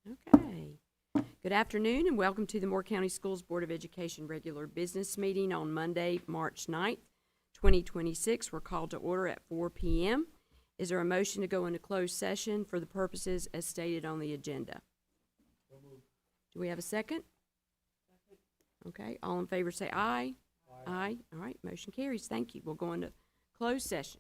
Okay. Good afternoon and welcome to the Moore County Schools Board of Education regular business meeting on Monday, March 9th, 2026. We're called to order at 4 p.m. Is there a motion to go into closed session for the purposes as stated on the agenda? Do we have a second? Okay. All in favor say aye. Aye. All right. Motion carries. Thank you. We'll go into closed session.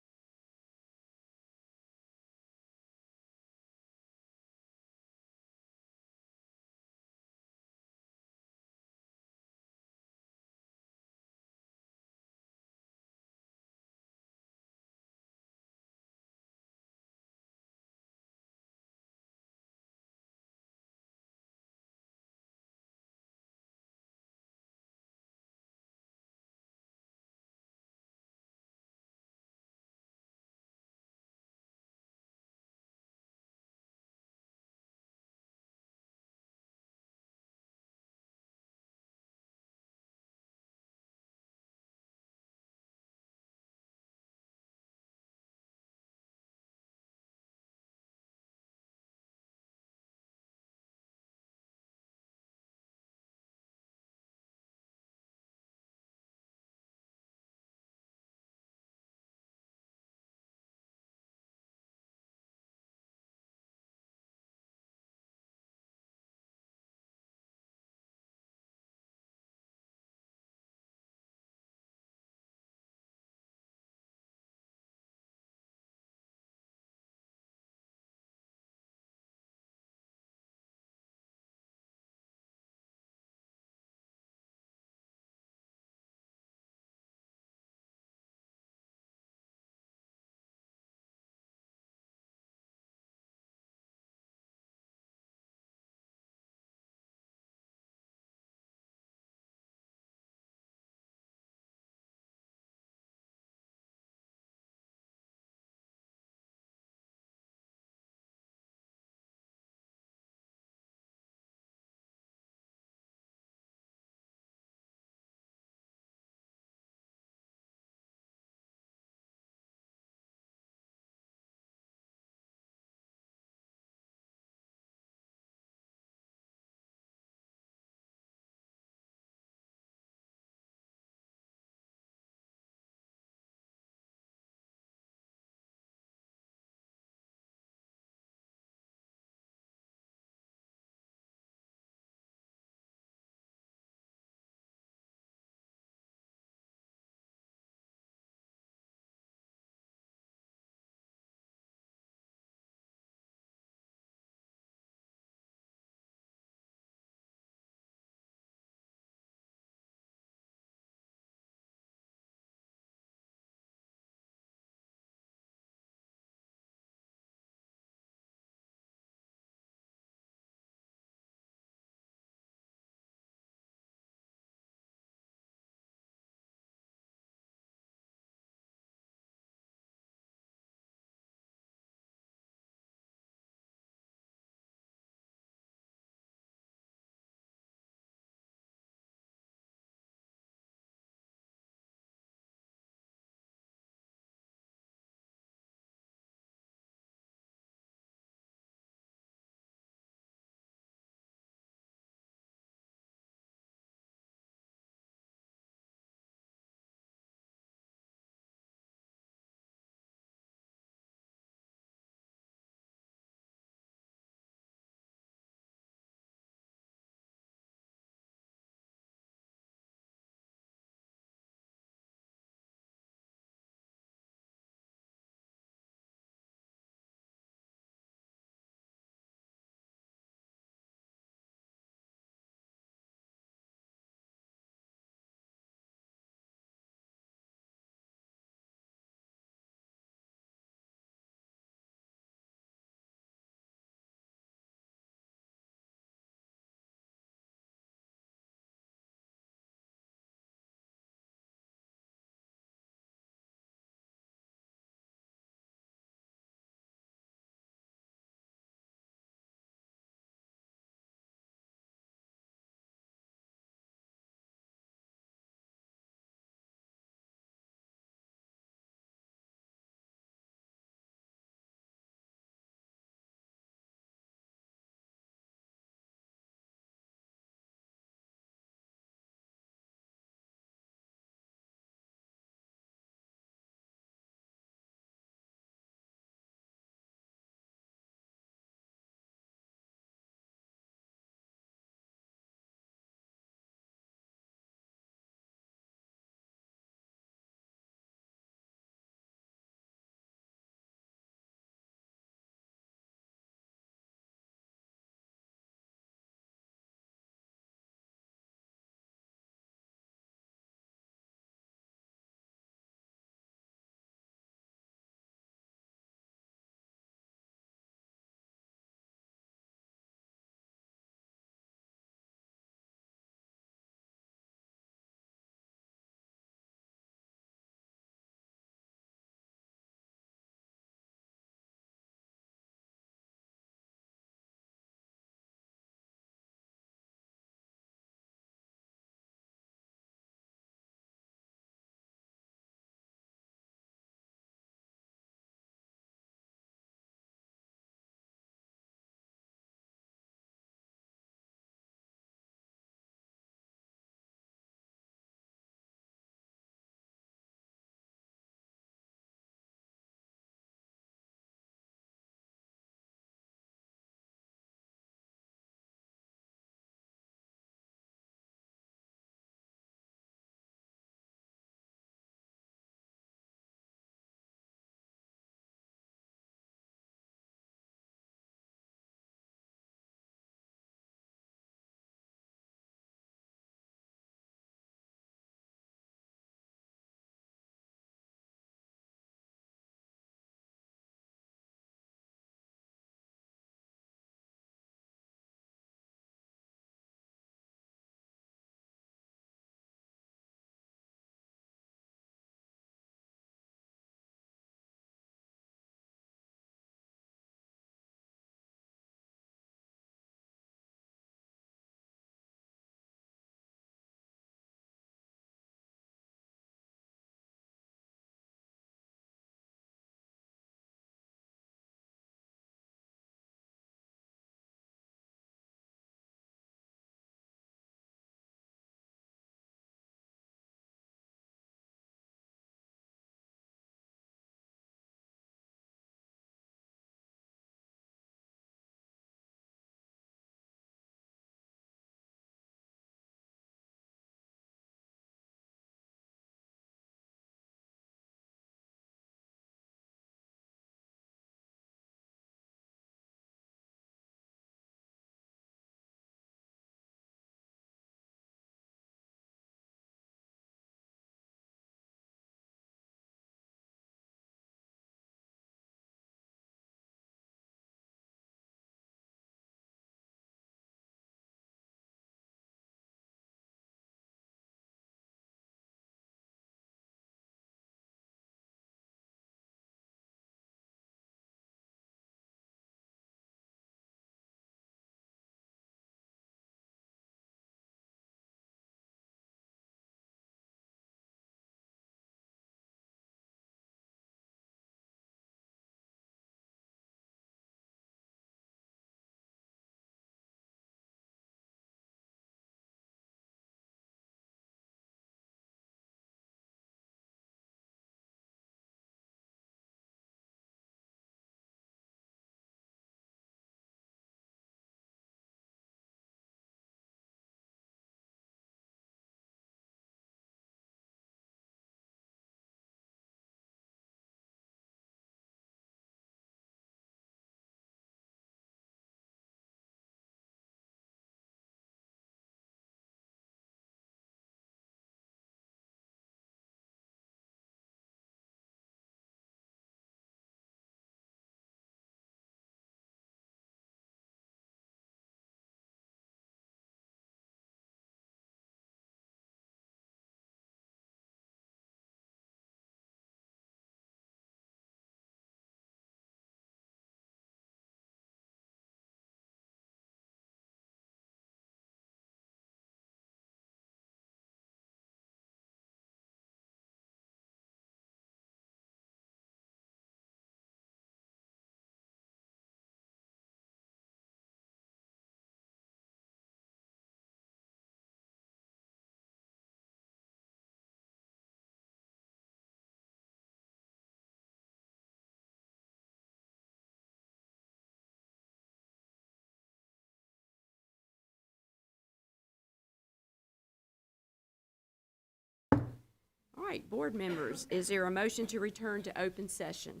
right, board members, is there a motion to return to open session?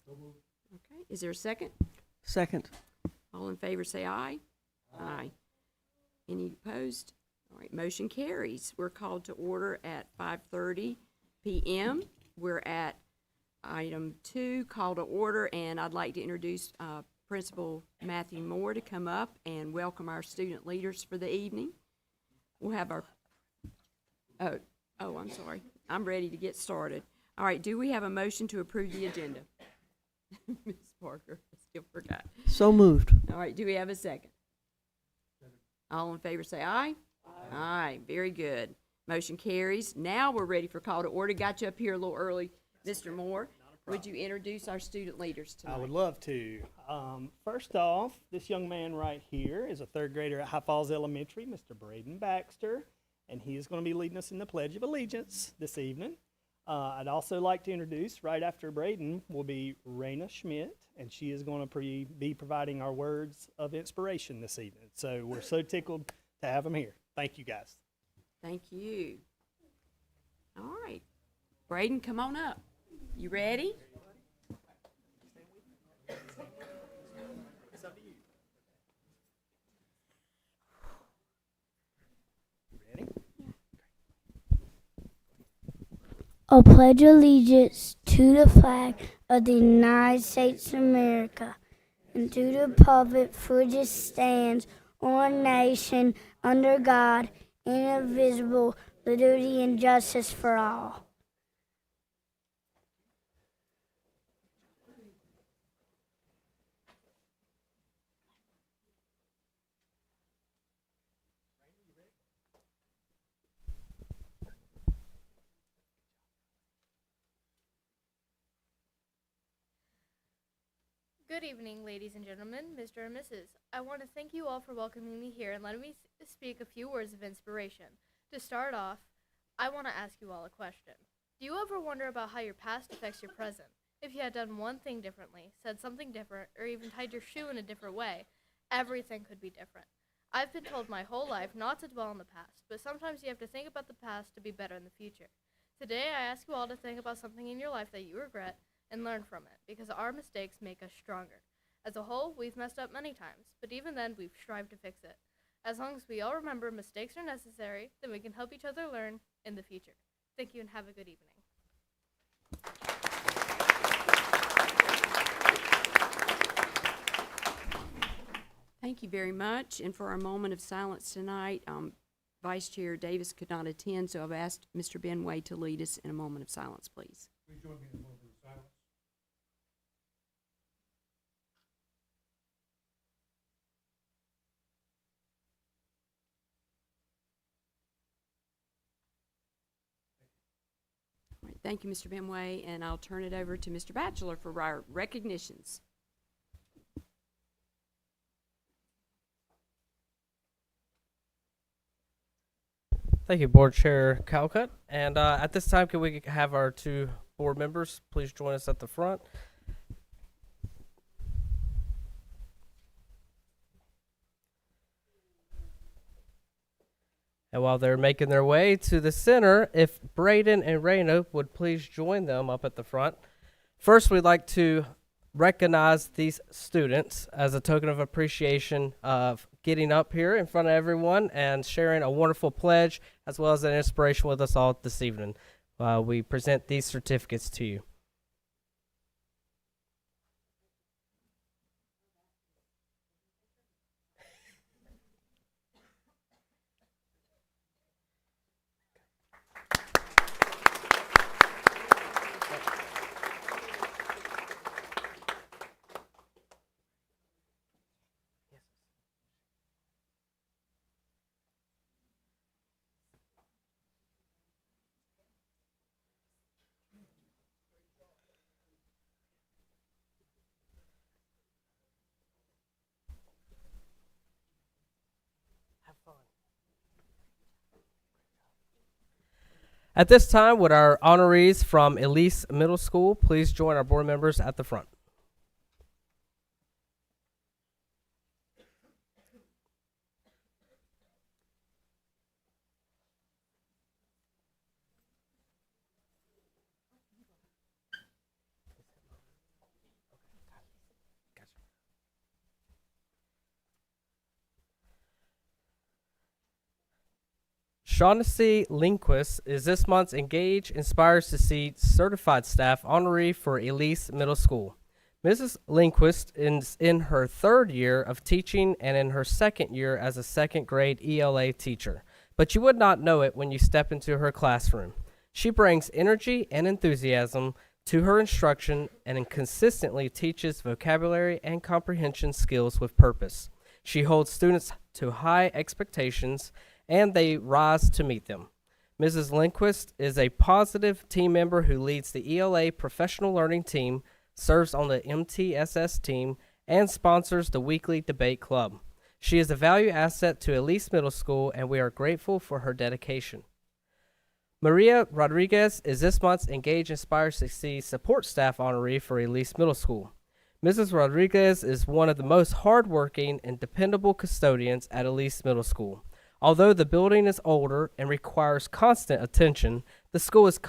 Okay, is there a second? Second. All in favor say aye. Aye. Any opposed? All right, motion carries. We're called to order at 5:30 p.m. We're at item 2, call to order, and I'd like to introduce Principal Matthew Moore to come up and welcome our student leaders for the evening. We'll have our, I'm sorry. I'm ready to get started. All right, do we have a motion to approve the agenda? Ms. Parker, I still forgot. So moved. All right, do we have a second? All in favor say aye. Aye, very good. Motion carries. Now we're ready for call to order. Got you up here a little early, Mr. Moore. Would you introduce our student leaders tonight? I would love to. First off, this young man right here is a third grader at High Falls Elementary, Mr. Braden Baxter, and he is going to be leading us in the Pledge of Allegiance this evening. I'd also like to introduce, right after Braden, will be Raina Schmidt, and she is going to be providing our words of inspiration this evening. So we're so tickled to have them here. Thank you, guys. Thank you. All right. Braden, come on up. You ready? It's up to you. Ready? I pledge allegiance to the flag of the United States of America and to the republic for which it stands, one nation, under God, indivisible, liberty and justice for all. Good evening, ladies and gentlemen, Mr. and Mrs. I want to thank you all for welcoming me here and letting me speak a few words of inspiration. To start off, I want to ask you all a question. Do you ever wonder about how your past affects your present? If you had done one thing differently, said something different, or even tied your shoe in a different way, everything could be different. I've been told my whole life not to dwell on the past, but sometimes you have to think about the past to be better in the future. Today, I ask you all to think about something in your life that you regret and learn from it, because our mistakes make us stronger. As a whole, we've messed up many times, but even then, we've strived to fix it. As long as we all remember mistakes are necessary, then we can help each other learn in the future. Thank you and have a good evening. Thank you very much. And for our moment of silence tonight, Vice Chair Davis could not attend, so I've asked Mr. Benway to lead us in a moment of silence, please. Please join me in a moment of silence. All right, thank you, Mr. Benway, and I'll turn it over to Mr. Batchelor for our recognitions. Thank you, Board Chair Calcutt. And at this time, can we have our two board members please join us at the front? And while they're making their way to the center, if Braden and Raina would please join them up at the front. First, we'd like to recognize these students as a token of appreciation of getting up here in front of everyone and sharing a wonderful pledge as well as an inspiration with us all this evening. We present these certificates to you. At this time, would our honorees from Elise Middle School please join our board members at the front? Shaughnessy Lindquist is this month's Engage, Inspire, Succeed Certified Staff Honoree for Elise Middle School. Mrs. Lindquist is in her 3rd year of teaching and in her 2nd year as a 2nd grade ELA teacher, but you would not know it when you step into her classroom. She brings energy and enthusiasm to her instruction and consistently teaches vocabulary and comprehension skills with purpose. She holds students to high expectations and they rise to meet them. Mrs. Lindquist is a positive team member who leads the ELA Professional Learning Team, serves on the MTSS team, and sponsors the weekly debate club. She is a value asset to Elise Middle School, and we are grateful for her dedication. Maria Rodriguez is this month's Engage, Inspire, Succeed Support Staff Honoree for Elise Middle School. Mrs. Rodriguez is one of the most hardworking and dependable custodians at Elise Middle School. Although the building is older and requires constant attention, the school is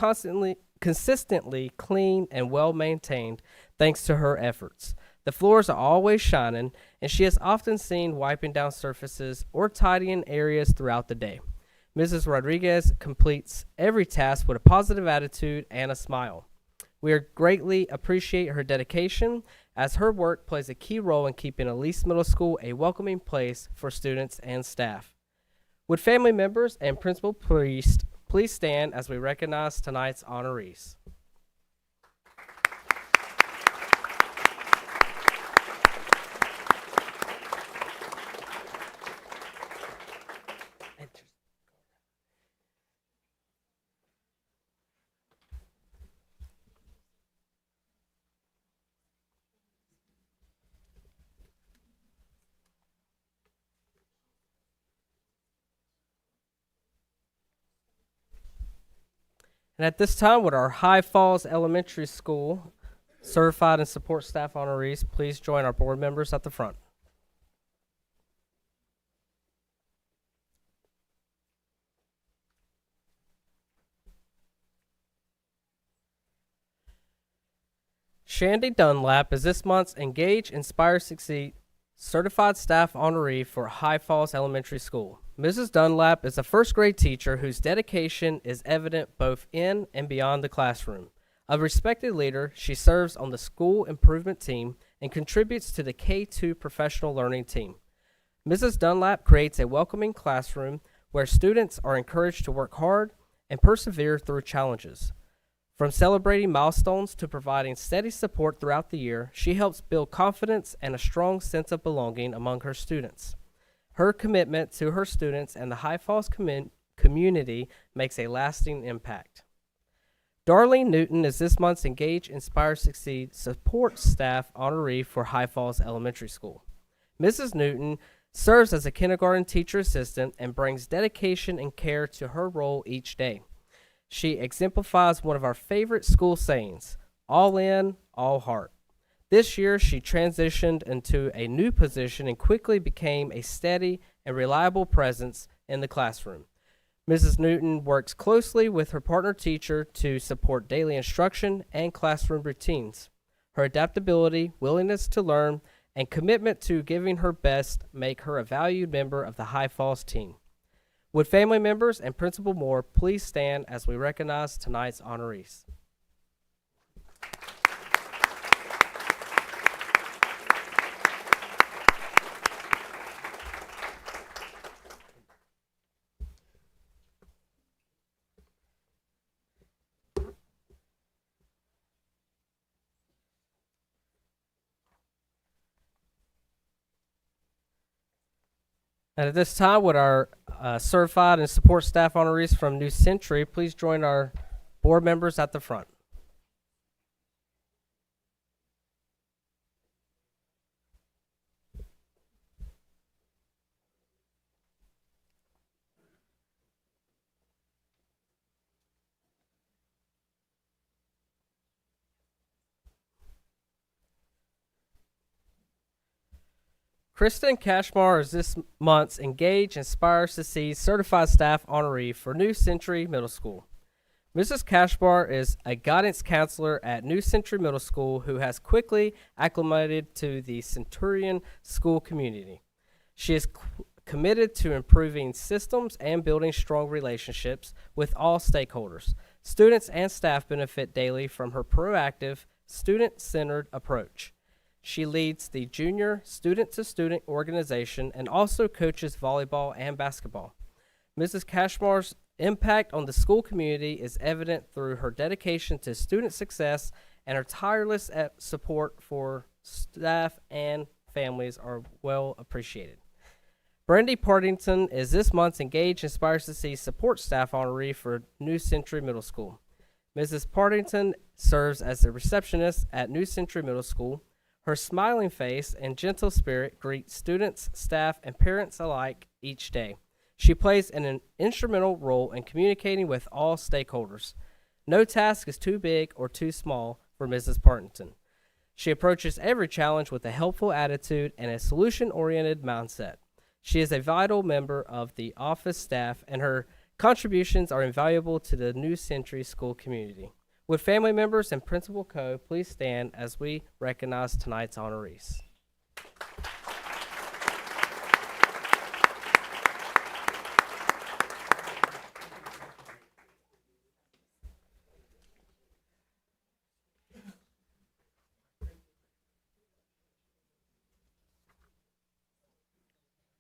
consistently clean and well maintained thanks to her efforts. The floors are always shining, and she is often seen wiping down surfaces or tidying areas throughout the day. Mrs. Rodriguez completes every task with a positive attitude and a smile. We greatly appreciate her dedication, as her work plays a key role in keeping Elise Middle School a welcoming place for students and staff. Would family members and principal priest please stand as we recognize tonight's honorees? And at this time, would our High Falls Elementary School certified and support staff honorees please join our board members at the front? Shandy Dunlap is this month's Engage, Inspire, Succeed certified staff honoree for High Falls Elementary School. Mrs. Dunlap is a 1st grade teacher whose dedication is evident both in and beyond the classroom. A respected leader, she serves on the school improvement team and contributes to the K-2 professional learning team. Mrs. Dunlap creates a welcoming classroom where students are encouraged to work hard and persevere through challenges. From celebrating milestones to providing steady support throughout the year, she helps build confidence and a strong sense of belonging among her students. Her commitment to her students and the High Falls community makes a lasting impact. Darlene Newton is this month's Engage, Inspire, Succeed support staff honoree for High Falls Elementary School. Mrs. Newton serves as a kindergarten teacher assistant and brings dedication and care to her role each day. She exemplifies one of our favorite school sayings, all in, all heart. This year, she transitioned into a new position and quickly became a steady and reliable presence in the classroom. Mrs. Newton works closely with her partner teacher to support daily instruction and classroom routines. Her adaptability, willingness to learn, and commitment to giving her best make her a valued member of the High Falls team. Would family members and Principal Moore please stand as we recognize tonight's honorees? And at this time, would our certified and support staff honorees from New Century please join our board members at the front? Kristen Cashmar is this month's Engage, Inspire, Succeed certified staff honoree for New Century Middle School. Mrs. Cashmar is a guidance counselor at New Century Middle School who has quickly acclimated to the Centurion school community. She is committed to improving systems and building strong relationships with all stakeholders. Students and staff benefit daily from her proactive, student-centered approach. She leads the junior student-to-student organization and also coaches volleyball and basketball. Mrs. Cashmar's impact on the school community is evident through her dedication to student success, and her tireless support for staff and families are well appreciated. Brandy Partington is this month's Engage Inspires to See support staff honoree for New Century Middle School. Mrs. Partington serves as the receptionist at New Century Middle School. Her smiling face and gentle spirit greet students, staff, and parents alike each day. She plays an instrumental role in communicating with all stakeholders. No task is too big or too small for Mrs. Partington. She approaches every challenge with a helpful attitude and a solution-oriented mindset. She is a vital member of the office staff, and her contributions are invaluable to the New Century School community. Would family members and Principal Co. please stand as we recognize tonight's honorees.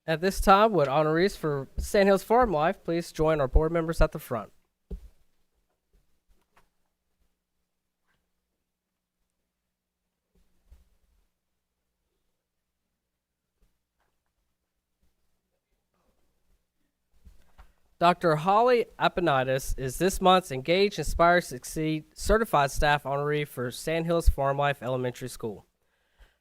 At this time, would honorees for Sandhills Farm Life please join our board members at the front. Dr. Holly Aponitis is this month's Engage, Inspire, Succeed Certified Staff Honoree for Sandhills Farm Life Elementary School.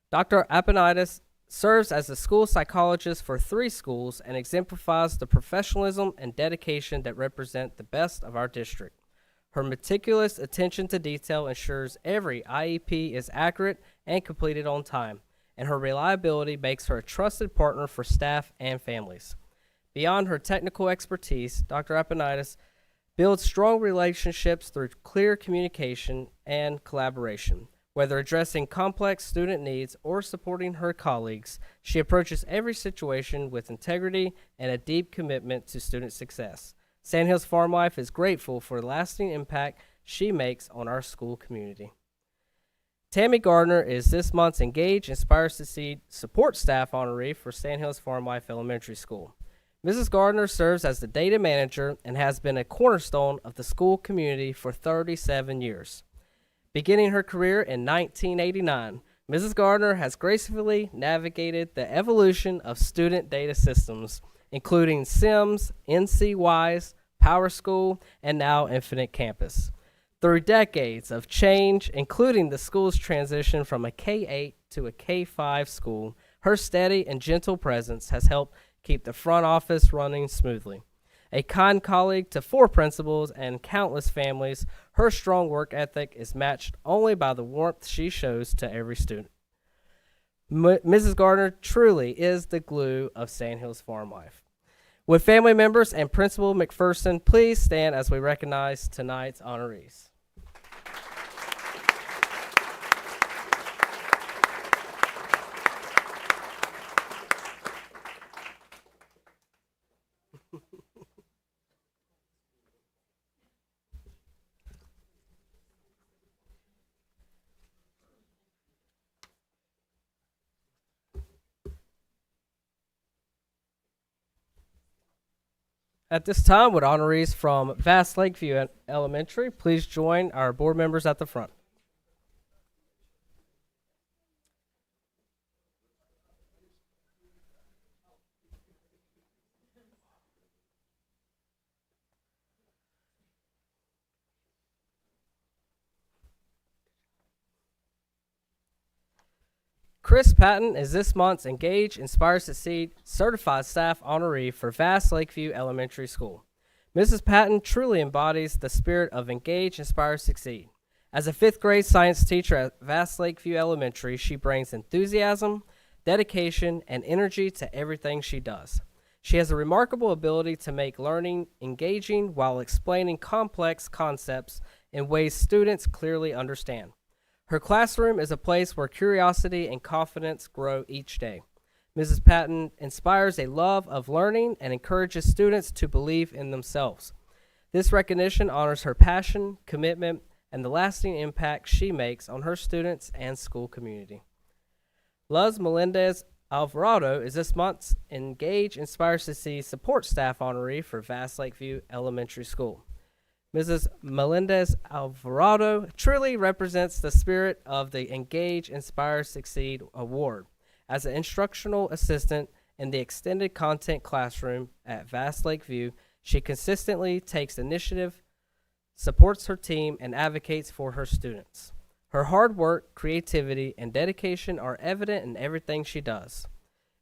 Dr. Aponitis serves as the school psychologist for 3 schools and exemplifies the professionalism and dedication that represent the best of our district. Her meticulous attention to detail ensures every IEP is accurate and completed on time, and her reliability makes her a trusted partner for staff and families. Beyond her technical expertise, Dr. Aponitis builds strong relationships through clear communication and collaboration. Whether addressing complex student needs or supporting her colleagues, she approaches every situation with integrity and a deep commitment to student success. Sandhills Farm Life is grateful for the lasting impact she makes on our school community. Tammy Gardner is this month's Engage, Inspire, Succeed support staff honoree for Sandhills Farm Life Elementary School. Mrs. Gardner serves as the data manager and has been a cornerstone of the school community for 37 years. Beginning her career in 1989, Mrs. Gardner has gracefully navigated the evolution of student data systems, including SIMS, NCWise, PowerSchool, and now Infinite Campus. Through decades of change, including the school's transition from a K-8 to a K-5 school, her steady and gentle presence has helped keep the front office running smoothly. A kind colleague to 4 principals and countless families, her strong work ethic is matched only by the warmth she shows to every student. Mrs. Gardner truly is the glue of Sandhills Farm Life. Would family members and Principal McPherson please stand as we recognize tonight's honorees. At this time, would honorees from Vast Lakeview Elementary please join our board members at the front. Chris Patton is this month's Engage, Inspire, Succeed Certified Staff Honoree for Vast Lakeview Elementary School. Mrs. Patton truly embodies the spirit of Engage, Inspire, Succeed. As a 5th grade science teacher at Vast Lakeview Elementary, she brings enthusiasm, dedication, and energy to everything she does. She has a remarkable ability to make learning engaging while explaining complex concepts in ways students clearly understand. Her classroom is a place where curiosity and confidence grow each day. Mrs. Patton inspires a love of learning and encourages students to believe in themselves. This recognition honors her passion, commitment, and the lasting impact she makes on her students and school community. Luz Melendez Alvarado is this month's Engage Inspire Succeed support staff honoree for Vast Lakeview Elementary School. Mrs. Melendez Alvarado truly represents the spirit of the Engage Inspire Succeed Award. As an instructional assistant in the extended content classroom at Vast Lakeview, she consistently takes initiative, supports her team, and advocates for her students. Her hard work, creativity, and dedication are evident in everything she does.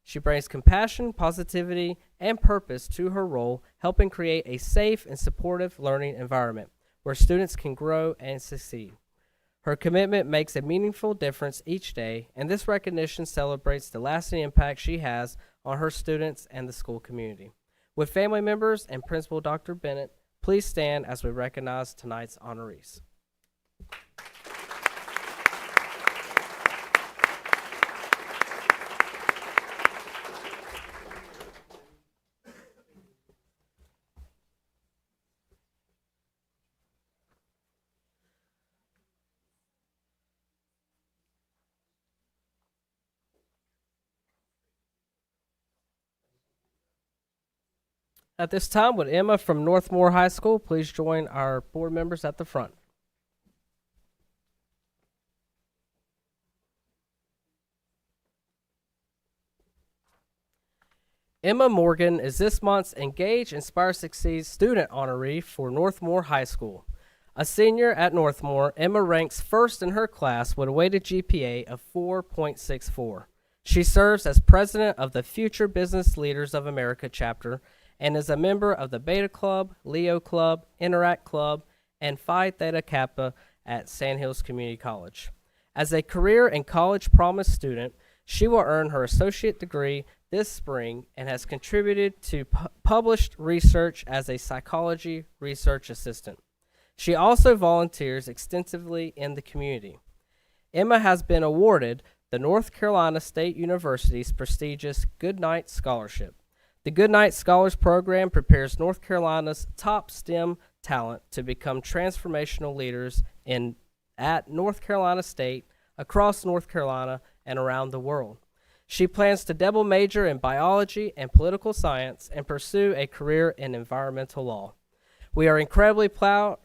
She brings compassion, positivity, and purpose to her role, helping create a safe and supportive learning environment where students can grow and succeed. Her commitment makes a meaningful difference each day, and this recognition celebrates the lasting impact she has on her students and the school community. With family members and Principal Dr. Bennett, please stand as we recognize tonight's honorees. At this time, would Emma from Northmore High School please join our board members at the front? Emma Morgan is this month's Engage, Inspire, Succeed student honoree for Northmore High School. A senior at Northmore, Emma ranks first in her class with a weighted GPA of 4.64. She serves as president of the Future Business Leaders of America chapter and is a member of the Beta Club, Leo Club, Interact Club, and Phi Theta Kappa at Sandhills Community College. As a career and college promise student, she will earn her associate degree this spring and has contributed to published research as a psychology research assistant. She also volunteers extensively in the community. Emma has been awarded the North Carolina State University's prestigious Goodnight Scholarship. The Goodnight Scholars Program prepares North Carolina's top STEM talent to become transformational leaders at North Carolina State, across North Carolina, and around the world. She plans to double major in biology and political science and pursue a career in environmental law. We are incredibly proud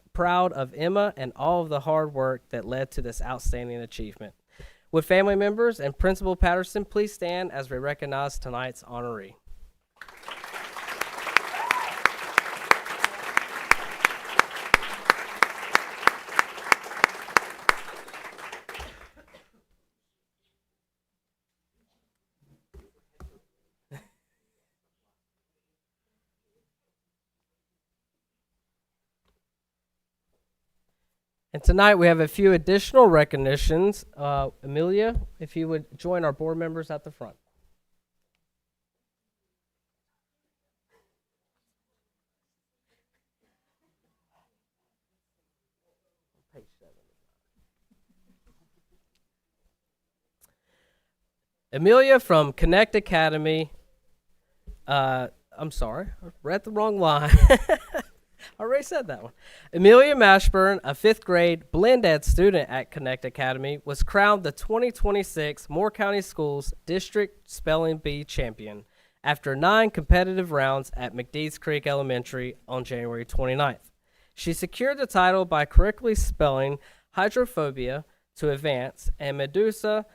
of Emma and all of the hard work that led to this outstanding achievement. Would family members and Principal Patterson please stand as we recognize tonight's honoree. And tonight we have a few additional recognitions. Amelia, if you would join our board members at the front. Amelia from Connect Academy. I'm sorry, I read the wrong line. I already said that one. Amelia Mashburn, a 5th grade blend ed student at Connect Academy, was crowned the 2026 Moore County Schools District Spelling Bee Champion after 9 competitive rounds at McDeeds Creek Elementary on January 29th. She secured the title by correctly spelling hydrophobia to advance and Medusa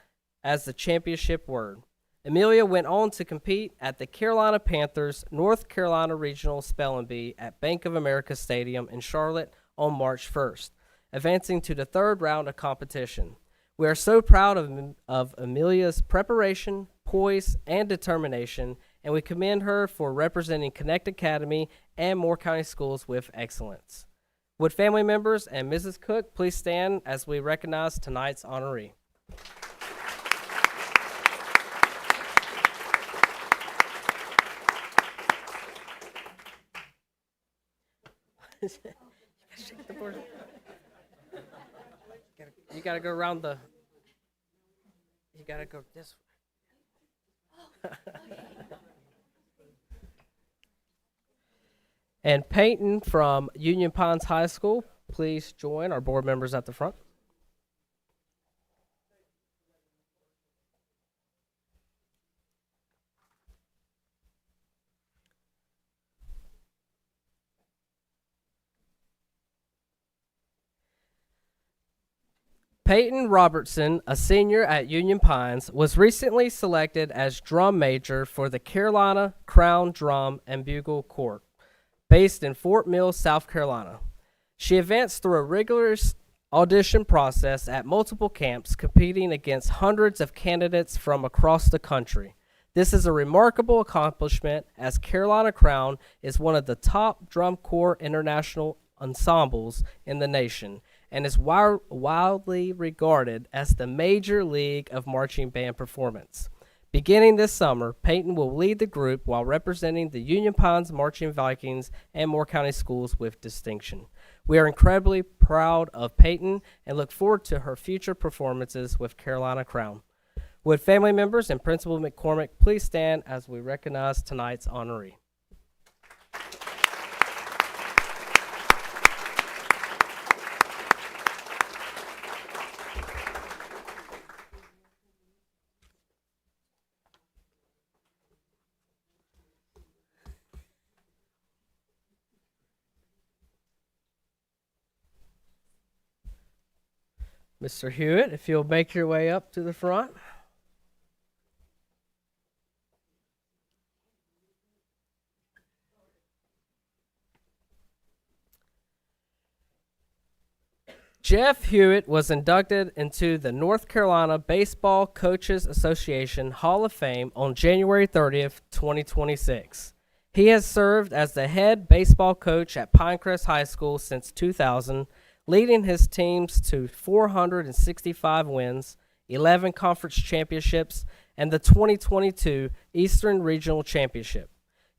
as the championship word. Amelia went on to compete at the Carolina Panthers North Carolina Regional Spelling Bee at Bank of America Stadium in Charlotte on March 1st, advancing to the 3rd round of competition. We are so proud of Amelia's preparation, poise, and determination, and we commend her for representing Connect Academy and Moore County Schools with excellence. Would family members and Mrs. Cook please stand as we recognize tonight's honoree. You gotta go around the. You gotta go this And Peyton from Union Pines High School, please join our board members at the front. Peyton Robertson, a senior at Union Pines, was recently selected as drum major for the Carolina Crown Drum and Bugle Corps, based in Fort Mill, South Carolina. She advanced through a rigorous audition process at multiple camps, competing against hundreds of candidates from across the country. This is a remarkable accomplishment, as Carolina Crown is one of the top drum corps international ensembles in the nation and is wildly regarded as the major league of marching band performance. Beginning this summer, Peyton will lead the group while representing the Union Pines Marching Vikings and Moore County Schools with distinction. We are incredibly proud of Peyton and look forward to her future performances with Carolina Crown. Would family members and Principal McCormick please stand as we recognize tonight's honoree? Mr. Hewitt, if you'll make your way up to the front. Jeff Hewitt was inducted into the North Carolina Baseball Coaches Association Hall of Fame on January 30th, 2026. He has served as the head baseball coach at Pinecrest High School since 2000, leading his teams to 465 wins, 11 conference championships, and the 2022 Eastern Regional Championship.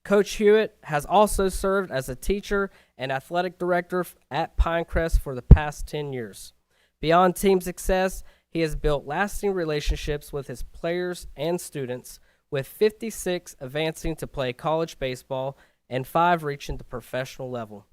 Coach Hewitt has also served as a teacher and athletic director at Pinecrest for the past 10 years. Beyond team success, he has built lasting relationships with his players and students, with 56 advancing to play college baseball and 5 reaching the professional level.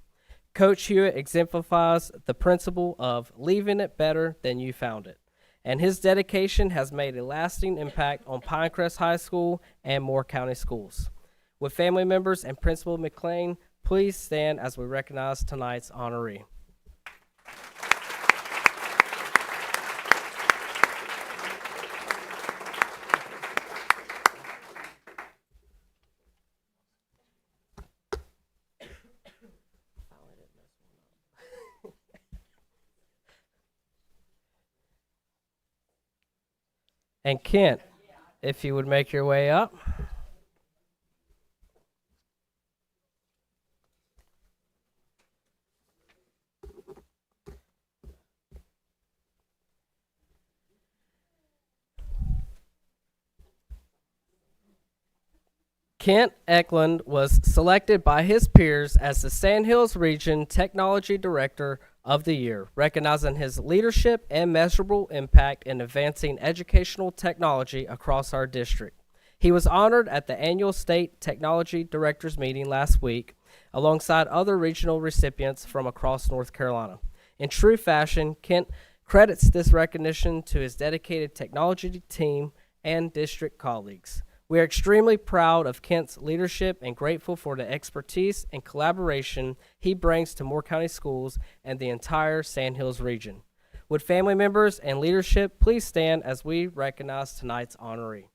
Coach Hewitt exemplifies the principle of leaving it better than you found it, and his dedication has made a lasting impact on Pinecrest High School and Moore County Schools. With family members and Principal McLean, please stand as we recognize tonight's honoree. And Kent, if you would make your way up. Kent Eklund was selected by his peers as the Sandhills Region Technology Director of the Year, recognizing his leadership and measurable impact in advancing educational technology across our district. He was honored at the annual State Technology Directors meeting last week, alongside other regional recipients from across North Carolina. In true fashion, Kent credits this recognition to his dedicated technology team and district colleagues. We are extremely proud of Kent's leadership and grateful for the expertise and collaboration he brings to Moore County Schools and the entire Sandhills region. Would family members and leadership please stand as we recognize tonight's honoree?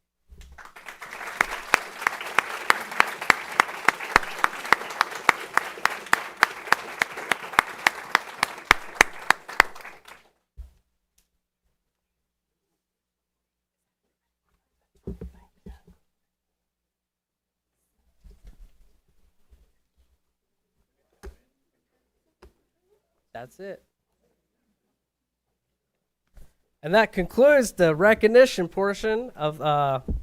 That's it. And that concludes the recognition portion of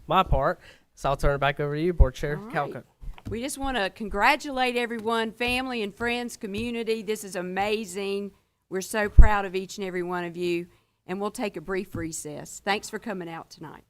my part. So I'll turn it back over to you, Board Chair All right. Calcutt. We just want to congratulate everyone, family and friends, community. This is amazing. We're so proud of each and every one of you. And we'll take a brief recess. Thanks for coming out tonight.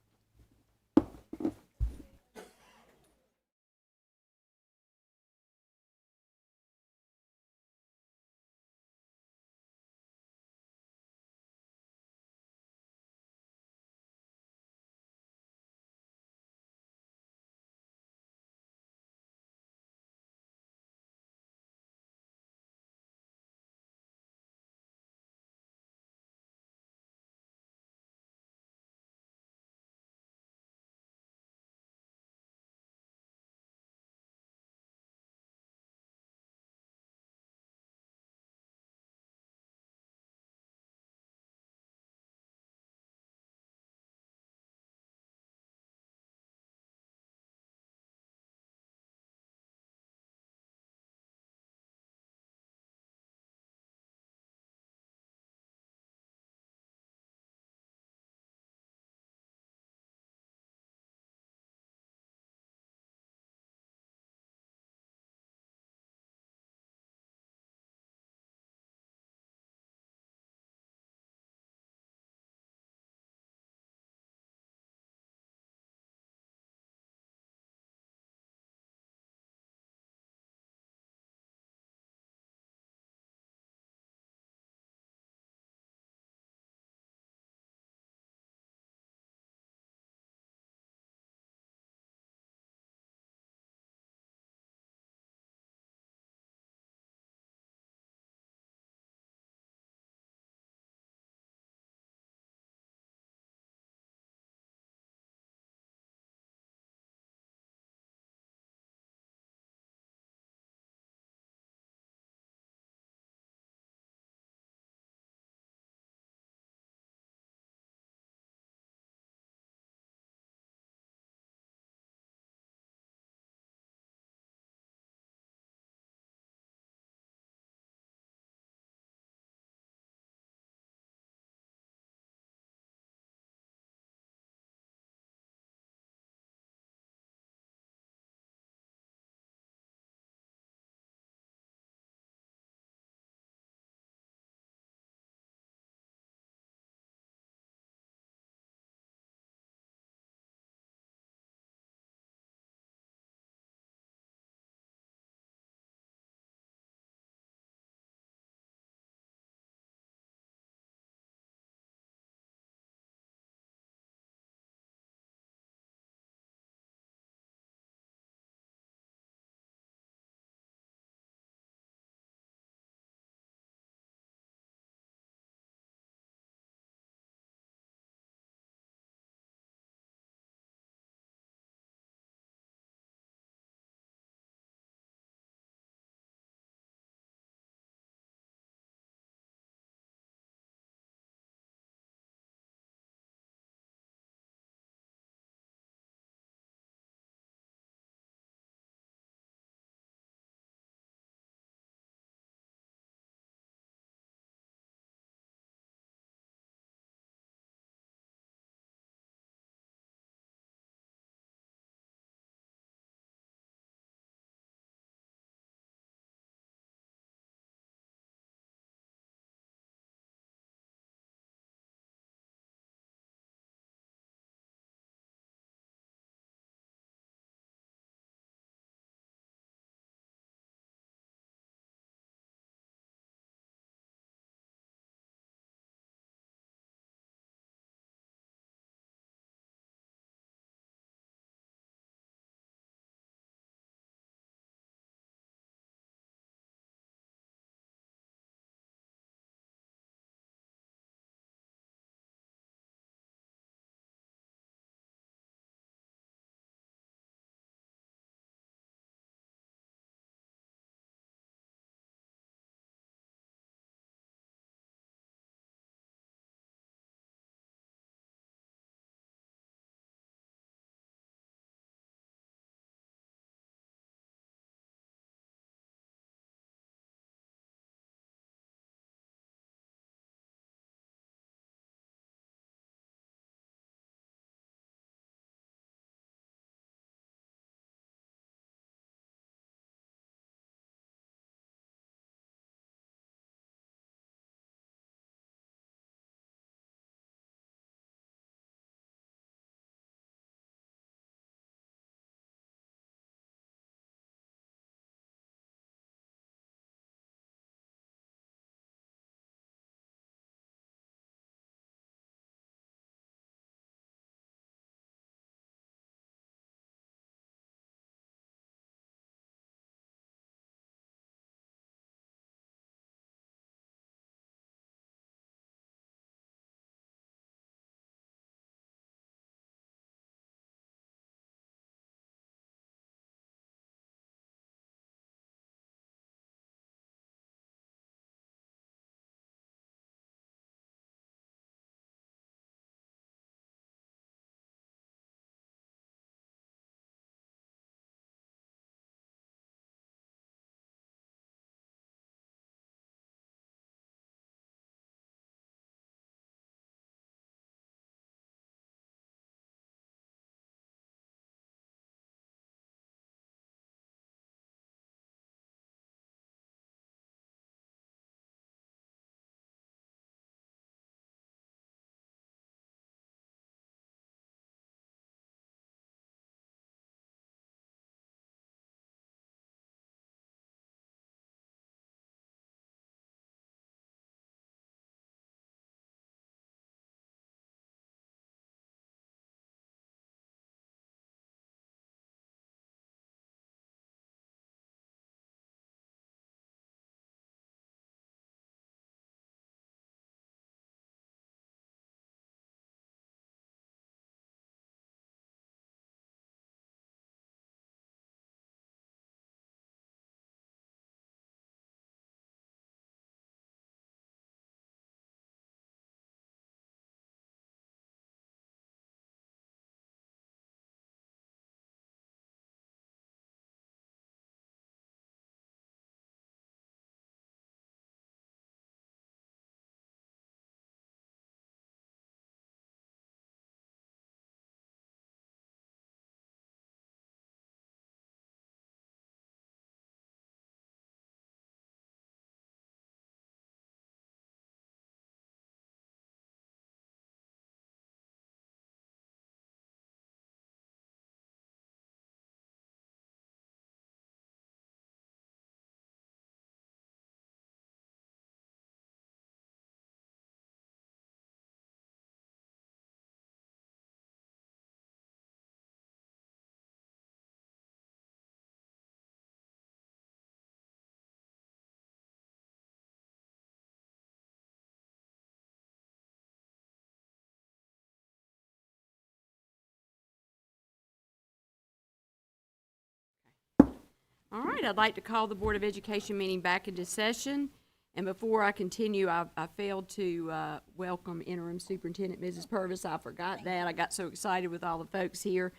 All right, I'd like to call the Board of Education meeting back into session. And before I continue, I failed to welcome Interim Superintendent Mrs. Purvis. I forgot that. I got so excited with all the folks here.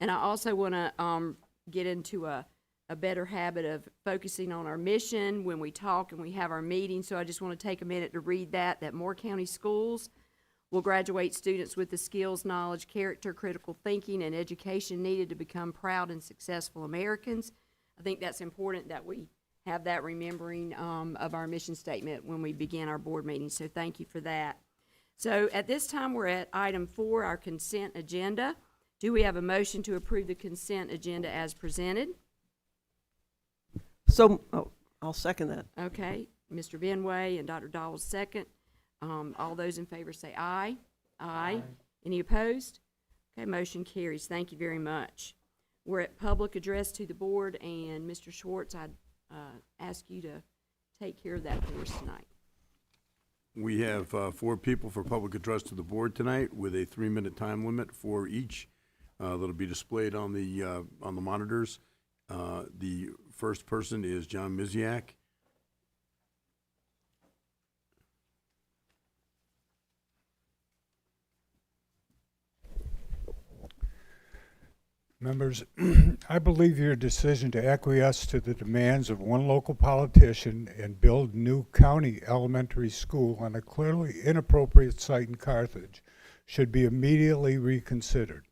And I also want to get into a better habit of focusing on our mission when we talk and we have our meetings. So I just want to take a minute to read that Moore County Schools will graduate students with the skills, knowledge, character, critical thinking, and education needed to become proud and successful Americans. I think that's important that we have that remembering of our mission statement when we begin our board meeting, so thank you for that. So at this time, we're at item 4, our consent agenda. Do we have a motion to approve the consent agenda as presented? So, I'll second that. Okay, Mr. Benway and Dr. Dawes second. All those in favor say aye. Aye. Any opposed? Okay, motion carries. Thank you very much. We're at public address to the board, and Mr. Schwartz, I'd ask you to take care of that for us tonight. We have 4 people for public address to the board tonight with a 3-minute time limit for each. That'll be displayed on the monitors. The first person is John Miziak. Members, I believe your decision to acquiesce to the demands of one local politician and build new county elementary school on a clearly inappropriate site in Carthage should be immediately reconsidered.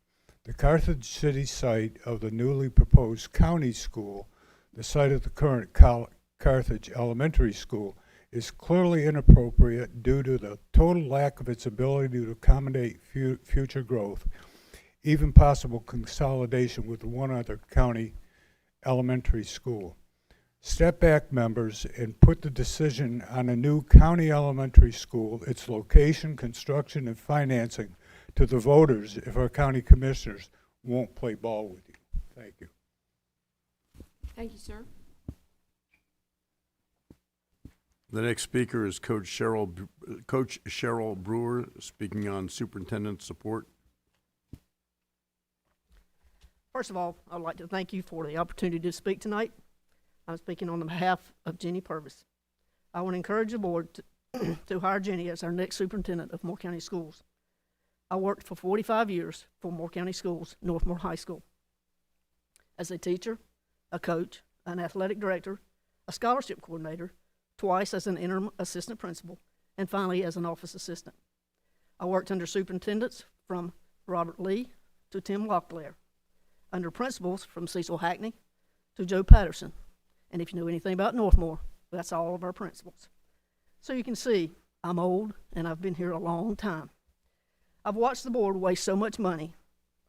The Carthage City site of the newly proposed county school, the site of the current Carthage Elementary School, is clearly inappropriate due to the total lack of its ability to accommodate future growth, even possible consolidation with one other county elementary school. Step back, members, and put the decision on a new county elementary school, its location, construction, and financing to the voters if our county commissioners won't play ball with you. Thank you. Thank you, sir. The next speaker is Coach Cheryl Brewer, speaking on superintendent support. First of all, I'd like to thank you for the opportunity to speak tonight. I'm speaking on behalf of Jenny Purvis. I want to encourage the board to hire Jenny as our next superintendent of Moore County Schools. I worked for 45 years for Moore County Schools, Northmore High School, as a teacher, a coach, an athletic director, a scholarship coordinator, twice as an interim assistant principal, and finally as an office assistant. I worked under superintendents from Robert Lee to Tim Locklear, under principals from Cecil Hackney to Joe Patterson. And if you know anything about Northmore, that's all of our principals. So you can see I'm old and I've been here a long time. I've watched the board waste so much money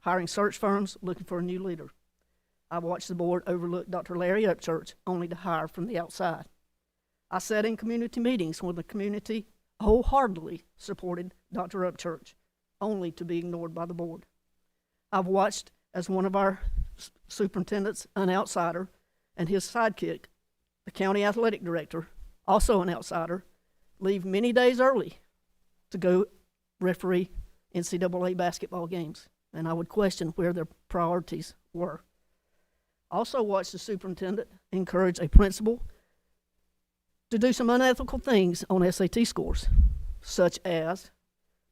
hiring search firms looking for a new leader. I've watched the board overlook Dr. Larry Upchurch only to hire from the outside. I sat in community meetings when the community wholeheartedly supported Dr. Upchurch, only to be ignored by the board. I've watched as one of our superintendents, an outsider, and his sidekick, the county athletic director, also an outsider, leave many days early to go referee NCAA basketball games, and I would question where their priorities were. Also watched the superintendent encourage a principal to do some unethical things on SAT scores, such as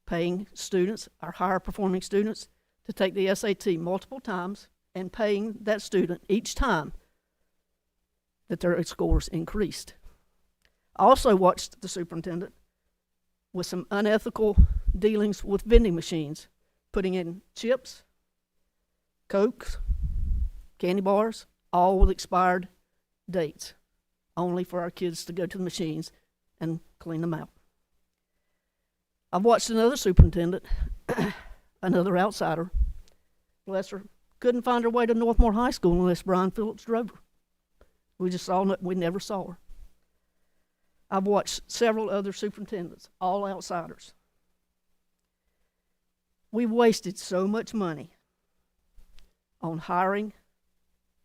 paying students, our higher performing students, to take the SAT multiple times and paying that student each time that their scores increased. I also watched the superintendent with some unethical dealings with vending machines, putting in chips, Cokes, candy bars, all with expired dates, only for our kids to go to the machines and clean them out. I've watched another superintendent, another outsider, bless her, couldn't find her way to Northmore High School unless Brian Phillips drove her. We never saw her. I've watched several other superintendents, all outsiders. We've wasted so much money on hiring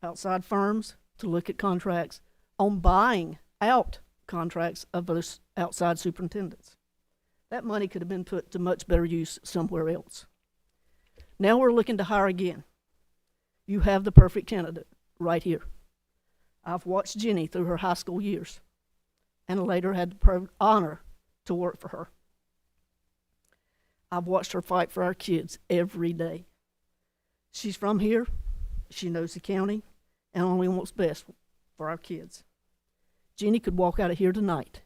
outside firms to look at contracts, on buying out contracts of those outside superintendents. That money could have been put to much better use somewhere else. Now we're looking to hire again. You have the perfect candidate right here. I've watched Jenny through her high school years and later had the honor to work for her. I've watched her fight for our kids every day. She's from here, she knows the county, and only wants best for our kids. Jenny could walk out of here tonight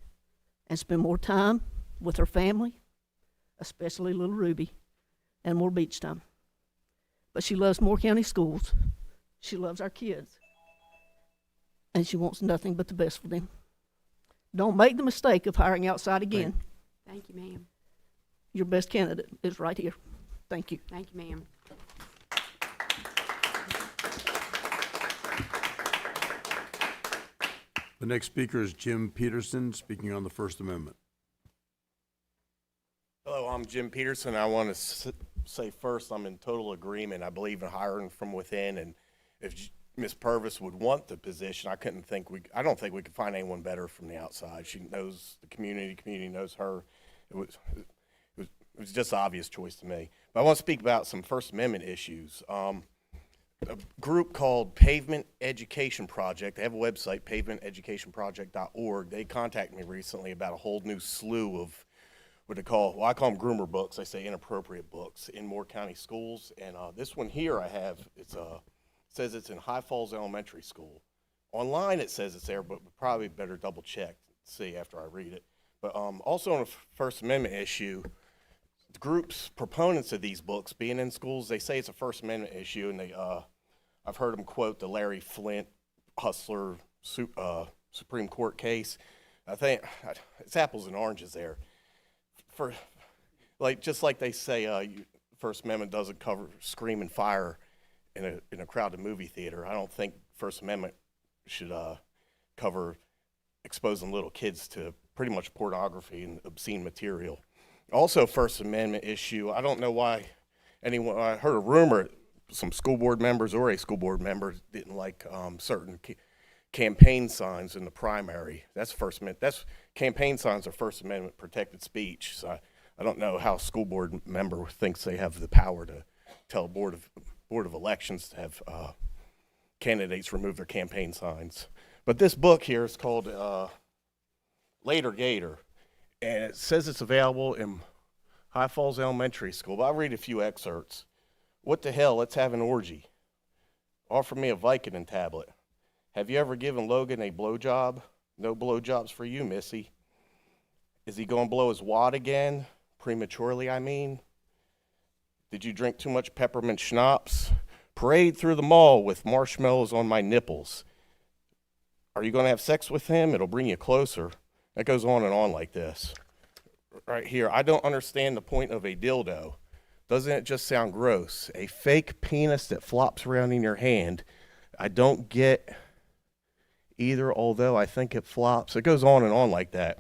and spend more time with her family, especially little Ruby, and more beach time. But she loves Moore County Schools, she loves our kids, and she wants nothing but the best for them. Don't make the mistake of hiring outside again. Thank you, ma'am. Your best candidate is right here. Thank you. Thank you, ma'am. The next speaker is Jim Peterson, speaking on the First Amendment. Hello, I'm Jim Peterson. I want to say first, I'm in total agreement. I believe in hiring from within, and if Ms. Purvis would want the position, I don't think we could find anyone better from the outside. She knows the community knows her. It was just an obvious choice to me. But I want to speak about some First Amendment issues. A group called Pavement Education Project, they have a website, pavementeducationproject.org. They contacted me recently about a whole new slew of what I call them groomer books. I say inappropriate books in Moore County schools. And this one here I have, it says it's in High Falls Elementary School. Online it says it's there, but we probably better double check, see after I read it. But also on a First Amendment issue, the group's proponents of these books being in schools, they say it's a First Amendment issue, and I've heard them quote the Larry Flint Hustler Supreme Court case. I think it's apples and oranges there. Just like they say, First Amendment doesn't cover scream and fire in a crowded movie theater. I don't think First Amendment should cover exposing little kids to pretty much pornography and obscene material. Also, First Amendment issue, I don't know why I heard a rumor some school board members or a school board member didn't like certain campaign signs in the primary. That's First Amendment. Campaign signs are First Amendment protected speech. So I don't know how a school board member thinks they have the power to tell board of elections to have candidates remove their campaign signs. But this book here is called Later Gator, and it says it's available in High Falls Elementary School. But I'll read a few excerpts. What the hell? Let's have an orgy. Offer me a Vicodin tablet. Have you ever given Logan a blowjob? No blowjobs for you, Missy. Is he going to blow his wad again? Prematurely, I mean. Did you drink too much peppermint schnapps? Parade through the mall with marshmallows on my nipples. Are you going to have sex with him? It'll bring you closer. That goes on and on like this. Right here, I don't understand the point of a dildo. Doesn't it just sound gross? A fake penis that flops around in your hand. I don't get either, although I think it flops. It goes on and on like that.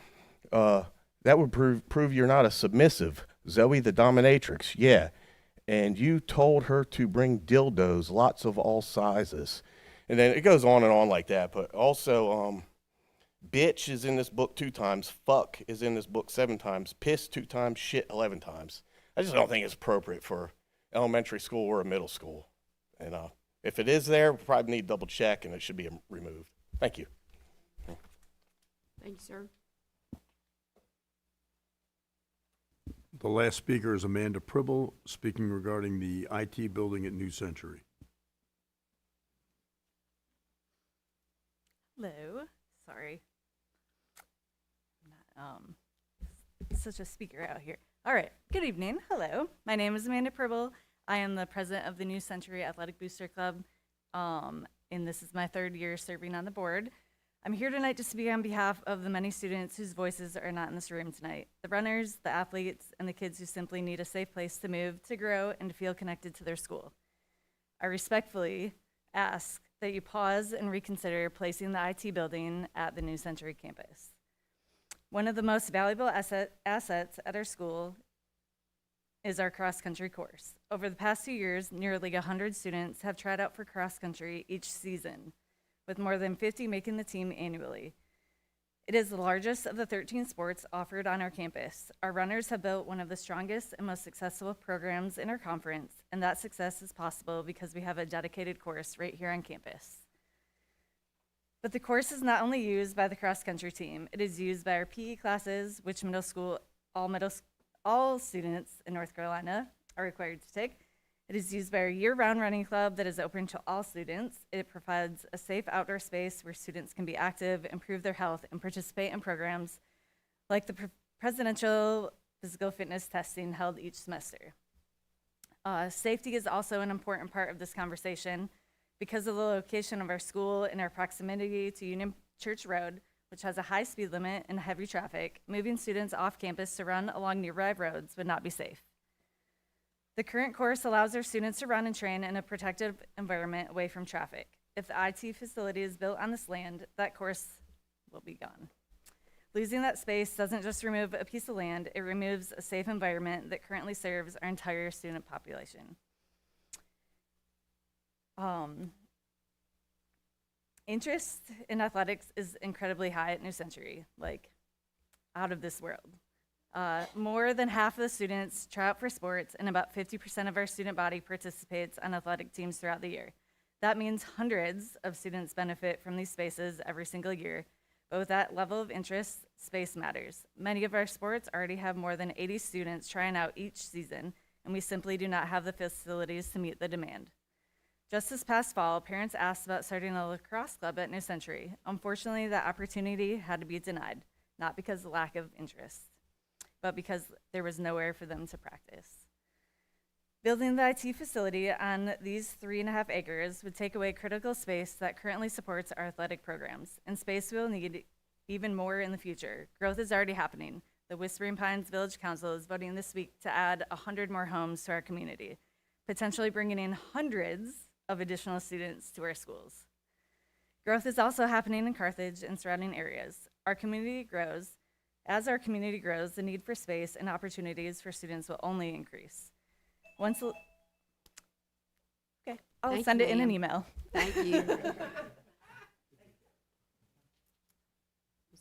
That would prove you're not a submissive. Zoe the dominatrix, yeah. And you told her to bring dildos, lots of all sizes. And then it goes on and on like that. But also, bitch is in this book 2 times. Fuck is in this book 7 times. Piss 2 times. Shit 11 times. I just don't think it's appropriate for elementary school or a middle school. And if it is there, we probably need to double check, and it should be removed. Thank you. Thank you, sir. The last speaker is Amanda Pribble, speaking regarding the IT building at New Century. Hello. Sorry. I'm not such a speaker out here. All right. Good evening. Hello. My name is Amanda Pribble. I am the president of the New Century Athletic Booster Club, and this is my 3rd year serving on the board. I'm here tonight to speak on behalf of the many students whose voices are not in this room tonight. The runners, the athletes, and the kids who simply need a safe place to move, to grow, and to feel connected to their school. I respectfully ask that you pause and reconsider placing the IT building at the New Century campus. One of the most valuable assets at our school is our cross-country course. Over the past 2 years, nearly 100 students have tried out for cross-country each season, with more than 50 making the team annually. It is the largest of the 13 sports offered on our campus. Our runners have built one of the strongest and most successful programs in our conference, and that success is possible because we have a dedicated course right here on campus. But the course is not only used by the cross-country team, it is used by our PE classes, which all students in North Carolina are required to take. It is used by our year-round running club that is open to all students. It provides a safe outdoor space where students can be active, improve their health, and participate in programs like the presidential physical fitness testing held each semester. Safety is also an important part of this conversation. Because of the location of our school and our proximity to Union Church Road, which has a high speed limit and heavy traffic, moving students off campus to run along nearby roads would not be safe. The current course allows our students to run and train in a protected environment away from traffic. If the IT facility is built on this land, that course will be gone. Losing that space doesn't just remove a piece of land, it removes a safe environment that currently serves our entire student population. Interest in athletics is incredibly high at New Century, like out of this world. More than half of the students try out for sports, and about 50% of our student body participates on athletic teams throughout the year. That means hundreds of students benefit from these spaces every single year. But with that level of interest, space matters. Many of our sports already have more than 80 students trying out each season, and we simply do not have the facilities to meet the demand. Just this past fall, parents asked about starting a lacrosse club at New Century. Unfortunately, that opportunity had to be denied, not because of lack of interest, but because there was nowhere for them to practice. Building the IT facility on these 3.5 acres would take away critical space that currently supports our athletic programs, and space we'll need even more in the future. Growth is already happening. The Whispering Pines Village Council is voting this week to add 100 more homes to our community, potentially bringing in hundreds of additional students to our schools. Growth is also happening in Carthage and surrounding areas. Our community grows. As our community grows, the need for space and opportunities for students will only increase. Okay, I'll Thank send you, it in an ma'am. email. Thank you. Is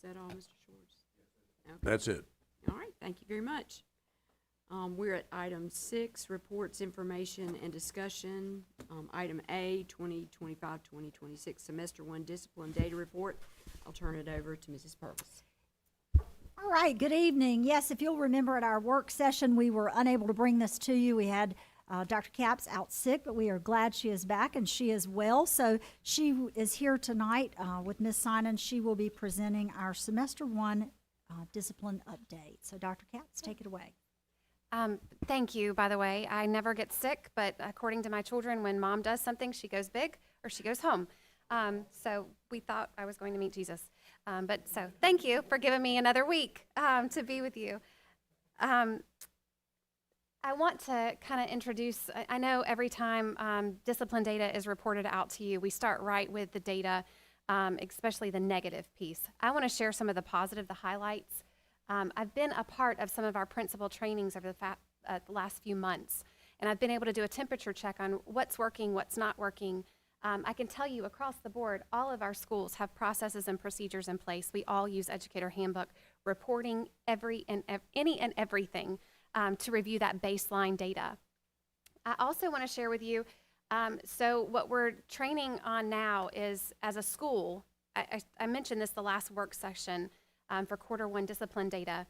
that all, Mr. Schwartz? Okay. That's it. All right, thank you very much. We're at item 6, reports, information, and discussion. Item A, 2025-2026 Semester 1 Discipline Data Report. I'll turn it over to Mrs. Purvis. All right, good evening. Yes, if you'll remember at our work session, we were unable to bring this to you. We had Dr. Capps out sick, but we are glad she is back and she is well. So she is here tonight with Ms. Sinan. She will be presenting our Semester 1 discipline update. So Dr. Capps, take it away. Thank you, by the way. I never get sick, but according to my children, when mom does something, she goes big or she goes home. So we thought I was going to meet Jesus. So thank you for giving me another week to be with you. I want to kind of introduce, I know every time discipline data is reported out to you, we start right with the data, especially the negative piece. I want to share some of the positive, the highlights. I've been a part of some of our principal trainings over the last few months, and I've been able to do a temperature check on what's working, what's not working. I can tell you across the board, all of our schools have processes and procedures in place. We all use Educator Handbook, reporting any and everything to review that baseline data. I also want to share with you, so what we're training on now is, as a school, I mentioned this the last work session for Q1 discipline data.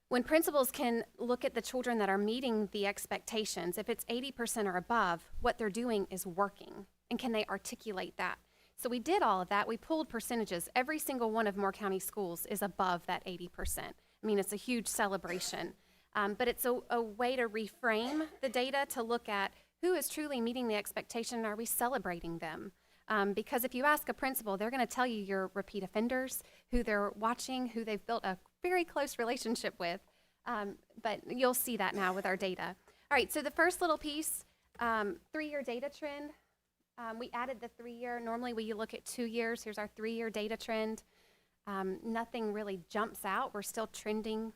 When principals can look at the children that are meeting the expectations, if it's 80% or above, what they're doing is working. And can they articulate that? So we did all of that. We pulled percentages. Every single one of Moore County schools is above that 80%. I mean, it's a huge celebration. But it's a way to reframe the data to look at who is truly meeting the expectation and are we celebrating them? Because if you ask a principal, they're going to tell you your repeat offenders, who they're watching, who they've built a very close relationship with. But you'll see that now with our data. All right, so the first little piece, 3-year data trend. We added the 3-year. Normally we look at 2 years. Here's our 3-year data trend. Nothing really jumps out. We're still trending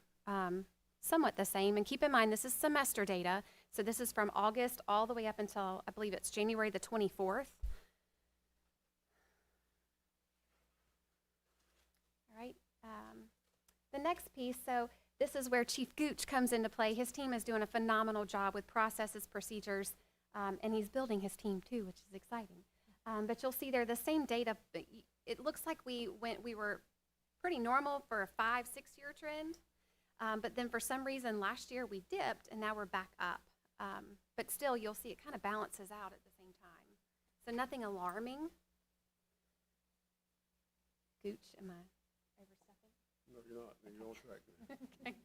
somewhat the same. And keep in mind, this is semester data. So this is from August all the way up until, I believe it's January the 24th. All right. The next piece, so this is where Chief Gooch comes into play. His team is doing a phenomenal job with processes, procedures, and he's building his team too, which is exciting. But you'll see there the same data. it looks like we were pretty normal for a 5-6 year trend. But then for some reason last year we dipped and now we're back up. But still you'll see it kind of balances out at the same time. So nothing alarming. Gooch, am I overstepping? No, you're not. You're on track. Okay.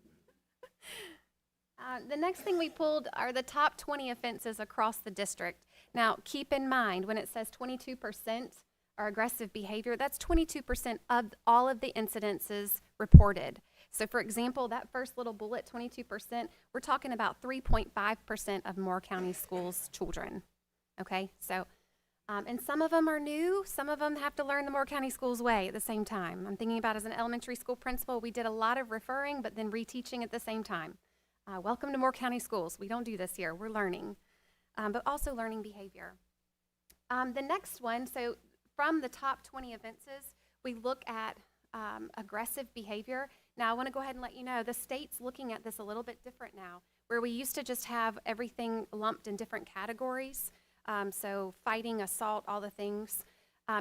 The next thing we pulled are the top 20 offenses across the district. Now, keep in mind, when it says 22% are aggressive behavior, that's 22% of all of the incidences reported. So, for example, that first little bullet, 22%, we're talking about 3.5% of Moore County Schools children. Okay, so, and some of them are new, some of them have to learn the Moore County Schools way at the same time. I'm thinking about as an elementary school principal, we did a lot of referring, but then reteaching at the same time. Welcome to Moore County Schools. We don't do this here, we're learning, but also learning behavior. The next one, so from the top 20 offenses, we look at aggressive behavior. Now, I want to go ahead and let you know, the state's looking at this a little bit different now, where we used to just have everything lumped in different categories. So fighting, assault, all the things.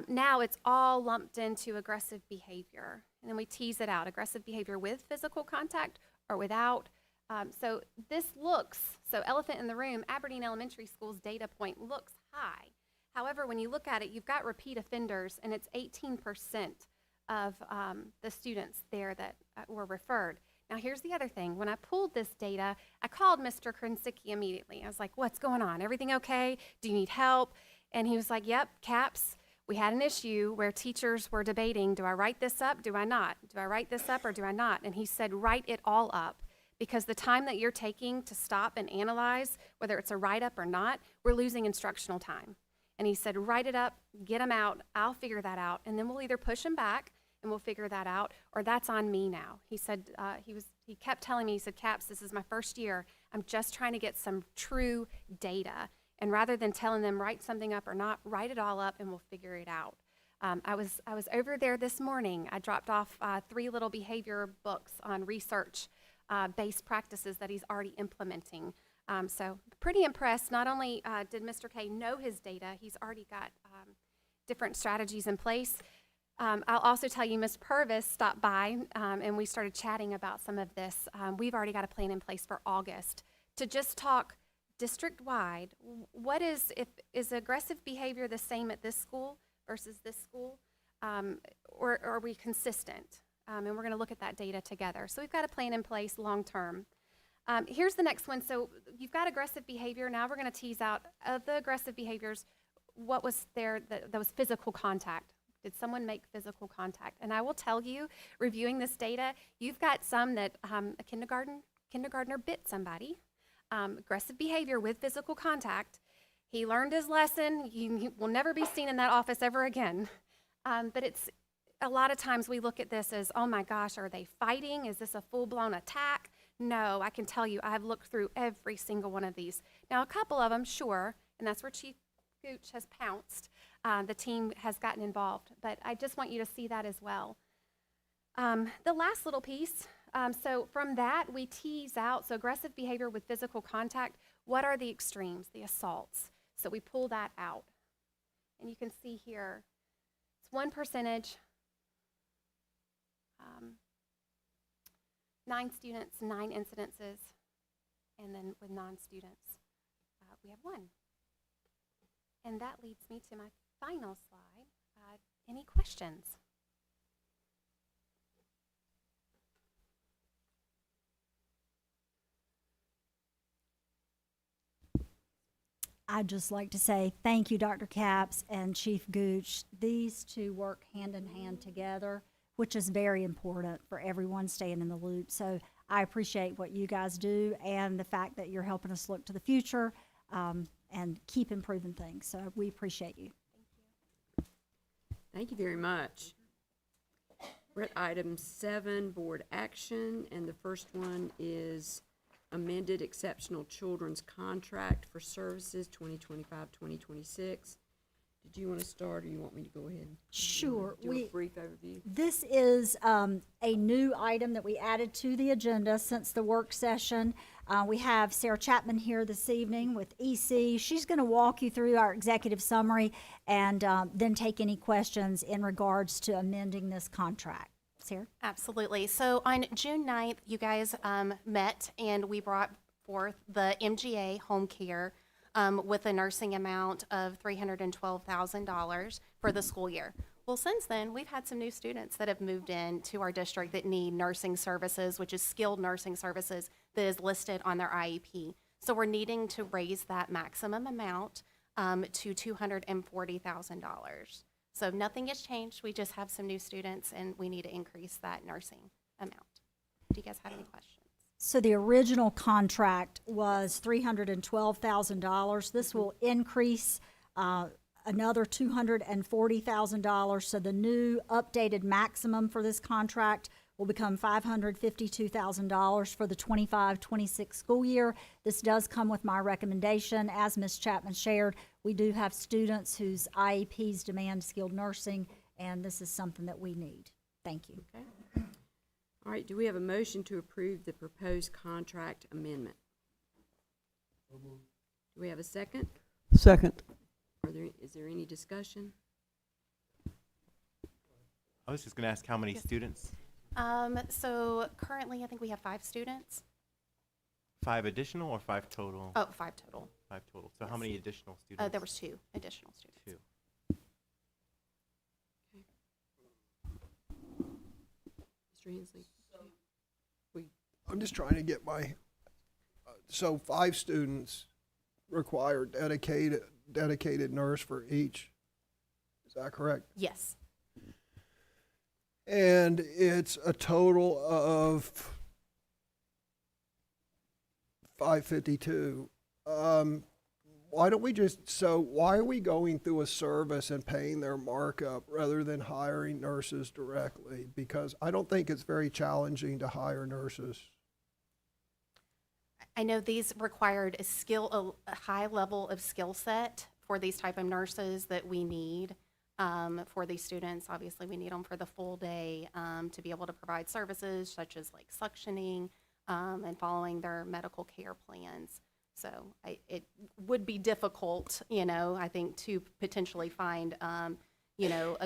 Now it's all lumped into aggressive behavior. And then we tease it out, aggressive behavior with physical contact or without. So this looks, so elephant in the room, Aberdeen Elementary School's data point looks high. However, when you look at it, you've got repeat offenders, and it's 18% of the students there that were referred. Now, here's the other thing. When I pulled this data, I called Mr. Krinsicki immediately. I was like, what's going on? Everything okay? Do you need help? And he was like, yep, Caps, we had an issue where teachers were debating, do I write this up? Do I not? Do I write this up or do I not? And he said, write it all up. Because the time that you're taking to stop and analyze, whether it's a write-up or not, we're losing instructional time. And he said, write it up, get them out, I'll figure that out, and then we'll either push them back and we'll figure that out, or that's on me now. He said, he kept telling me, he said, Caps, this is my first year, I'm just trying to get some true data. And rather than telling them write something up or not, write it all up and we'll figure it out. I was over there this morning. I dropped off 3 little behavior books on research based practices that he's already implementing. So pretty impressed. Not only did Mr. K know his data, he's already got different strategies in place. I'll also tell you, Ms. Purvis stopped by and we started chatting about some of this. We've already got a plan in place for August to just talk district-wide. What is aggressive behavior the same at this school versus this school? Or are we consistent? And we're going to look at that data together. So we've got a plan in place long-term. Here's the next one. So you've got aggressive behavior. Now we're going to tease out of the aggressive behaviors, what was there that was physical contact. Did someone make physical contact? And I will tell you, reviewing this data, you've got some that a kindergartner bit somebody. Aggressive behavior with physical contact. He learned his lesson. He will never be seen in that office ever again. But it's a lot of times we look at this as, oh my gosh, are they fighting? Is this a full-blown attack? No, I can tell you, I've looked through every single one of these. Now, a couple of them, sure, and that's where Chief Gooch has pounced. The team has gotten involved, but I just want you to see that as well. The last little piece, so from that, we tease out, so aggressive behavior with physical contact, what are the extremes, the assaults? So we pull that out. And you can see here, it's 1%, 9 students, 9 incidences, and then with non-students, we have 1. And that leads me to my final slide. Any questions? I'd just like to say thank you, Dr. Caps and Chief Gooch. These two work hand in hand together, which is very important for everyone staying in the loop. So I appreciate what you guys do and the fact that you're helping us look to the future and keep improving things. So we appreciate you. Thank you very much. We're at item 7, board action, and the first one is amended exceptional children's contract for services 2025-2026. Did you want to start, or you want me to go ahead? Sure. Do a brief overview. This is a new item that we added to the agenda since the work session. We have Sarah Chapman here this evening with EC. She's going to walk you through our executive summary and then take any questions in regards to amending this contract. Sarah? Absolutely. So on June 9th, you guys met and we brought forth the MGA home care with a nursing amount of $312,000 for the school year. Well, since then, we've had some new students that have moved in to our district that need nursing services, which is skilled nursing services that is listed on their IEP. So we're needing to raise that maximum amount to $240,000. So nothing has changed. We just have some new students and we need to increase that nursing amount. Do you guys have any questions? So the original contract was $312,000. This will increase another $240,000. So the new updated maximum for this contract will become $552,000 for the 25-26 school year. This does come with my recommendation. As Ms. Chapman shared, we do have students whose IEPs demand skilled nursing, and this is something that we need. Thank you. Okay. All right, do we have a motion to approve the proposed contract amendment? Do we have a second? Second. Is there any discussion? I was just going to ask how many students? So currently, I think we have 5 students. 5 additional or 5 total? Oh, 5 total. 5 total. So how many additional students? There was 2 additional students. 2. Mr. Hensley? I'm just trying to get my, so 5 students require dedicated nurse for each. Is that correct? Yes. And it's a total of 552. Why don't we why are we going through a service and paying their markup rather than hiring nurses directly? Because I don't think it's very challenging to hire nurses. I know these required a high level of skill set for these type of nurses that we need for these students. Obviously, we need them for the full day to be able to provide services such as like suctioning and following their medical care plans. So it would be difficult, I think, to potentially find, a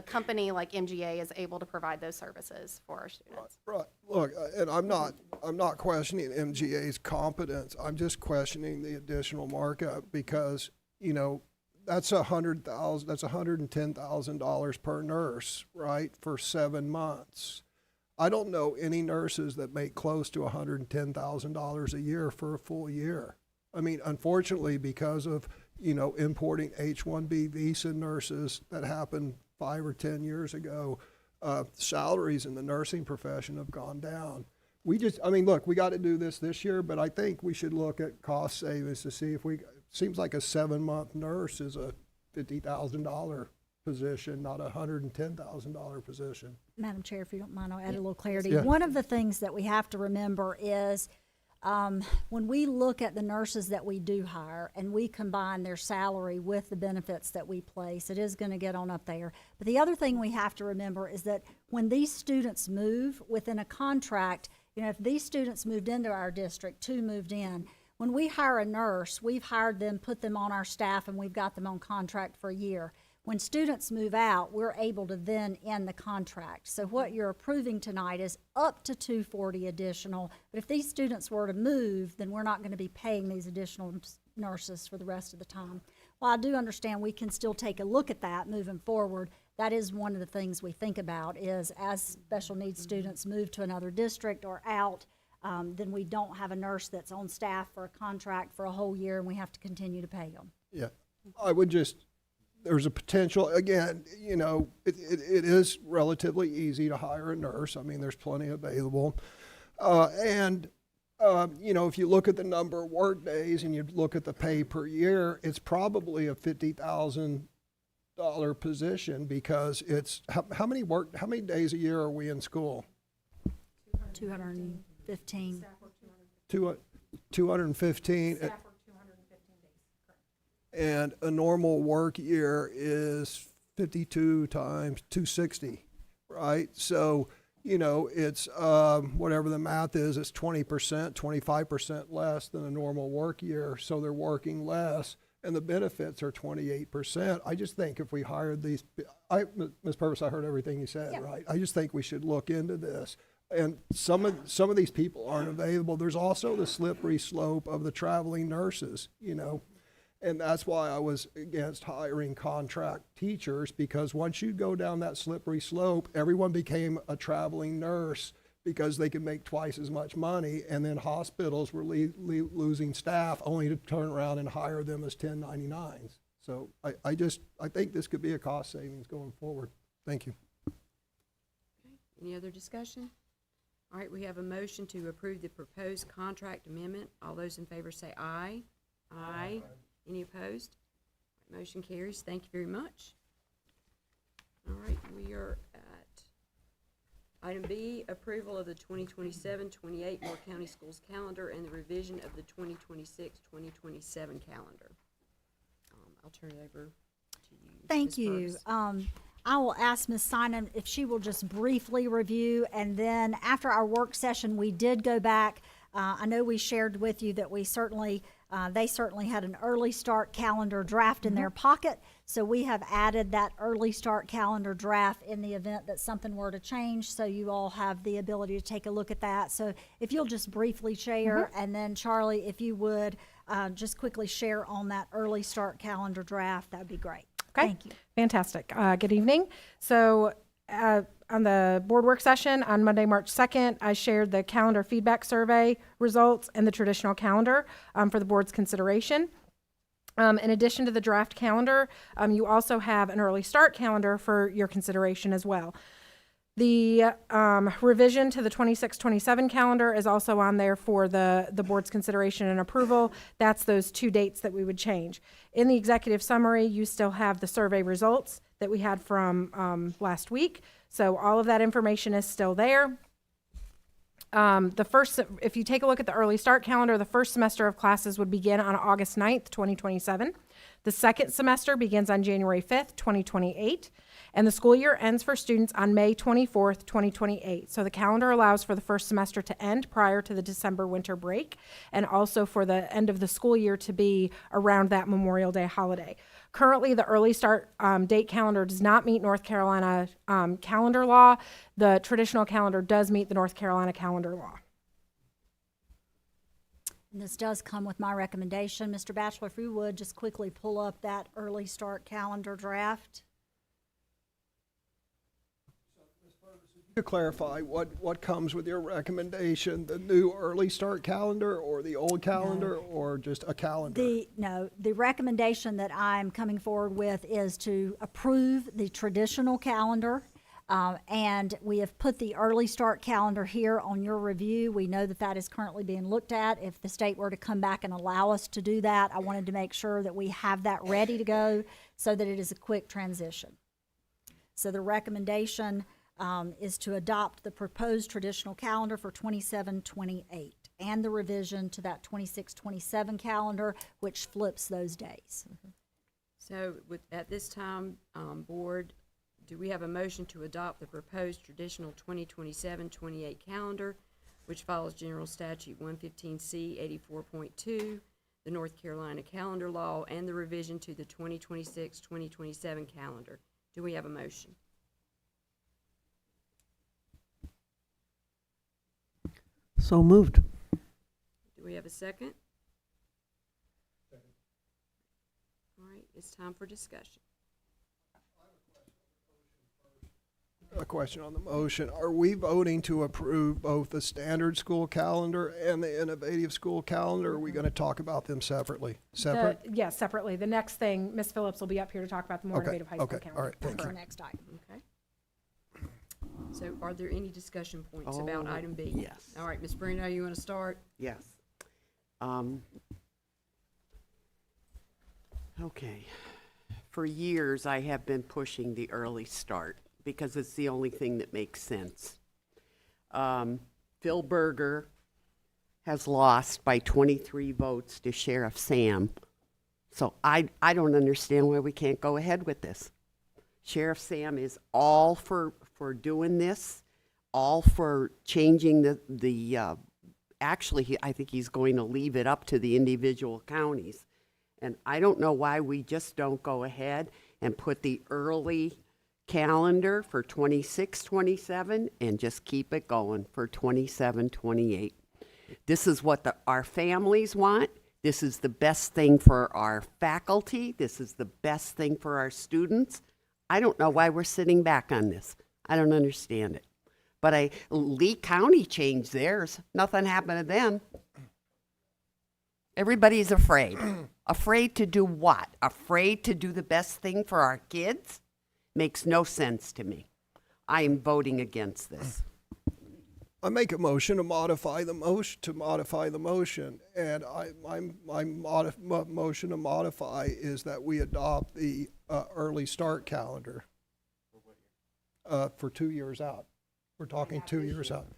company like MGA is able to provide those services for our students. Right. Look, and I'm not questioning MGA's competence. I'm just questioning the additional markup because, that's $110,000 per nurse, right, for 7 months. I don't know any nurses that make close to $110,000 a year for a full year. I mean, unfortunately, because of, importing H-1B visa nurses that happened 5 or 10 years ago, salaries in the nursing profession have gone down. Look, we got to do this year, but I think we should look at cost savings to see if seems like a 7-month nurse is a $50,000 position, not a $110,000 position. Madam Chair, if you don't mind, I'll add a little clarity. Yeah. One of the things that we have to remember is when we look at the nurses that we do hire and we combine their salary with the benefits that we place, it is going to get on up there. But the other thing we have to remember is that when these students move within a contract, if these students moved into our district, 2 moved in, when we hire a nurse, we've hired them, put them on our staff, and we've got them on contract for a year. When students move out, we're able to then end the contract. So what you're approving tonight is up to $240 additional. But if these students were to move, then we're not going to be paying these additional nurses for the rest of the time. While I do understand we can still take a look at that moving forward, that is one of the things we think about is as special needs students move to another district or out, then we don't have a nurse that's on staff for a contract for a whole year and we have to continue to pay them. Yeah, there's a potential, again, it is relatively easy to hire a nurse. I mean, there's plenty available. If you look at the number of work days and you look at the pay per year, it's probably a $50,000 position because it's, how many days a year are we in school? 215. 215. and a normal work year is 52 times 260, right? So, you know, it's whatever the math is, it's 20%, 25% less than a normal work year. So they're working less, and the benefits are 28%. I just think if we hired these, Ms. Purvis, I heard everything you said, right? I just think we should look into this. And some of these people aren't available. There's also the slippery slope of the traveling nurses, you know. And that's why I was against hiring contract teachers, because once you go down that slippery slope, everyone became a traveling nurse because they could make twice as much money, and then hospitals were losing staff only to turn around and hire them as 1099s. So I think this could be a cost savings going forward. Thank you. Any other discussion? All right, we have a motion to approve the proposed contract amendment. All those in favor say aye. Aye. Any opposed? Motion carries. Thank you very much. All right, we are at item B, approval of the 2027-28 Moore County Schools calendar and the revision of the 2026-2027 calendar. I'll turn it over to you. Thank Ms. you. Purvis. I will ask Ms. Synan if she will just briefly review, and then after our work session, we did go back. I know we shared with you that we certainly, they certainly had an early start calendar draft in their pocket, so we have added that early start calendar draft in the event that something were to change, so you all have the ability to take a look at that. So if you'll just briefly share, and then Charlie, if you would, just quickly share on that early start calendar draft, that would be great. Okay. Thank you. Fantastic. Good evening. So on the board work session on Monday, March 2nd, I shared the calendar feedback survey results and the traditional calendar for the board's consideration. In addition to the draft calendar, you also have an early start calendar for your consideration as well. The revision to the 26-27 calendar is also on there for the board's consideration and approval. That's those two dates that we would change. In the executive summary, you still have the survey results that we had from last week. So all of that information is still there. If you take a look at the early start calendar, the first semester of classes would begin on August 9th, 2027. The second semester begins on January 5th, 2028. And the school year ends for students on May 24th, 2028. So the calendar allows for the first semester to end prior to the December winter break, and also for the end of the school year to be around that Memorial Day holiday. Currently, the early start date calendar does not meet North Carolina calendar law. The traditional calendar does meet the North Carolina calendar law. And this does come with my recommendation. Mr. Batchelor, if you would, just quickly pull up that early start calendar draft. To clarify, what comes with your recommendation, the new early start calendar or the old calendar or just a calendar? The recommendation that I'm coming forward with is to approve the traditional calendar. And we have put the early start calendar here on your review. We know that that is currently being looked at. If the state were to come back and allow us to do that, I wanted to make sure that we have that ready to go so that it is a quick transition. So the recommendation is to adopt the proposed traditional calendar for 27-28 and the revision to that 26-27 calendar, which flips those days. So at this time, board, do we have a motion to adopt the proposed traditional 2027-28 calendar, which follows General Statute 115C 84.2, the North Carolina calendar law, and the revision to the 2026-2027 calendar? Do we have a motion? So moved. Do we have a second? All right, it's time for discussion. A question on the motion. Are we voting to approve both the standard school calendar and the innovative school calendar? Or are we going to talk about them separately? Separate? Yes, separately. The next thing, Ms. Phillips will be up here to talk about the more innovative high school calendar. All right, thank That's you. our next item. Okay. So are there any discussion points about item B? Yes. All right, Ms. Bruno, you want to start? Yes. Okay. For years, I have been pushing the early start because it's the only thing that makes sense. Phil Berger has lost by 23 votes to Sheriff Sam So I don't understand why we can't go ahead with this. Sheriff Sam is all for doing this, all for changing actually, I think he's going to leave it up to the individual counties. And I don't know why we just don't go ahead and put the early calendar for 26, 27 and just keep it going for 27, 28. This is what our families want. This is the best thing for our faculty. This is the best thing for our students. I don't know why we're sitting back on this. I don't understand it. But Lee County changed theirs. Nothing happened to them. Everybody's afraid. Afraid to do what? Afraid to do the best thing for our kids? Makes no sense to me. I am voting against this. I make a motion to modify the motion, and my motion to modify is that we adopt the early start calendar for 2 years out. We're talking 2 years out.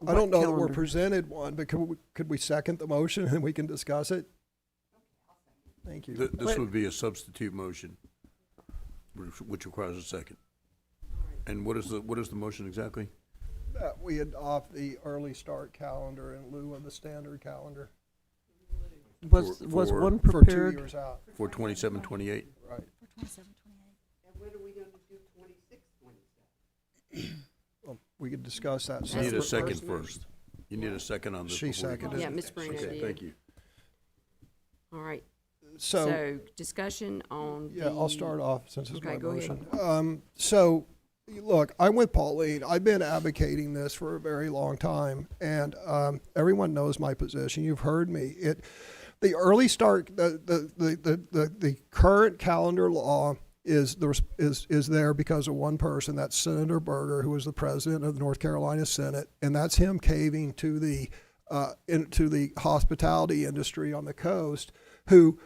I don't know that we're presented one, but could we second the motion and we can discuss it? Thank you. This would be a substitute motion, which requires a second. And what is the motion exactly? That we adopt the early start calendar in lieu of the standard calendar. Was one For 2 prepared? years out. For 27, 28? Right. For 27, 28. And when are we going to do 26, 27? Well, we could discuss that. You need a separately. second first. You need a second on this. She before you- seconded. Yeah, Ms. Bruno Okay, did. thank you. All right. So, So discussion on yeah, I'll start off since it's Okay, my go ahead. motion. So, look, I'm with Pauline. I've been advocating this for a very long time, and everyone knows my position. You've heard me. The early start, the current calendar law is there because of one person. That's Senator Berger, who was the president of the North Carolina Senate, and that's him caving to into the hospitality industry on the coast, who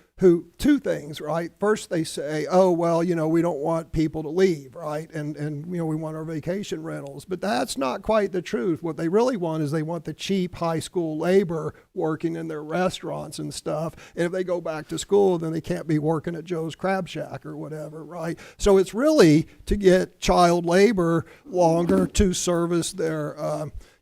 two things, right? First they say, oh, well, we don't want people to leave, right? And we want our vacation rentals. But that's not quite the truth. What they really want is they want the cheap high school labor working in their restaurants and stuff. And if they go back to school, then they can't be working at Joe's Crab Shack or whatever, right? So it's really to get child labor longer to service their,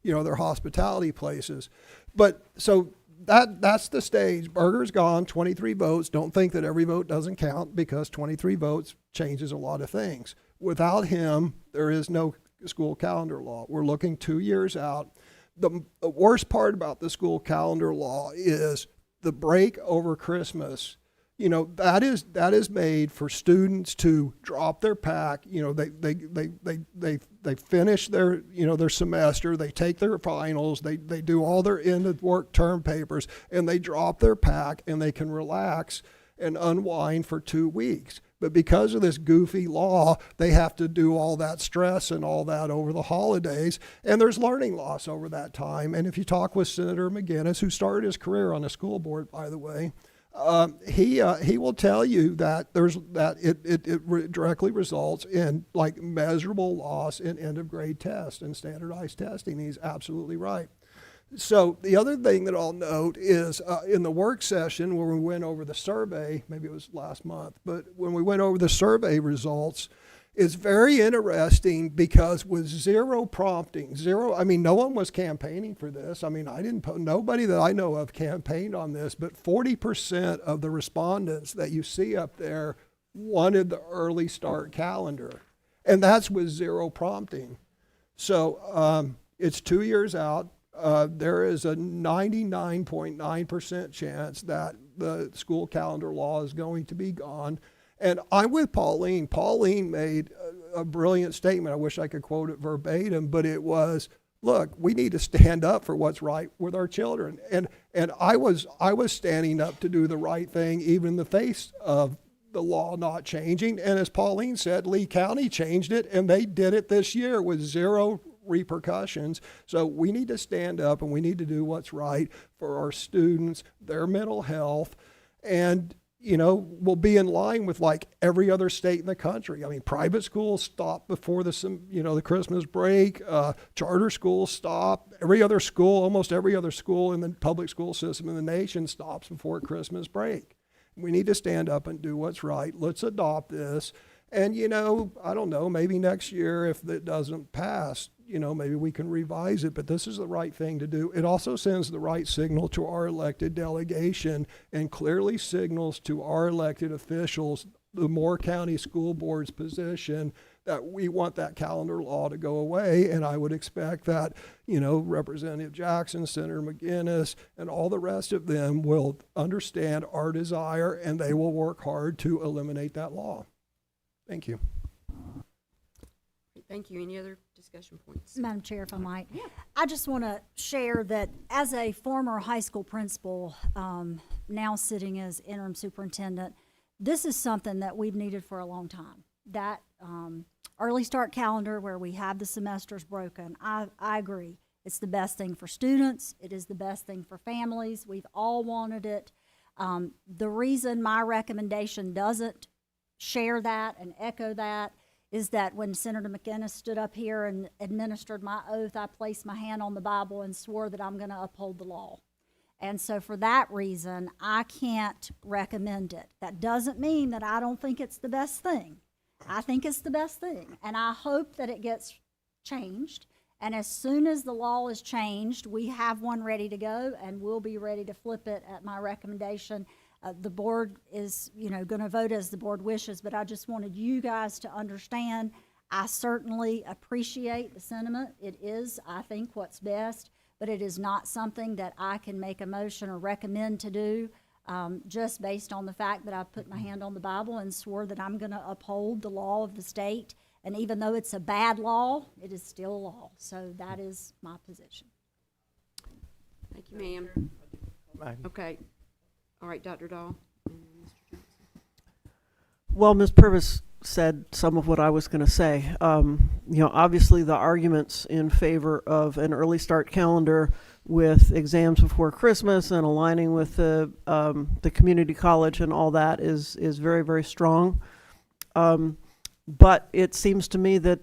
their hospitality places. But so that's the stage. Berger's gone, 23 votes. Don't think that every vote doesn't count, because 23 votes changes a lot of things. Without him, there is no school calendar law. We're looking 2 years out. The worst part about the school calendar law is the break over Christmas. That is made for students to drop their pack. They finish their their semester, they take their finals, they do all their end of work term papers, and they drop their pack and they can relax and unwind for 2 weeks. But because of this goofy law, they have to do all that stress and all that over the holidays, and there's learning loss over that time. And if you talk with Senator McGinnis, who started his career on the school board, by the way, he will tell you that it directly results in like measurable loss in end of grade tests and standardized testing. He's absolutely right. So the other thing that I'll note is in the work session where we went over the survey, maybe it was last month, but when we went over the survey results, it's very interesting because with zero prompting, no one was campaigning for this. Nobody that I know of campaigned on this, but 40% of the respondents that you see up there wanted the early start calendar. And that's with zero prompting. So it's 2 years out. There is a 99.9% chance that the school calendar law is going to be gone. And I'm with Pauline. Pauline made a brilliant statement. I wish I could quote it verbatim, but it was, look, we need to stand up for what's right with our children. And I was standing up to do the right thing, even in the face of the law not changing. And as Pauline said, Lee County changed it, and they did it this year with zero repercussions. So we need to stand up and we need to do what's right for our students, their mental health, and we'll be in line with like every other state in the country. Private schools stop before the Christmas break. Charter schools stop. Almost every other school in the public school system in the nation stops before Christmas break. We need to stand up and do what's right. Let's adopt this. And, you know, I don't know, maybe next year if it doesn't pass, you know, maybe we can revise it, but this is the right thing to do. It also sends the right signal to our elected delegation and clearly signals to our elected officials, the Moore County School Board's position, that we want that calendar law to go away. And I would expect that, you know, Representative Jackson, Senator McGinnis, and all the rest of them will understand our desire and they will work hard to eliminate that law. Thank you. Thank you. Any other discussion points? Madam Chair, if I might. I just want to share that as a former high school principal, now sitting as interim superintendent, this is something that we've needed for a long time. That early start calendar where we have the semesters broken, I agree. It's the best thing for students. It is the best thing for families. We've all wanted it. The reason my recommendation doesn't share that and echo that is that when Senator McGinnis stood up here and administered my oath, I placed my hand on the Bible and swore that I'm going to uphold the law. And so for that reason, I can't recommend it. That doesn't mean that I don't think it's the best thing. I think it's the best thing, and I hope that it gets changed. And as soon as the law is changed, we have one ready to go, and we'll be ready to flip it at my recommendation. The board is, you know, going to vote as the board wishes, but I just wanted you guys to understand I certainly appreciate the sentiment. It is, I think, what's best, but it is not something that I can make a motion or recommend to do just based on the fact that I put my hand on the Bible and swore that I'm going to uphold the law of the state. And even though it's a bad law, it is still a law. So that is my position. Thank you, ma'am. Okay. All right, Dr. Dahl. Well, Ms. Purvis said some of what I was going to say. You know, obviously the arguments in favor of an early start calendar with exams before Christmas and aligning with the community college and all that is very, very strong. But it seems to me that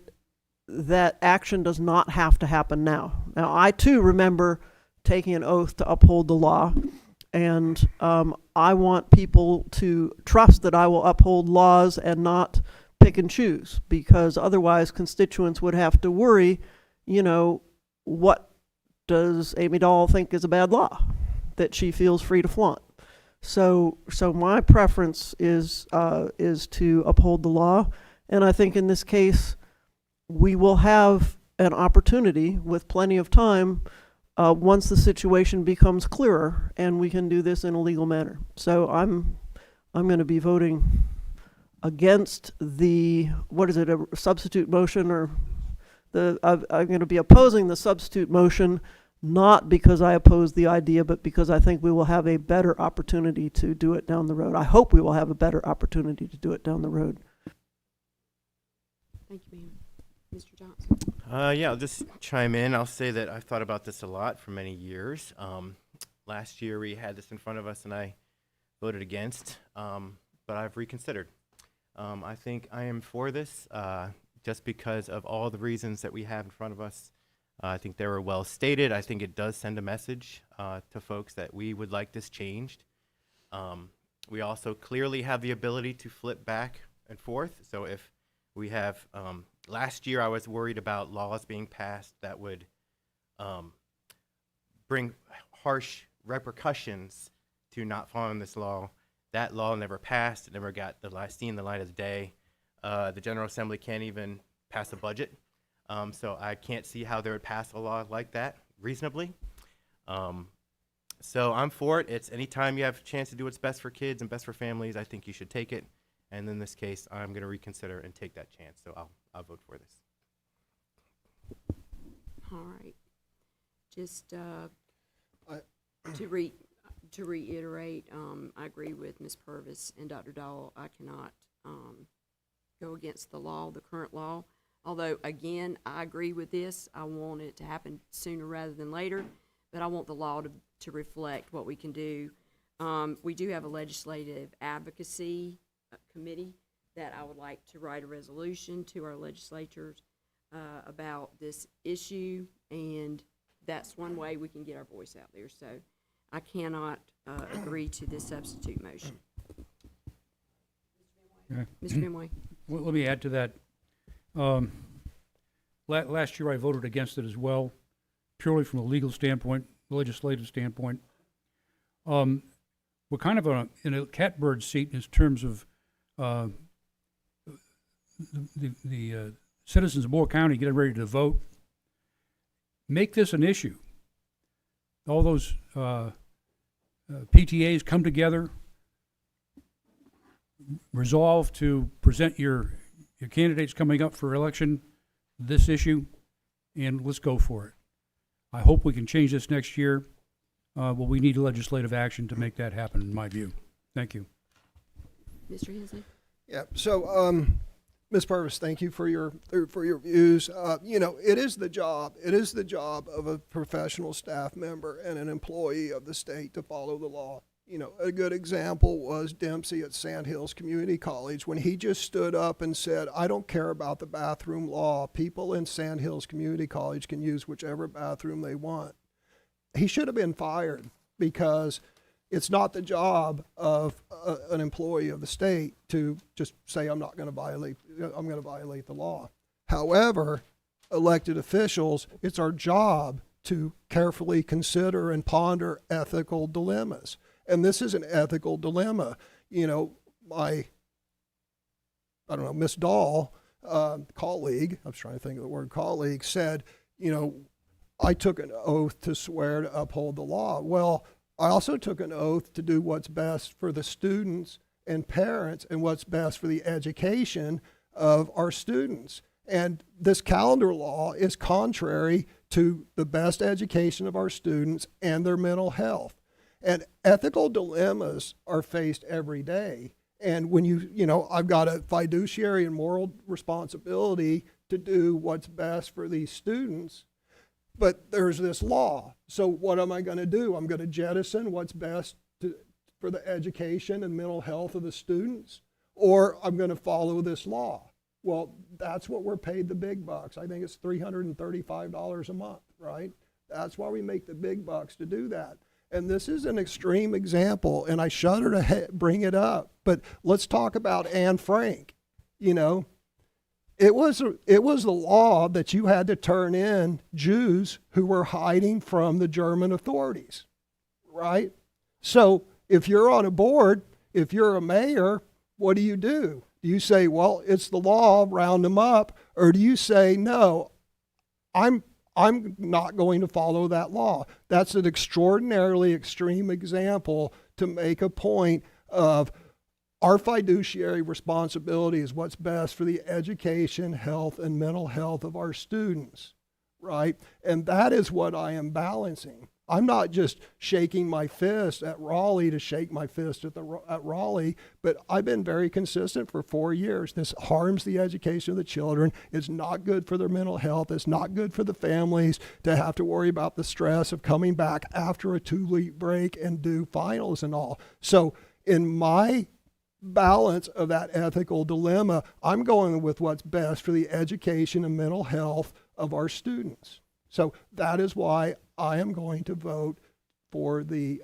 that action does not have to happen now. Now, I too remember taking an oath to uphold the law. And I want people to trust that I will uphold laws and not pick and choose, because otherwise constituents would have to worry, you know, what does Amy Dahl think is a bad law that she feels free to flaunt? So my preference is to uphold the law, and I think in this case we will have an opportunity with plenty of time once the situation becomes clearer and we can do this in a legal manner. So I'm going to be voting against the, what is it, a substitute motion, or I'm going to be opposing the substitute motion, not because I oppose the idea, but because I think we will have a better opportunity to do it down the road. I hope we will have a better opportunity to do it down the road. Thank you, ma'am. Mr. Johnson. Yeah, I'll just chime in. I'll say that I've thought about this a lot for many years. Last year we had this in front of us and I voted against, but I've reconsidered. I think I am for this just because of all the reasons that we have in front of us. I think they were well stated. I think it does send a message to folks that we would like this changed. We also clearly have the ability to flip back and forth. So if we have, last year I was worried about laws being passed that would bring harsh repercussions to not following this law. That law never passed. It never got seen the light of the day. The General Assembly can't even pass a budget. So I can't see how they would pass a law like that reasonably. So I'm for it. It's anytime you have a chance to do what's best for kids and best for families, I think you should take it. And in this case, I'm going to reconsider and take that chance. So I'll vote for this. All right. Just to reiterate, I agree with Ms. Purvis and Dr. Dahl. I cannot go against the law, the current law. Although, again, I agree with this. I want it to happen sooner rather than later, but I want the law to reflect what we can do. We do have a legislative advocacy committee that I would like to write a resolution to our legislatures about this issue, and that's one way we can get our voice out there. So I cannot agree to this substitute motion. Yeah. Mr. Benway. Well, let me add to that. Last year I voted against it as well, purely from a legal standpoint, legislative standpoint. We're kind of in a catbird seat in terms of the citizens of Moore County getting ready to vote. Make this an issue. All those PTAs come together, resolve to present your candidates coming up for election this issue, and let's go for it. I hope we can change this next year, but we need legislative action to make that happen, in my view. Thank you. Mr. Hensley? Yeah, so, Ms. Purvis, thank you for your views. You know, it is the job of a professional staff member and an employee of the state to follow the law. You know, a good example was Dempsey at Sand Hills Community College when he just stood up and said, I don't care about the bathroom law. People in Sand Hills Community College can use whichever bathroom they want. He should have been fired because it's not the job of an employee of the state to just say, I'm going to violate the law. However, elected officials, it's our job to carefully consider and ponder ethical dilemmas. And this is an ethical dilemma. You know, Miss Dahl, colleague, I was trying to think of the word colleague, said, you know, I took an oath to swear to uphold the law. Well, I also took an oath to do what's best for the students and parents and what's best for the education of our students. And this calendar law is contrary to the best education of our students and their mental health. And ethical dilemmas are faced every day. And when I've got a fiduciary and moral responsibility to do what's best for these students, but there's this law. So what am I going to do? I'm going to jettison what's best for the education and mental health of the students, or I'm going to follow this law. Well, that's what we're paid the big bucks. I think it's $335 a month, right? That's why we make the big bucks to do that. And this is an extreme example, and I shudder to bring it up. But let's talk about Anne Frank. You know, it was the law that you had to turn in Jews who were hiding from the German authorities, right? So if you're on a board, if you're a mayor, what do? Do you say, well, it's the law, round them up, or do you say, no, I'm not going to follow that law? That's an extraordinarily extreme example to make a point of our fiduciary responsibility is what's best for the education, health, and mental health of our students, right? And that is what I am balancing. I'm not just shaking my fist at Raleigh to shake my fist at Raleigh, but I've been very consistent for 4 years. This harms the education of the children. It's not good for their mental health. It's not good for the families to have to worry about the stress of coming back after a 2-week break and do finals and all. So in my balance of that ethical dilemma, I'm going with what's best for the education and mental health of our students. So that is why I am going to vote for the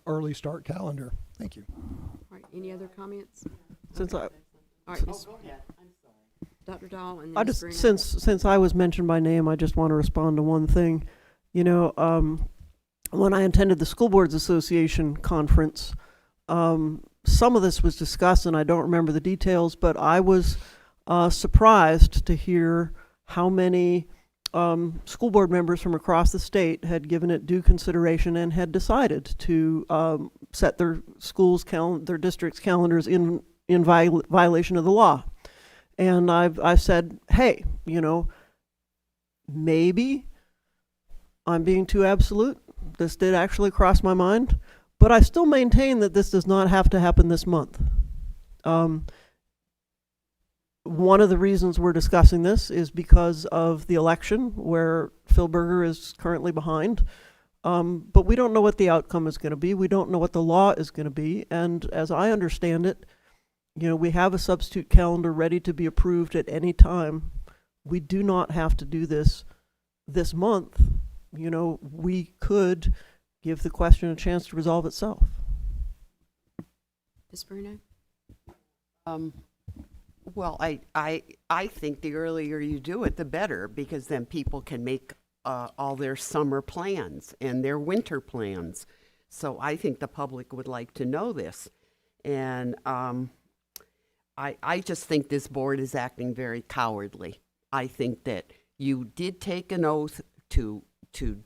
early start calendar. Thank you. All right, any other comments? Since All right, Ms. Dr. Dahl and then I Ms. just Bruno. since I was mentioned by name, I just want to respond to one thing. You know, when I attended the School Boards Association conference, some of this was discussed, and I don't remember the details, but I was surprised to hear how many school board members from across the state had given it due consideration and had decided to set their their district's calendars in violation of the law. And I've said, hey, you know, maybe I'm being too absolute. This did actually cross my mind, but I still maintain that this does not have to happen this month. One of the reasons we're discussing this is because of the election where Phil Berger is currently behind. But we don't know what the outcome is going to be. We don't know what the law is going to be. And as I understand it, you know, we have a substitute calendar ready to be approved at any time. We do not have to do this month. You know, we could give the question a chance to resolve itself. Ms. Bruno? Well, I think the earlier you do it, the better, because then people can make all their summer plans and their winter plans. So I think the public would like to know this. And I just think this board is acting very cowardly. I think that you did take an oath to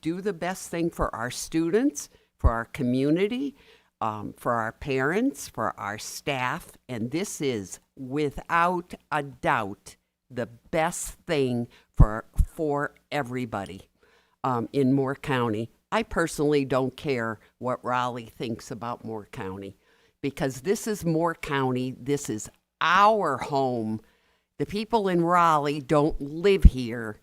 do the best thing for our students, for our community, for our parents, for our staff, and this is, without a doubt, the best thing for everybody in Moore County. I personally don't care what Raleigh thinks about Moore County, because this is Moore County. This is our home. The people in Raleigh don't live here.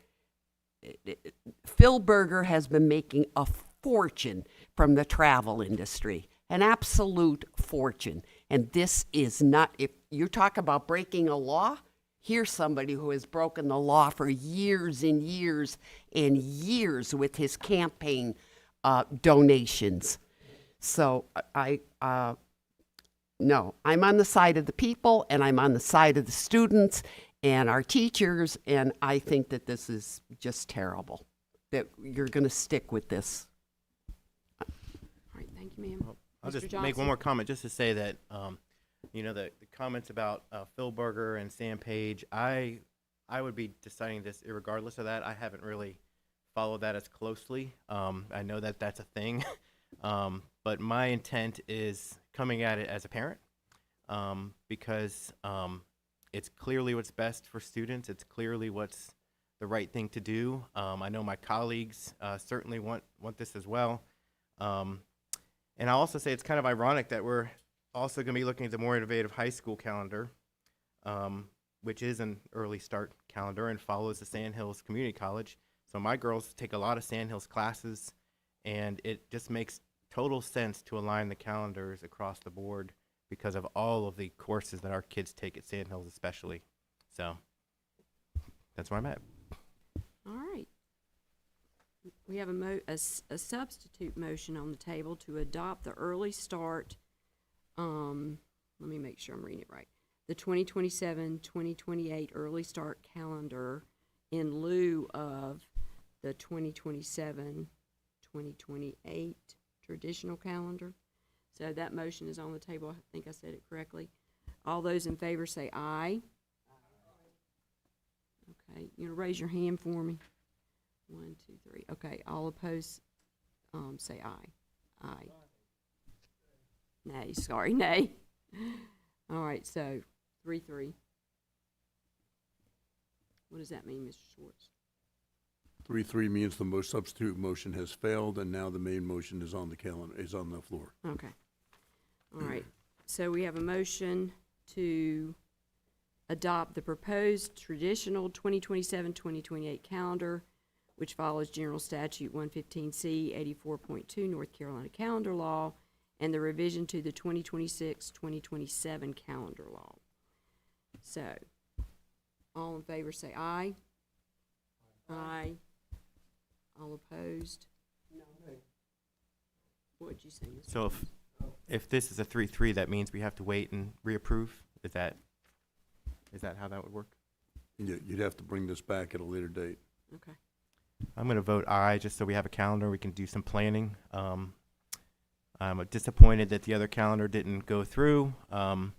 Phil Berger has been making a fortune from the travel industry, an absolute fortune. And this is not, if you talk about breaking a law, here's somebody who has broken the law for years and years and years with his campaign donations. So no, I'm on the side of the people, and I'm on the side of the students and our teachers, and I think that this is just terrible, that you're going to stick with this. All right, thank you, ma'am. I'll Mr. just make Johnson? one more comment, just to say that, the comments about Phil Berger and Sam Page, I would be deciding this irregardless of that. I haven't really followed that as closely. I know that that's a thing, but my intent is coming at it as a parent, because it's clearly what's best for students. It's clearly what's the right thing to do. I know my colleagues certainly want this as well. And I'll also say it's kind of ironic that we're also going to be looking at the More Innovative High School calendar, which is an early start calendar and follows the Sandhills Community College. So my girls take a lot of Sandhills classes, and it just makes total sense to align the calendars across the board because of all of the courses that our kids take at Sandhills especially. So that's where I'm at. All right. We have a substitute motion on the table to adopt the early start, let me make sure I'm reading it right, the 2027-2028 early start calendar in lieu of the 2027-2028 traditional calendar. So that motion is on the table. I think I said it correctly. All those in favor say aye. Okay, you gonna raise your hand for me? 1, 2, 3. Okay, all opposed, say aye. Aye. Nay, sorry, nay. All right, so 3-3. What does that mean, Mr. Schwartz? 3-3 means the most substitute motion has failed, and now the main motion is on the calendar, is on the floor. Okay. All right, so we have a motion to adopt the proposed traditional 2027-2028 calendar, which follows General Statute 115C 84.2 North Carolina Calendar Law, and the revision to the 2026-2027 calendar law. So, all in favor say aye. Aye. All opposed? No. What did you say, Mr. So if this is a 3-3, that means we have to wait and reapprove? Is that how that would work? You'd have to bring this back at a later date. Okay. I'm going to vote aye, just so we have a calendar, we can do some planning. I'm disappointed that the other calendar didn't go through, but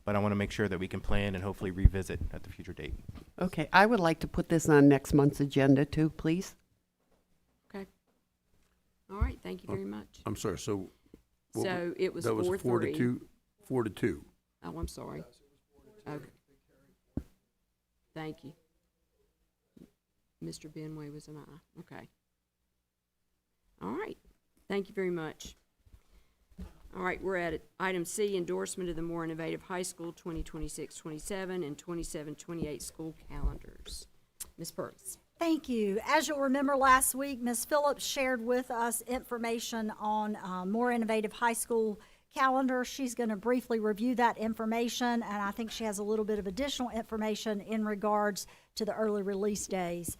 I want to make sure that we can plan and hopefully revisit at the future date. Okay, I would like to put this on next month's agenda too, please. Okay. All right, thank you very much. I'm sorry, so. So it was that was 4-3. 4-2. Oh, I'm sorry. Okay. Thank you. Mr. Benway was an aye. Okay. All right. Thank you very much. All right, we're at item C, endorsement of the More Innovative High School 2026-27 and 27-28 school calendars. Ms. Purvis. Thank you. As you'll remember last week, Ms. Phillips shared with us information on More Innovative High School calendar. She's going to briefly review that information, and I think she has a little bit of additional information in regards to the early release days.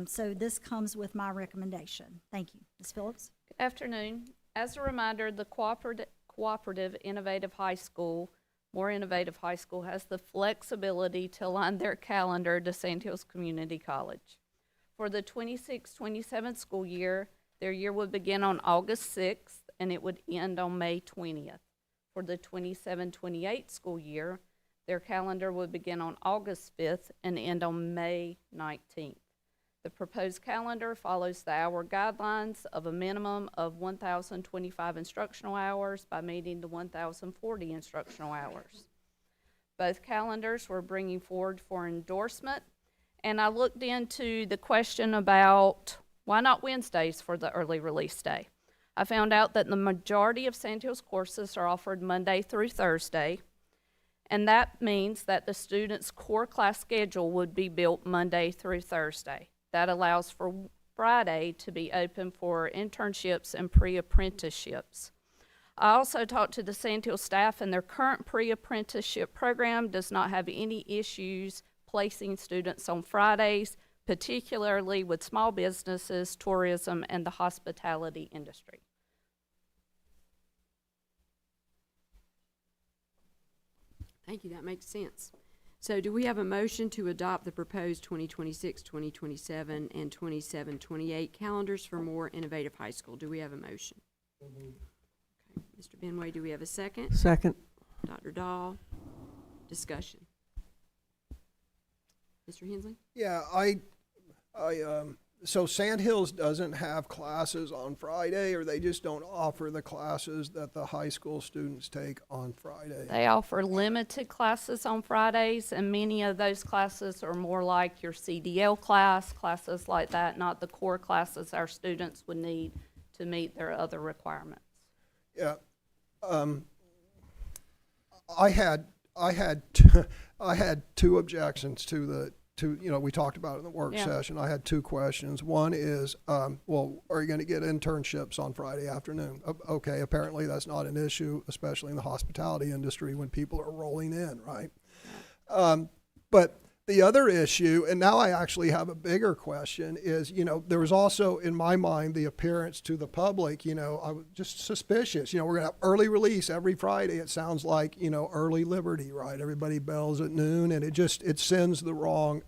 So this comes with my recommendation. Thank you. Ms. Phillips? Good afternoon. As a reminder, the Cooperative Innovative High School More Innovative High School has the flexibility to align their calendar to Sand Hills Community College. For the 26-27 school year, their year would begin on August 6th and it would end on May 20th. For the 27-28 school year, their calendar would begin on August 5th and end on May 19th. The proposed calendar follows the hour guidelines of a minimum of 1,025 instructional hours by meeting the 1,040 instructional hours. Both calendars we're bringing forward for endorsement, and I looked into the question about why not Wednesdays for the early release day. I found out that the majority of Sand Hills courses are offered Monday through Thursday, and that means that the student's core class schedule would be built Monday through Thursday. That allows for Friday to be open for internships and pre-apprenticeships. I also talked to the Sand Hills staff, and their current pre-apprenticeship program does not have any issues placing students on Fridays, particularly with small businesses, tourism, and the hospitality industry. Thank you, that makes sense. So do we have a motion to adopt the proposed 2026, 2027, and 27-28 calendars for More Innovative High School? Do we have a motion? Okay. Mr. Benway, do we have a second? Second. Dr. Dahl, discussion. Mr. Hensley? Yeah, so Sand Hills doesn't have classes on Friday, or they just don't offer the classes that the high school students take on Friday? They offer limited classes on Fridays, and many of those classes are more like your CDL class, classes like that, not the core classes our students would need to meet their other requirements. Yeah. I had two objections to we talked about it in the work session. I had two questions. One is, well, are you going to get internships on Friday afternoon? Okay, apparently that's not an issue, especially in the hospitality industry when people are rolling in, right? But the other issue, and now I actually have a bigger question, is, there was also in my mind the appearance to the public, I was just suspicious. We're going to have early release every Friday. It sounds like, early liberty, right? Everybody bells at noon, and it sends the wrong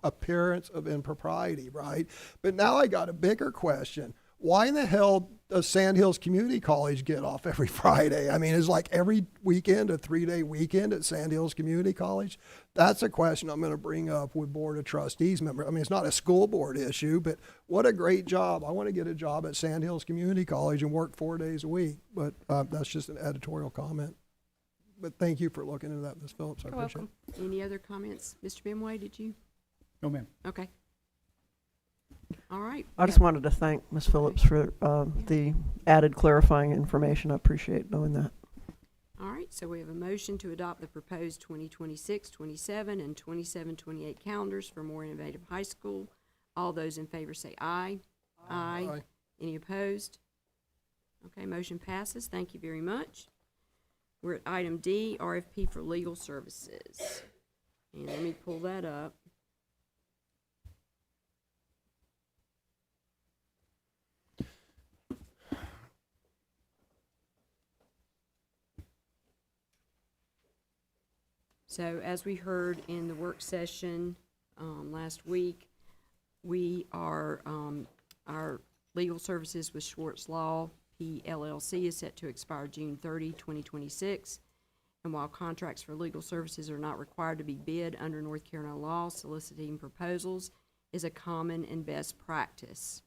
appearance of impropriety, right? But now I got a bigger question. Why in the hell does Sand Hills Community College get off every Friday? I mean, is like every weekend a 3-day weekend at Sand Hills Community College? That's a question I'm going to bring up with Board of Trustees members. I mean, it's not a school board issue, but what a great job. I want to get a job at Sand Hills Community College and work 4 days a week, but that's just an editorial comment. But thank you for looking into that, Ms. Phillips. I You're appreciate welcome. Any other comments? Mr. Benway, did you? No, ma'am. Okay. All right. I just wanted to thank Ms. Phillips for the added clarifying information. I appreciate knowing that. All right, so we have a motion to adopt the proposed 2026, 27, and 27-28 calendars for More Innovative High School. All those in favor say aye. Aye. Aye. Any opposed? Okay, motion passes. Thank you very much. We're at item D, RFP for legal services. And let me pull that up. So as we heard in the work session last week, we are, our legal services with Schwartz Law PLLC is set to expire June 30, 2026. And while contracts for legal services are not required to be bid under North Carolina law, soliciting proposals is a common and best practice.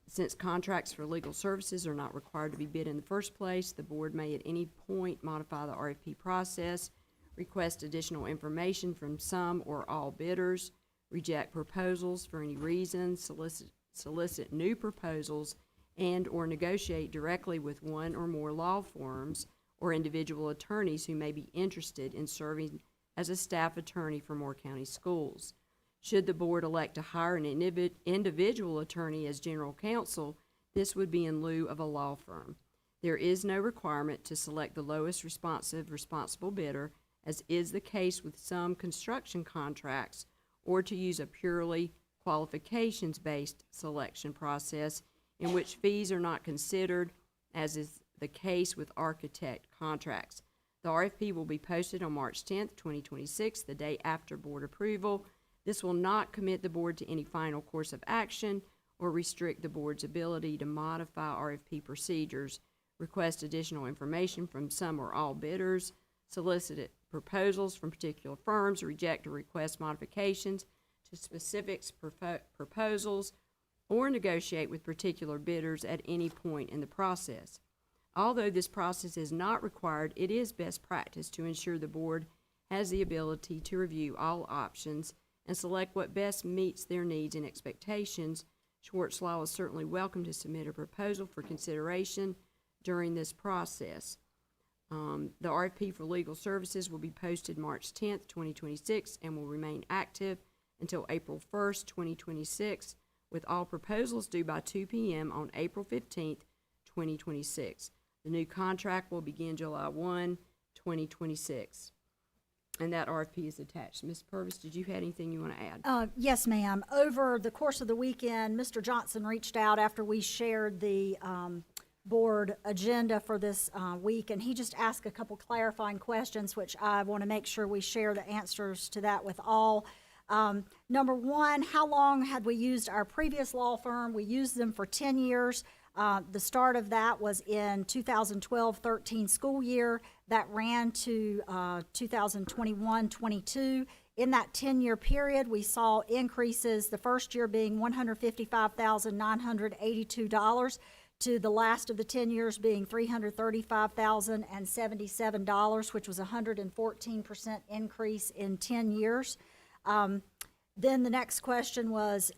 Since contracts for legal services are not required to be bid in the first place, the board may at any point modify the RFP process, request additional information from some or all bidders, reject proposals for any reason, solicit new proposals, and or negotiate directly with one or more law firms or individual attorneys who may be interested in serving as a staff attorney for Moore County Schools. Should the board elect to hire an individual attorney as general counsel, this would be in lieu of a law firm. There is no requirement to select the lowest responsible bidder, as is the case with some construction contracts, or to use a purely qualifications-based selection process in which fees are not considered, as is the case with architect contracts. The RFP will be posted on March 10th, 2026, the day after board approval. This will not commit the board to any final course of action or restrict the board's ability to modify RFP procedures, request additional information from some or all bidders, solicit proposals from particular firms, reject or request modifications to specific proposals, or negotiate with particular bidders at any point in the process. Although this process is not required, it is best practice to ensure the board has the ability to review all options and select what best meets their needs and expectations. Schwartz Law is certainly welcome to submit a proposal for consideration during this process. The RFP for legal services will be posted March 10th, 2026, and will remain active until April 1st, 2026, with all proposals due by 2 p.m. on April 15th, 2026. The new contract will begin July 1, 2026. And that RFP is attached. Ms. Purvis, did you have anything you want to add? Yes, ma'am. Over the course of the weekend, Mr. Johnson reached out after we shared the board agenda for this week, and he just asked a couple clarifying questions, which I want to make sure we share the answers to that with all. Number one, how long had we used our previous law firm? We used them for 10 years. The start of that was in 2012-13 school year. That ran to 2021-22. In that 10-year period, we saw increases, the first year being $155,982 to the last of the 10 years being $335,077, which was a 114% increase in 10 years. Then the next question was,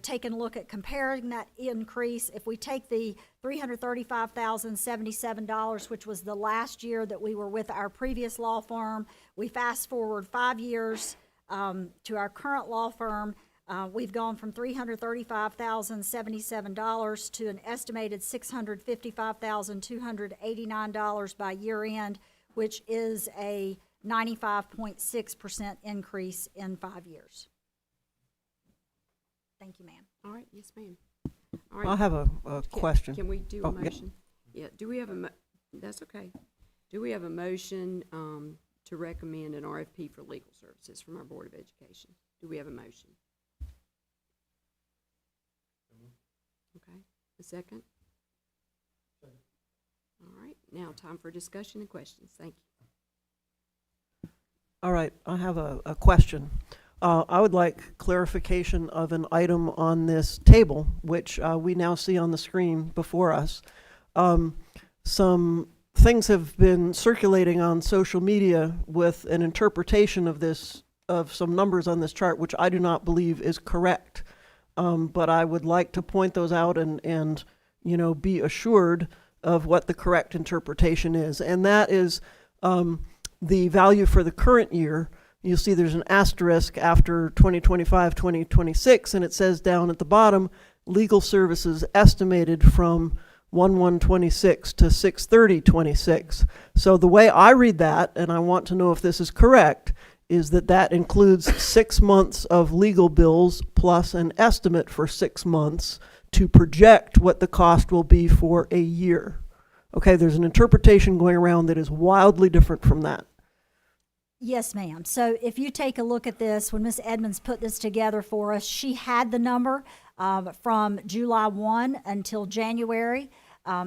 taking a look at comparing that increase. If we take the $335,077, which was the last year that we were with our previous law firm, we fast forward 5 years to our current law firm, we've gone from $335,077 to an estimated $655,289 by year end, which is a 95.6% increase in 5 years. Thank you, ma'am. All right, yes, ma'am. All right. I have a question. Can we do a Oh, yeah. motion? Yeah, do we have that's okay. Do we have a motion to recommend an RFP for legal services from our Board of Education? Do we have a motion? Okay, a second? All right, now time for discussion and questions. Thank you. All right, I have a question. I would like clarification of an item on this table, which we now see on the screen before us. Some things have been circulating on social media with an interpretation of this, of some numbers on this chart, which I do not believe is correct. But I would like to point those out and be assured of what the correct interpretation is. And that is the value for the current year. You'll see there's an asterisk after 2025, 2026, and it says down at the bottom, legal services estimated from 1/1/26 to 6/30/26. So the way I read that, and I want to know if this is correct, is that includes 6 months of legal bills plus an estimate for 6 months to project what the cost will be for a year. Okay, there's an interpretation going around that is wildly different from that. Yes, ma'am. So if you take a look at this, when Ms. Edmonds put this together for us, she had the number from July 1 until January.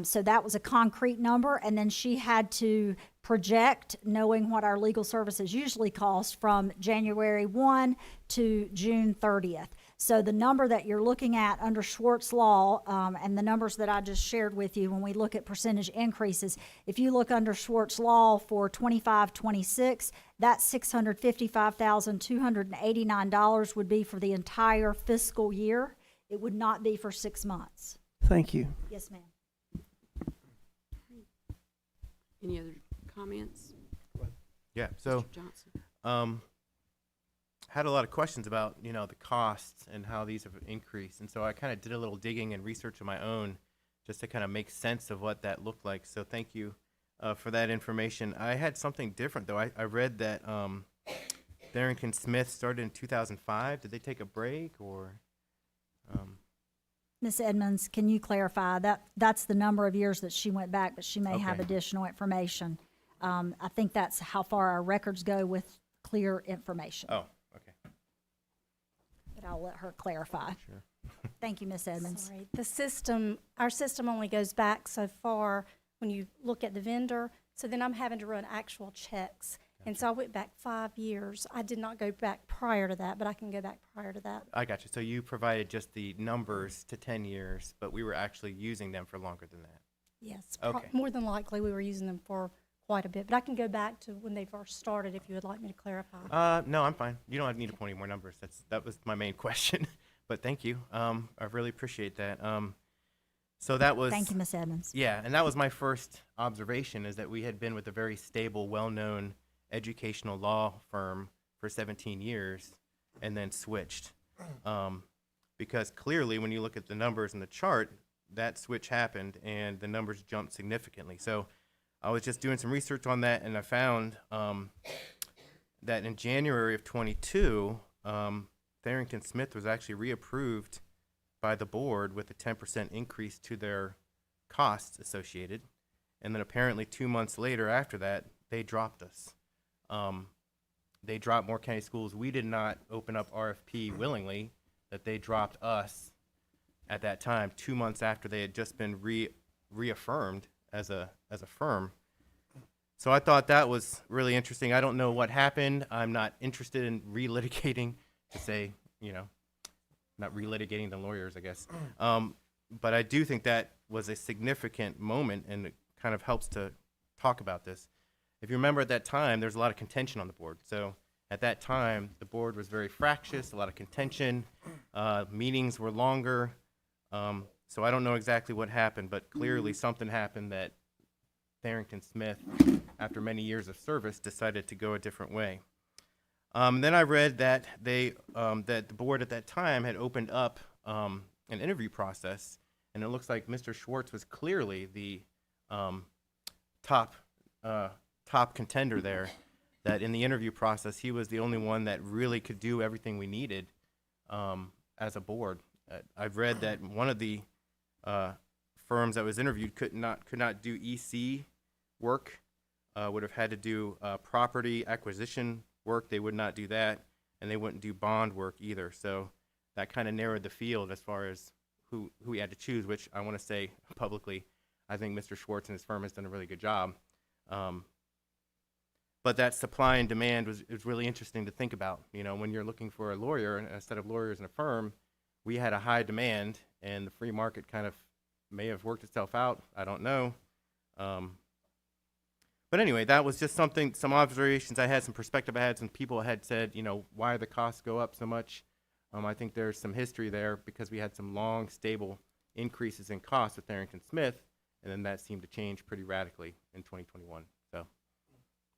So that was a concrete number. And then she had to project, knowing what our legal services usually cost, from January 1 to June 30th. So the number that you're looking at under Schwartz Law, and the numbers that I just shared with you when we look at percentage increases, if you look under Schwartz Law for 25-26, that $655,289 would be for the entire fiscal year. It would not be for 6 months. Thank you. Yes, ma'am. Any other comments? Yeah, so Mr. Johnson? had a lot of questions about, the costs and how these have increased. And so I kind of did a little digging and research of my own just to kind of make sense of what that looked like. So thank you for that information. I had something different, though. I read that Darrington Smith started in 2005. Did they take a break or? Ms. Edmonds, can you clarify? That's the number of years that she went back, but she may have Okay. additional information. I think that's how far our records go with clear information. Oh, okay. But I'll let her clarify. Sure. Thank you, Ms. Edmonds. Sorry, our system only goes back so far when you look at the vendor, so then I'm having to run actual checks. And so I went back 5 years. I did not go back prior to that, but I can go back prior to that. I got you. So you provided just the numbers to 10 years, but we were actually using them for longer than that. Yes, Okay. more than likely, we were using them for quite a bit. But I can go back to when they first started if you would like me to clarify. No, I'm fine. You don't need to point any more numbers. That was my main question. But thank you. I really appreciate that. So that was. Thank you, Ms. Edmonds. Yeah, and that was my first observation, is that we had been with a very stable, well-known educational law firm for 17 years and then switched. Because clearly, when you look at the numbers in the chart, that switch happened and the numbers jumped significantly. So I was just doing some research on that, and I found that in January of 22, Tharrington Smith was actually reapproved by the board with a 10% increase to their costs associated. And then apparently 2 months later after that, they dropped us. They dropped Moore County Schools. We did not open up RFP willingly, that they dropped us at that time, 2 months after they had just been reaffirmed as a firm. So I thought that was really interesting. I don't know what happened. I'm not interested in relitigating, to say, not relitigating the lawyers, I guess. But I do think that was a significant moment, and it kind of helps to talk about this. If you remember, at that time, there's a lot of contention on the board. So at that time, the board was very fractious, a lot of contention. Meetings were longer. So I don't know exactly what happened, but clearly something happened that Tharrington Smith, after many years of service, decided to go a different way. Then I read that that the board at that time had opened up an interview process, and it looks like Mr. Schwartz was clearly the top contender there. That in the interview process, he was the only one that really could do everything we needed as a board. I've read that one of the firms that was interviewed could not do EC work, would have had to do property acquisition work. They would not do that, and they wouldn't do bond work either. So that kind of narrowed the field as far as who we had to choose, which I want to say publicly, I think Mr. Schwartz and his firm has done a really good job. But that supply and demand was really interesting to think about. When you're looking for a lawyer and a set of lawyers in a firm, we had a high demand, and the free market kind of may have worked itself out. I don't know. But anyway, that was just some observations I had, some perspective I had. Some people had said, why do the costs go up so much? I think there's some history there because we had some long, stable increases in costs with Tharrington Smith, and then that seemed to change pretty radically in 2021. So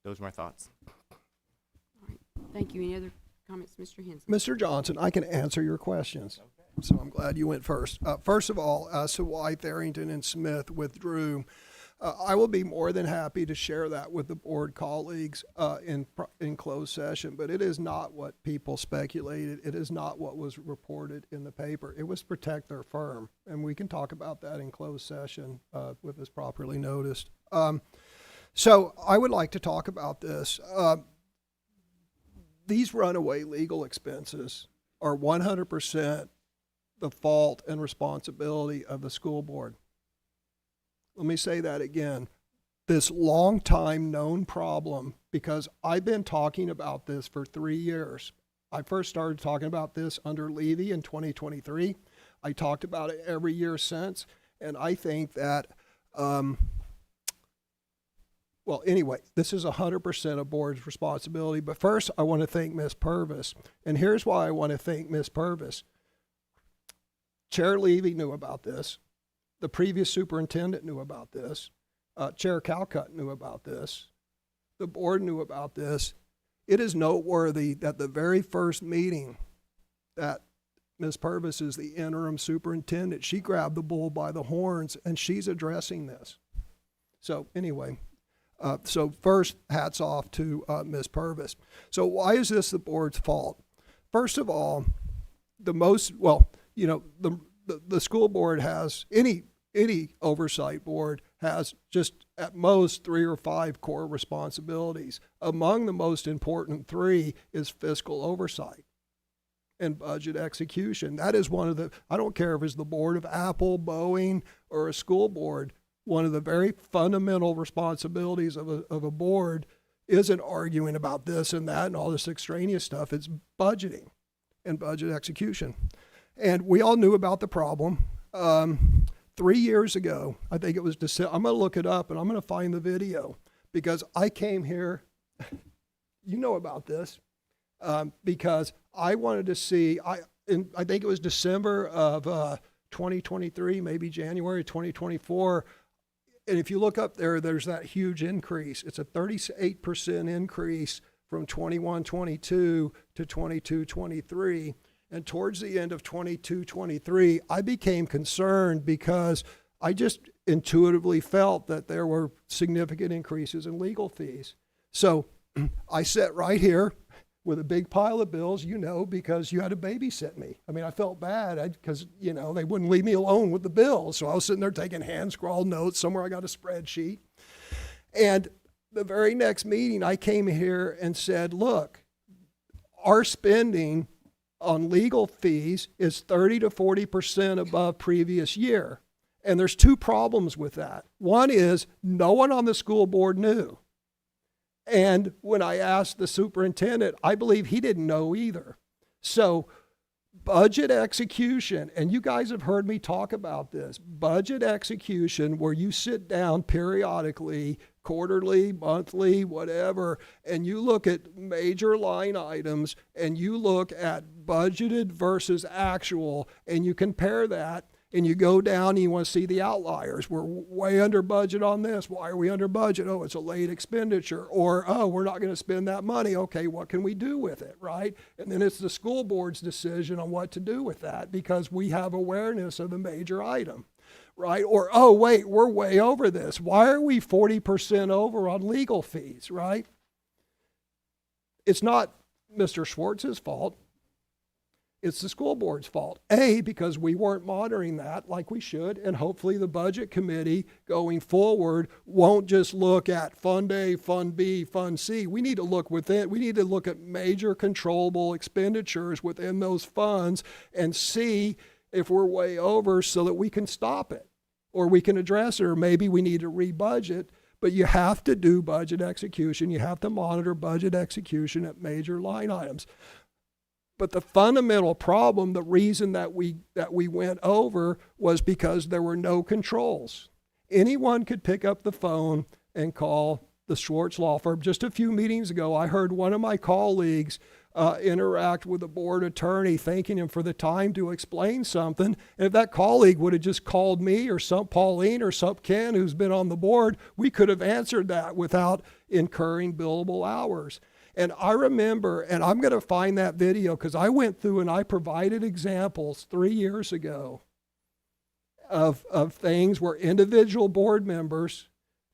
those are my thoughts. All right. Thank you. Any other comments, Mr. Henson? Mr. Johnson, I can answer your questions. Okay. So I'm glad you went first. First of all, as to why Tharrington and Smith withdrew, I will be more than happy to share that with the board colleagues in closed session, but it is not what people speculated. It is not what was reported in the paper. It was protect their firm, and we can talk about that in closed session with this properly noticed. So I would like to talk about this. These runaway legal expenses are 100% the fault and responsibility of the school board. Let me say that again. This long time known problem, because I've been talking about this for 3 years. I first started talking about this under Levy in 2023. I talked about it every year since, and I think that, well, anyway, this is 100% a board's responsibility. But first, I want to thank Ms. Purvis, and here's why I want to thank Ms. Purvis. Chair Levy knew about this. The previous superintendent knew about this. Chair Calcutt knew about this. The board knew about this. It is noteworthy that the very first meeting that Ms. Purvis is the interim superintendent, she grabbed the bull by the horns, and she's addressing this. So anyway, so first, hats off to Ms. Purvis. So why is this the board's fault? First of all, the school board has, any oversight board has just at most 3 or 5 core responsibilities. Among the most important 3 is fiscal oversight and budget execution. That is one of the, I don't care if it's the board of Apple, Boeing, or a school board, one of the very fundamental responsibilities of a board isn't arguing about this and that and all this extraneous stuff. It's budgeting and budget execution. And we all knew about the problem. 3 years ago, I think it was December, I'm going to look it up and I'm going to find the video because I came here, you know about this, because I wanted to see, I think it was December of 2023, maybe January 2024. And if you look up there, there's that huge increase. It's a 38% increase from 21-22 to 22-23. And towards the end of 22-23, I became concerned because I just intuitively felt that there were significant increases in legal fees. So I sat right here with a big pile of bills, you know, because you had to babysit me. I mean, I felt bad because, you know, they wouldn't leave me alone with the bills. So I was sitting there taking hand-scrawled notes. Somewhere I got a spreadsheet. And the very next meeting, I came here and said, look, our spending on legal fees is 30 to 40% above previous year. And there's 2 problems with that. One is no one on the school board knew. And when I asked the superintendent, I believe he didn't know either. So budget execution, and you guys have heard me talk about this, budget execution where you sit down periodically, quarterly, monthly, whatever, and you look at major line items and you look at budgeted versus actual and you compare that and you go down and you want to see the outliers. We're way under budget on this. Why are we under budget? Oh, it's a late expenditure. Or, oh, we're not going to spend that money. Okay, what can we do with it, right? And then it's the school board's decision on what to do with that because we have awareness of the major item, right? Or, oh, wait, we're way over this. Why are we 40% over on legal fees, right? It's not Mr. Schwartz's fault. It's the school board's fault. A, because we weren't monitoring that like we should, and hopefully the budget committee going forward won't just look at Fund A, Fund B, Fund C. We need to look within, we need to look at major controllable expenditures within those funds and see if we're way over so that we can stop it or we can address it, or maybe we need to rebudget. But you have to do budget execution. You have to monitor budget execution at major line items. But the fundamental problem, the reason that we went over was because there were no controls. Anyone could pick up the phone and call the Schwartz Law Firm. Just a few meetings ago, I heard one of my colleagues interact with a board attorney, thanking him for the time to explain something. And if that colleague would have just called me or some Pauline or some Ken who's been on the board, we could have answered that without incurring billable hours. And I remember, and I'm going to find that video because I went through and I provided examples 3 years ago of things where individual board members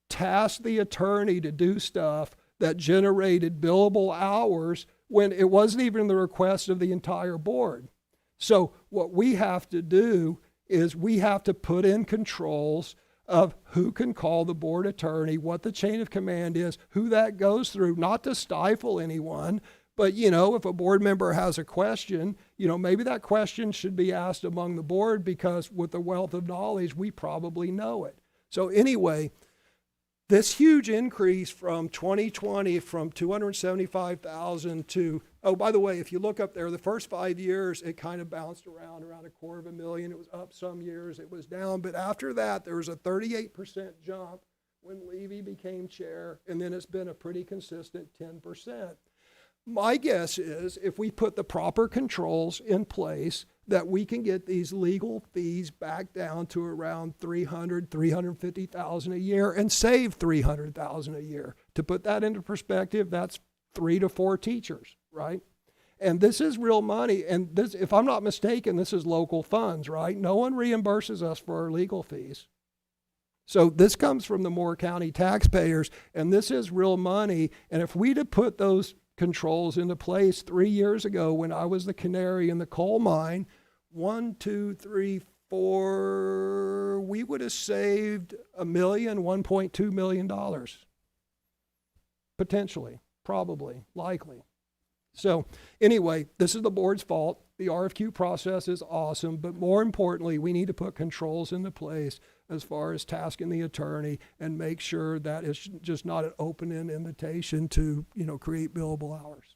tasked the attorney to do stuff that generated billable hours when it wasn't even the request of the entire board. So what we have to do is we have to put in controls of who can call the board attorney, what the chain of command is, who that goes through, not to stifle anyone, but, you know, if a board member has a question, you know, maybe that question should be asked among the board because with the wealth of knowledge, we probably know it. So anyway, this huge increase from 2020 from 275,000 to, oh, by the way, if you look up there, the first 5 years, it kind of bounced around $250,000. It was up some years, it was down. But after that, there was a 38% jump when Levy became chair, and then it's been a pretty consistent 10%. My guess is if we put the proper controls in place, that we can get these legal fees back down to around $350,000 a year and save $300,000 a year. To put that into perspective, that's 3 to 4 teachers, right? And this is real money. And this, if I'm not mistaken, this is local funds, right? No one reimburses us for our legal fees. So this comes from the Moore County taxpayers, and this is real money. And if we'd have put those controls into place 3 years ago when I was the canary in the coal mine, 4 we would have saved $1.2 million. Potentially, probably, likely. So anyway, this is the board's fault. The RFQ process is awesome, but more importantly, we need to put controls into place as far as tasking the attorney and make sure that it's just not an open-end invitation to, create billable hours.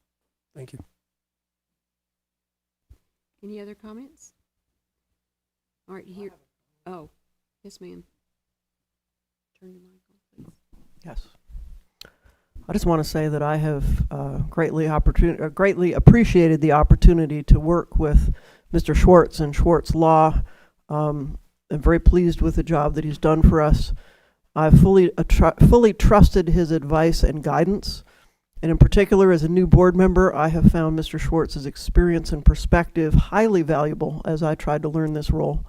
Thank you. Any other comments? All right, here, oh, yes, ma'am. Turn your mic on, please. Yes. I just want to say that I have greatly appreciated the opportunity to work with Mr. Schwartz and Schwartz Law. I'm very pleased with the job that he's done for us. I've fully trusted his advice and guidance. And in particular, as a new board member, I have found Mr. Schwartz's experience and perspective highly valuable as I tried to learn this role.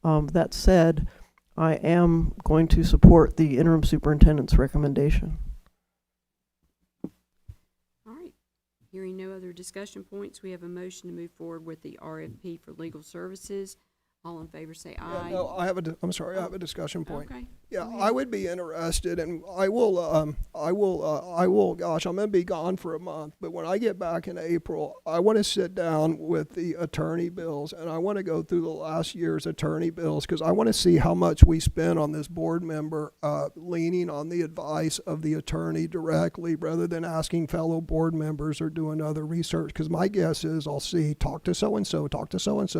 That said, I am going to support the interim superintendent's recommendation. All right. Hearing no other discussion points, we have a motion to move forward with the RFP for legal services. All in favor say aye. No, I have a discussion point. Okay. Yeah, Go ahead. I would be interested, and I will, gosh, I'm going to be gone for a month, but when I get back in April, I want to sit down with the attorney bills, and I want to go through the last year's attorney bills, because I want to see how much we spent on this board member leaning on the advice of the attorney directly, rather than asking fellow board members or doing other research, because my guess is I'll see, talk to so-and-so,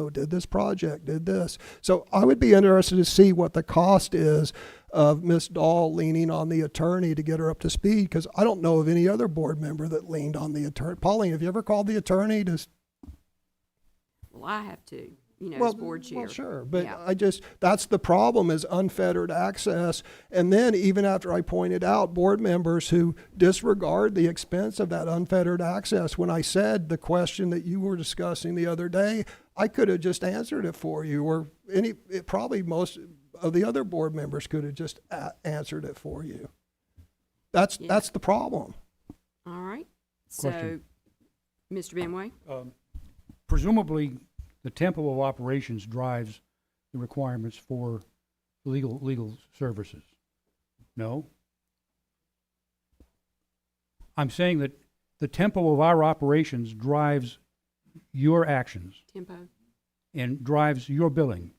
did this project, did this. So I would be interested to see what the cost is of Ms. Dahl leaning on the attorney to get her up to speed, because I don't know of any other board member that leaned on the attorney. Pauline, have you ever called the attorney to? Well, I have to, as board chair. Well, sure, but Yeah. that's the problem, is unfettered access. And then even after I pointed out board members who disregard the expense of that unfettered access, when I said the question that you were discussing the other day, I could have just answered it for you, or probably most of the other board members could have just answered it for you. That's the problem. All right. So, Question. Mr. Benway? Presumably, the tempo of operations drives the requirements for legal services. No? I'm saying that the tempo of our operations drives your actions Tempo. and drives your billing.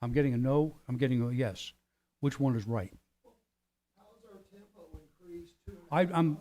I'm getting a no, I'm getting a yes. Which one is right? I'm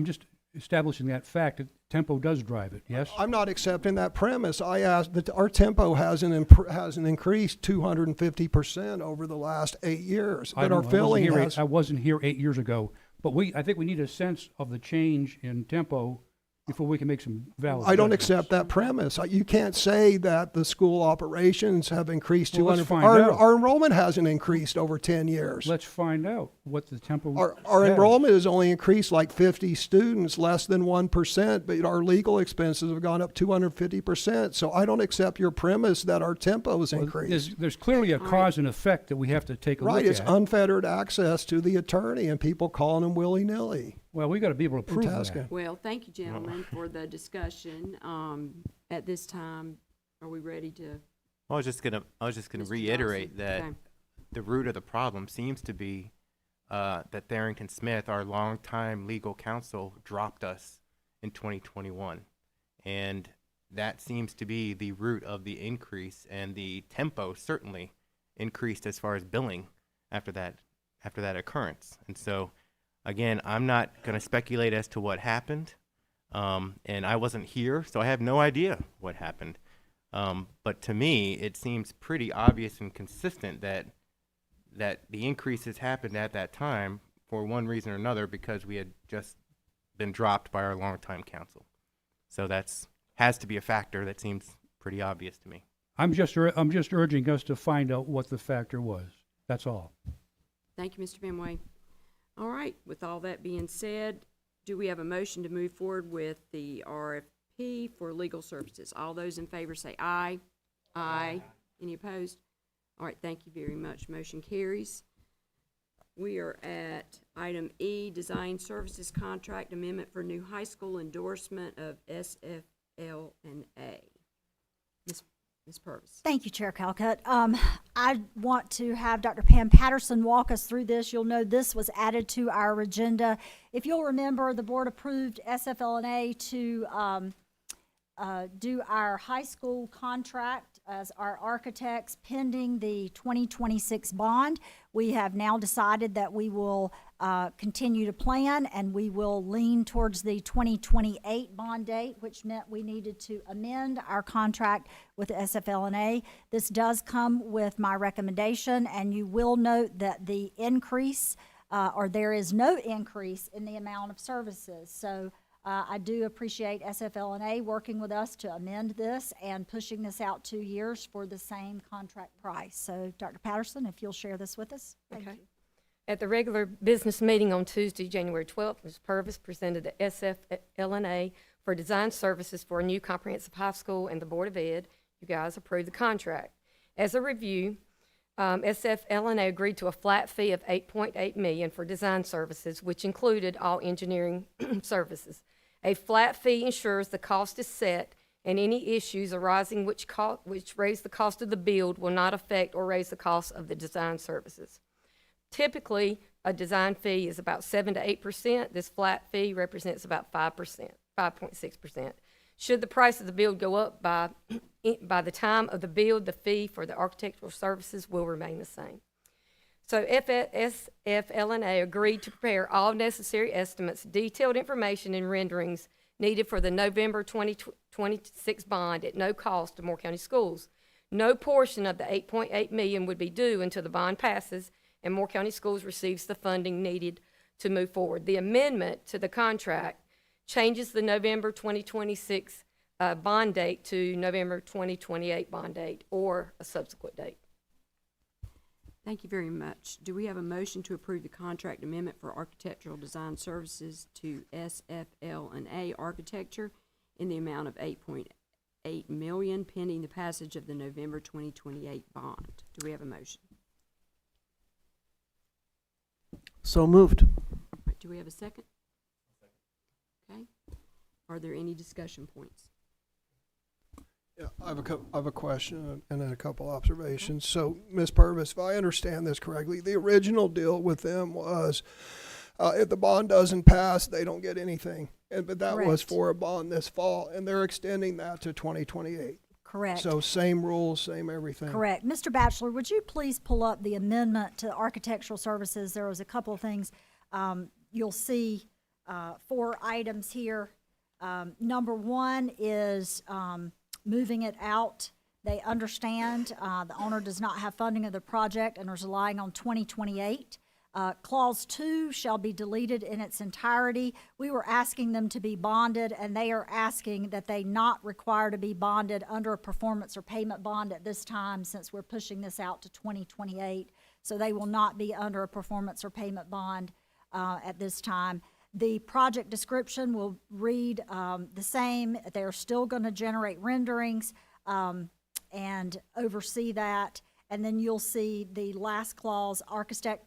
just establishing that fact that tempo does drive it, yes? I'm not accepting that premise. I asked that our tempo hasn't increased 250% over the last 8 years, but our filling has. I wasn't here 8 years ago, but I think we need a sense of the change in tempo before we can make some valid I don't judgments. accept that premise. You can't say that the school operations have increased Well, let's 200. find out. Our enrollment hasn't increased over 10 years. Let's find out what the tempo Our has. enrollment has only increased like 50 students, less than 1%, but our legal expenses have gone up 250%. So I don't accept your premise that our tempo has Well, increased. there's clearly a cause and effect that we have to take a Right, look it's at. unfettered access to the attorney and people calling him willy-nilly. Well, we got to be able to prove tasking. that. Well, thank you, gentlemen, for the discussion. At this time, are we ready to? I was just gonna Mr. reiterate Johnson, that okay. the root of the problem seems to be that Tharrington Smith, our longtime legal counsel, dropped us in 2021, and that seems to be the root of the increase, and the tempo certainly increased as far as billing after that occurrence. And so, again, I'm not going to speculate as to what happened, and I wasn't here, so I have no idea what happened. But to me, it seems pretty obvious and consistent that the increases happened at that time for one reason or another, because we had just been dropped by our longtime counsel. So has to be a factor that seems pretty obvious to me. I'm just urging us to find out what the factor was. That's all. Thank you, Mr. Benway. All right, with all that being said, do we have a motion to move forward with the RFP for legal services? All those in favor say aye. Aye. Any opposed? All right, thank you very much. Motion carries. We are at item E, Design Services Contract Amendment for New High School Endorsement of SFL&A. Ms. Ms. Purvis. Thank you, Chair Calcutt. I want to have Dr. Pam Patterson walk us through this. You'll know this was added to our agenda. If you'll remember, the board approved SFL&A to do our high school contract as our architects pending the 2026 bond. We have now decided that we will continue to plan, and we will lean towards the 2028 bond date, which meant we needed to amend our contract with the SFL&A. This does come with my recommendation, and you will note that the increase, or there is no increase in the amount of services. So I do appreciate SFL&A working with us to amend this and pushing this out 2 years for the same contract price. So, Dr. Patterson, if you'll share this with us. Thank you. At the regular business meeting on Tuesday, January 12th, Ms. Purvis presented the SFL&A for design services for a new comprehensive high school, and the Board of Ed, you guys approved the contract. As a review, SFL&A agreed to a flat fee of $8.8 million for design services, which included all engineering services. A flat fee ensures the cost is set, and any issues arising which raise the cost of the build will not affect or raise the cost of the design services. Typically, a design fee is about 7 to 8%. This flat fee represents about 5.6%. Should the price of the build go up by the time of the build, the fee for the architectural services will remain the same. So SFL&A agreed to prepare all necessary estimates, detailed information, and renderings needed for the November 2026 bond at no cost to Moore County Schools. No portion of the $8.8 million would be due until the bond passes and Moore County Schools receives the funding needed to move forward. The amendment to the contract changes the November 2026 bond date to November 2028 bond date or a subsequent date. Thank you very much. Do we have a motion to approve the contract amendment for architectural design services to SFL&A Architecture in the amount of $8.8 million pending the passage of the November 2028 bond? Do we have a motion? So moved. All right, do we have a second? Okay. Are there any discussion points? Yeah, I have a question and then a couple observations. So, Ms. Purvis, if I understand this correctly, the original deal with them was if the bond doesn't pass, they don't get anything. But that was for a bond this fall, and they're extending that to 2028. Correct. So same rules, same everything. Correct. Mr. Batchelor, would you please pull up the amendment to architectural services? There was a couple of things. You'll see 4 items here. Number 1 is moving it out. They understand the owner does not have funding of the project and is relying on 2028. Clause 2 shall be deleted in its entirety. We were asking them to be bonded, and they are asking that they not require to be bonded under a performance or payment bond at this time, since we're pushing this out to 2028. So they will not be under a performance or payment bond at this time. The project description will read the same. They're still going to generate renderings and oversee that. And then you'll see the last clause, architect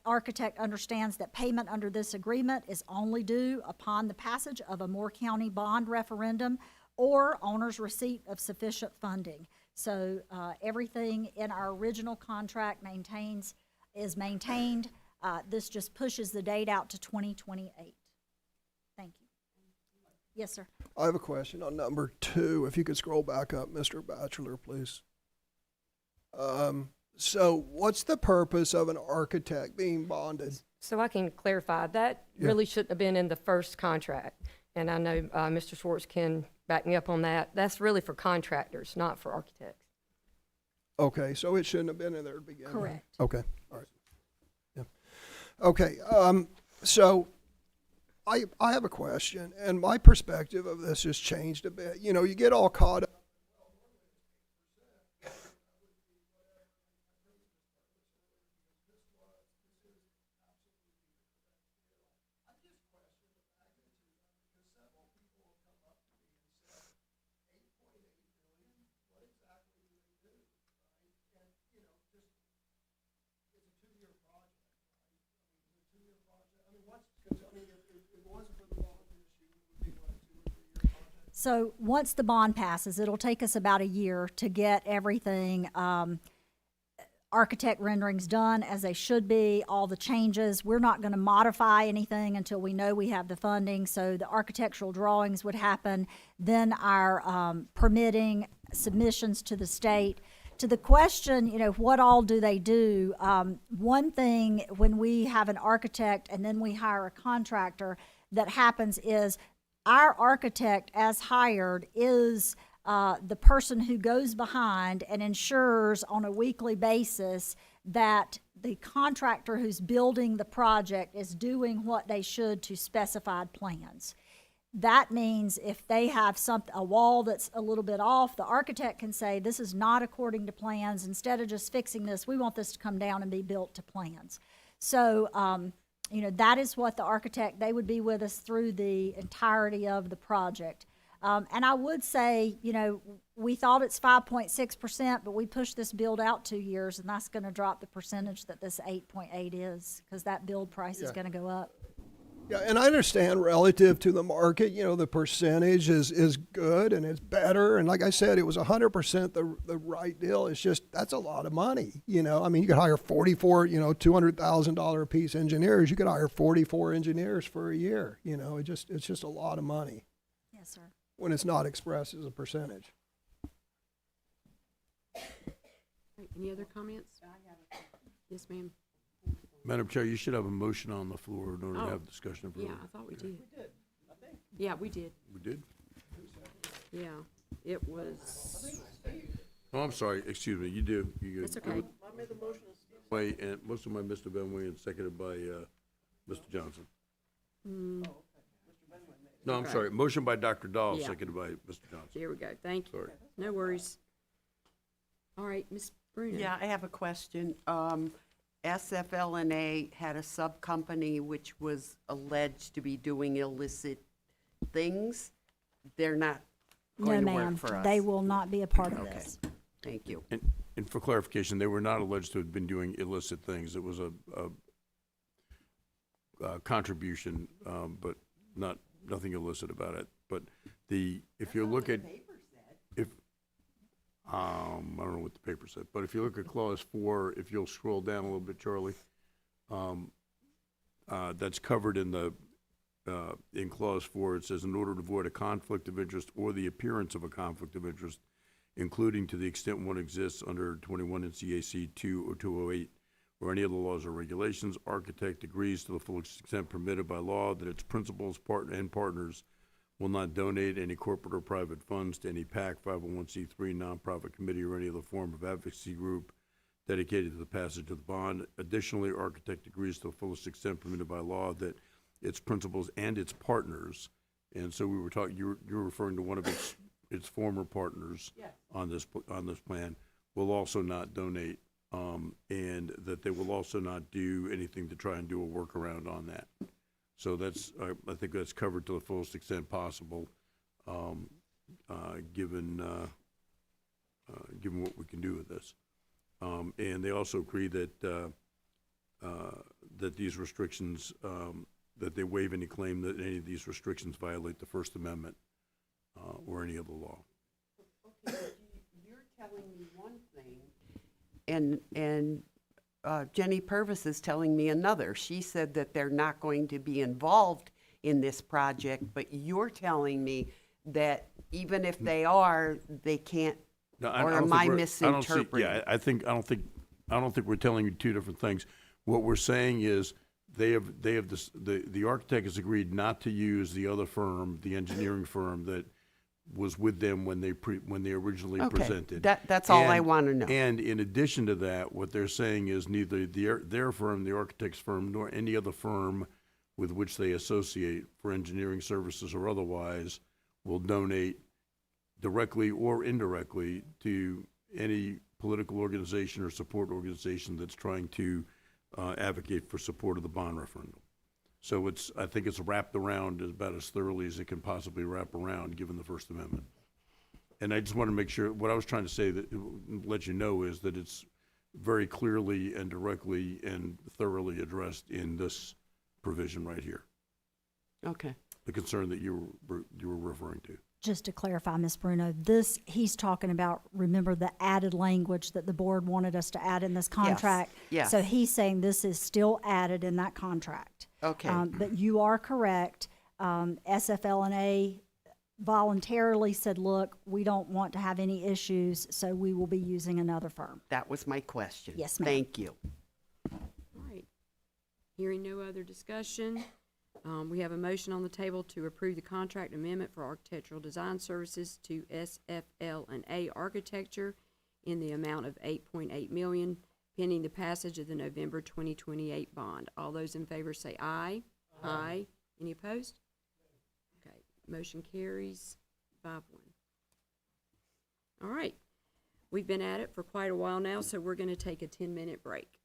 understands that payment under this agreement is only due upon the passage of a Moore County bond referendum or owner's receipt of sufficient funding. So everything in our original contract is maintained. This just pushes the date out to 2028. Thank you. Yes, sir. I have a question on number 2. If you could scroll back up, Mr. Batchelor, please. So what's the purpose of an architect being bonded? So I can clarify, that really shouldn't have been in the first contract. And I know Mr. Schwartz can back me up on that. That's really for contractors, not for architects. Okay, so it shouldn't have been in there to begin with. Correct. Okay, all right. Yeah. Okay, so I have a question, and my perspective of this has changed a bit. You know, you get all caught up. So once the bond passes, it'll take us about a year to get everything, architect renderings done as they should be, all the changes. We're not going to modify anything until we know we have the funding. So the architectural drawings would happen, then our permitting, submissions to the state. To the question, what all do they do? One thing when we have an architect and then we hire a contractor, that happens is our architect as hired is the person who goes behind and ensures on a weekly basis that the contractor who's building the project is doing what they should to specified plans. That means if they have a wall that's a little bit off, the architect can say, this is not according to plans. Instead of just fixing this, we want this to come down and be built to plans. So, that is what the architect, they would be with us through the entirety of the project. And I would say, we thought it's 5.6%, but we pushed this build out 2 years, and that's going to drop the percentage that this 8.8 is, because that build price is going to go up. Yeah, and I understand relative to the market, the percentage is good and it's better. And like I said, it was 100% the right deal. It's just, that's a lot of money, you could hire 44, $200,000 a piece engineers. You could hire 44 engineers for a year, it's just a lot of money. Yes, sir. When it's not expressed as a percentage. Any other comments? Yes, ma'am. Madam Chair, you should have a motion on the floor in order to have discussion. Yeah, I thought we did. We did, I think. Yeah, we did. We did? Yeah, it was, Oh, I'm sorry, excuse me, you do. that's okay. I made the motion. Wait, and motion by Mr. Benway and seconded by, Mr. Johnson. No, I'm Okay. sorry, motion by Dr. Dahl, Yeah. seconded by Mr. Johnson. Here we go, thank you. Sorry. No worries. All right, Ms. Bruno. Yeah, I have a question. SFLNA had a sub-company which was alleged to be doing illicit things. They're not No, going to ma'am, work for us. they will not be a part of Okay. this. Thank you. And for clarification, they were not alleged to have been doing illicit things. It was a contribution, but nothing illicit about it. But if you look at, I don't know what the paper said, but if you look at clause 4, if you'll scroll down a little bit, Charlie, that's covered in in clause 4. It says, in order to avoid a conflict of interest or the appearance of a conflict of interest, including to the extent one exists under 21 NCAC 2 or 208 or any other laws or regulations, architect agrees to the full extent permitted by law that its principals and partners will not donate any corporate or private funds to any PAC, 501c3, nonprofit committee, or any other form of advocacy group dedicated to the passage of the bond. Additionally, architect agrees to the fullest extent permitted by law that its principals and its partners, and so we were talking, you're referring to one of its former partners on this plan, will also not donate, and that they will also not do anything to try and do a workaround on that. So that's, I think that's covered to the fullest extent possible, given what we can do with this. And they also agree that that these restrictions, that they waive any claim that any of these restrictions violate the First Amendment or any other law. Okay, you're telling me one thing, and Jenny Purvis is telling me another. She said that they're not going to be involved in this project, but you're telling me that even if they are, they can't. No, or am I misinterpreting? I don't think we're telling you two different things. What we're saying is the architect has agreed not to use the other firm, the engineering firm that was with them when they originally presented. That's all I want to know. And in addition to that, what they're saying is neither their firm, the architect's firm, nor any other firm with which they associate for engineering services or otherwise will donate directly or indirectly to any political organization or support organization that's trying to advocate for support of the bond referendum. So I think it's wrapped around about as thoroughly as it can possibly wrap around, given the First Amendment. And I just want to make sure, what I was trying to say, that let you know, is that it's very clearly and directly and thoroughly addressed in this provision right here. Okay. The concern that you were referring to. just to clarify, Ms. Bruno, this, he's talking about, remember the added language that the board wanted us to add in this contract? yes. So he's saying this is still added in that contract. Okay. But you are correct. SFLNA voluntarily said, look, we don't want to have any issues, so we will be using another firm. That was my question. Yes, ma'am. Thank you. All right. Hearing no other discussion, we have a motion on the table to approve the contract amendment for architectural design services to SFL&A Architecture in the amount of $8.8 million, pending the passage of the November 2028 bond. All those in favor say aye. Aye. Any opposed? Okay, motion carries 5-1. All right. We've been at it for quite a while now, so we're going to take a 10-minute break.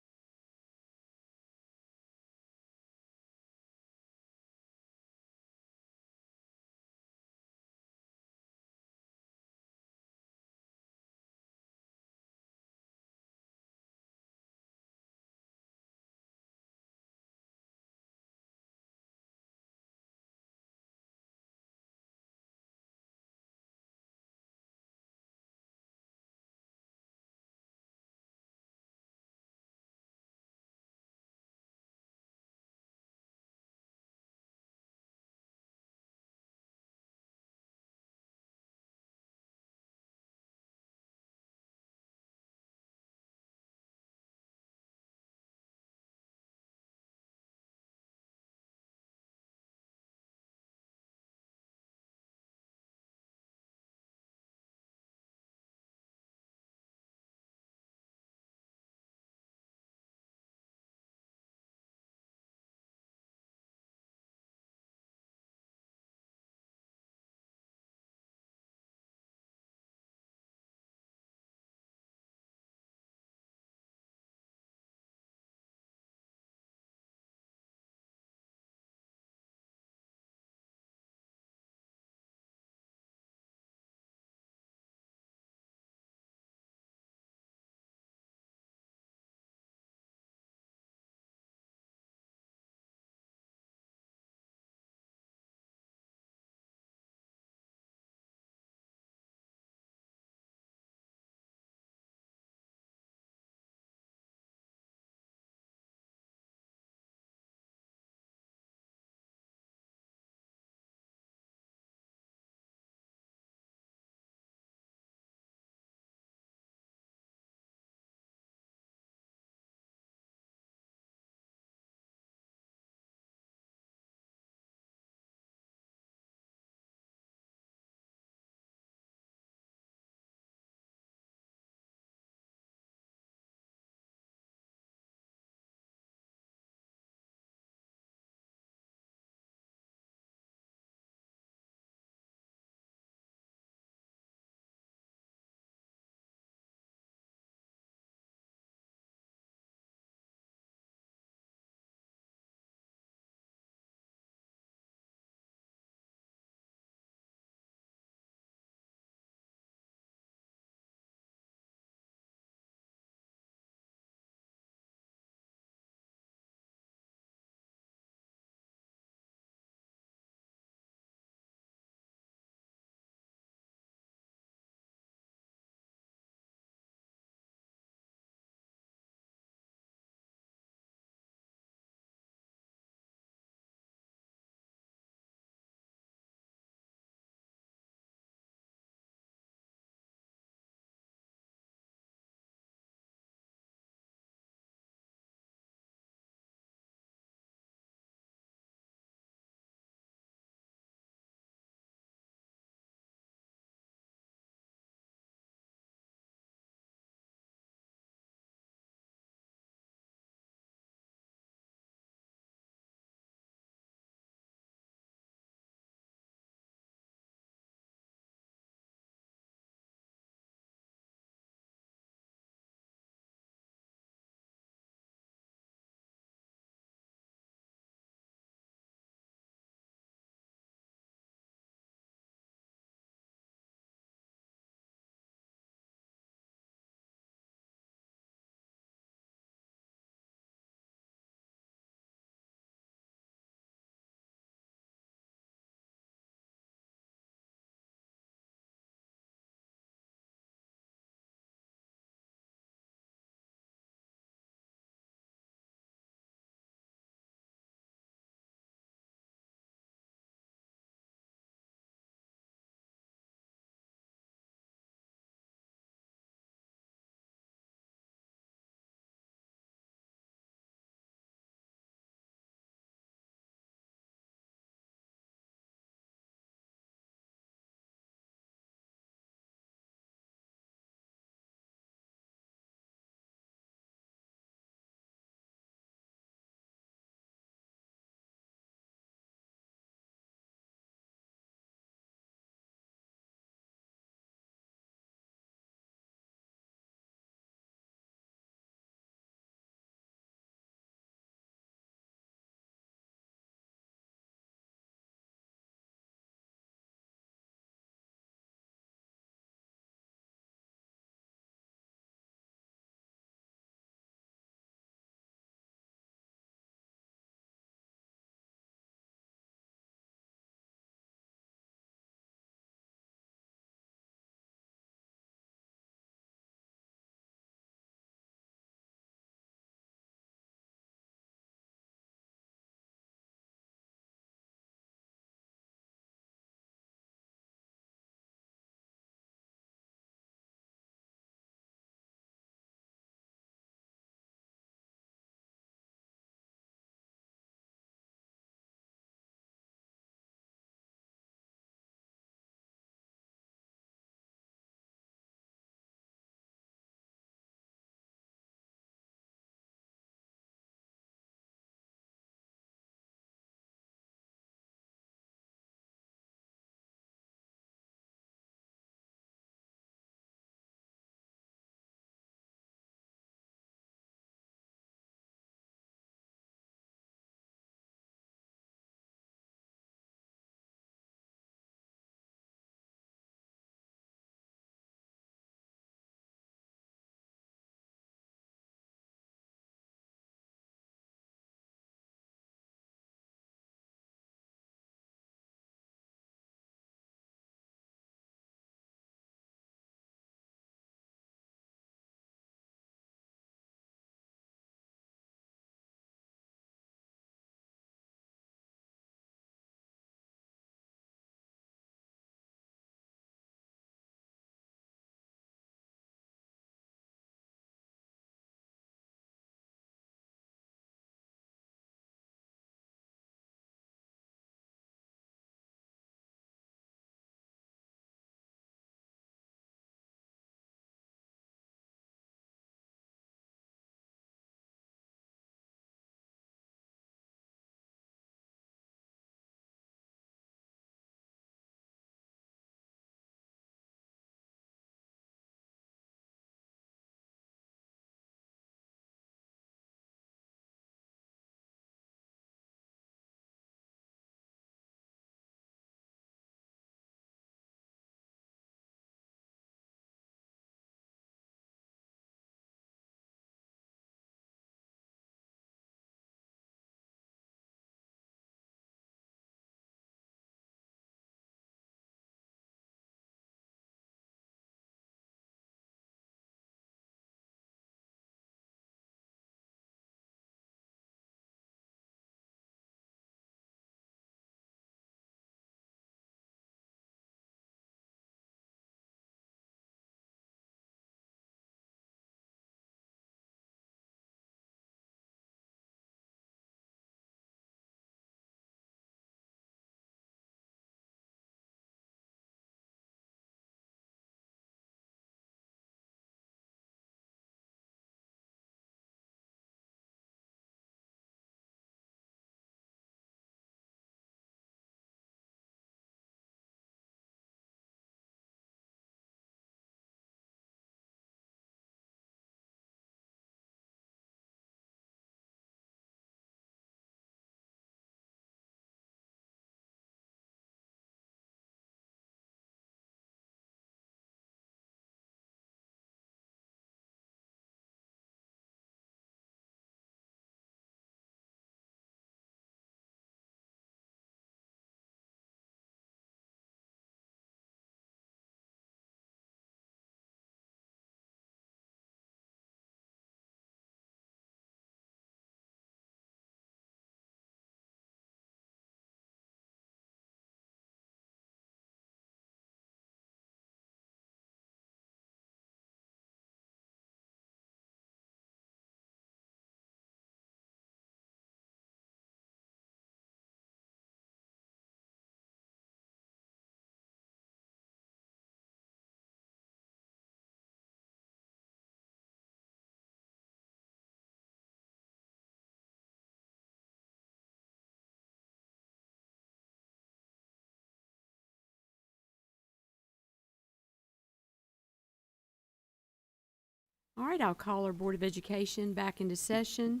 All right, I'll call our Board of Education back into session,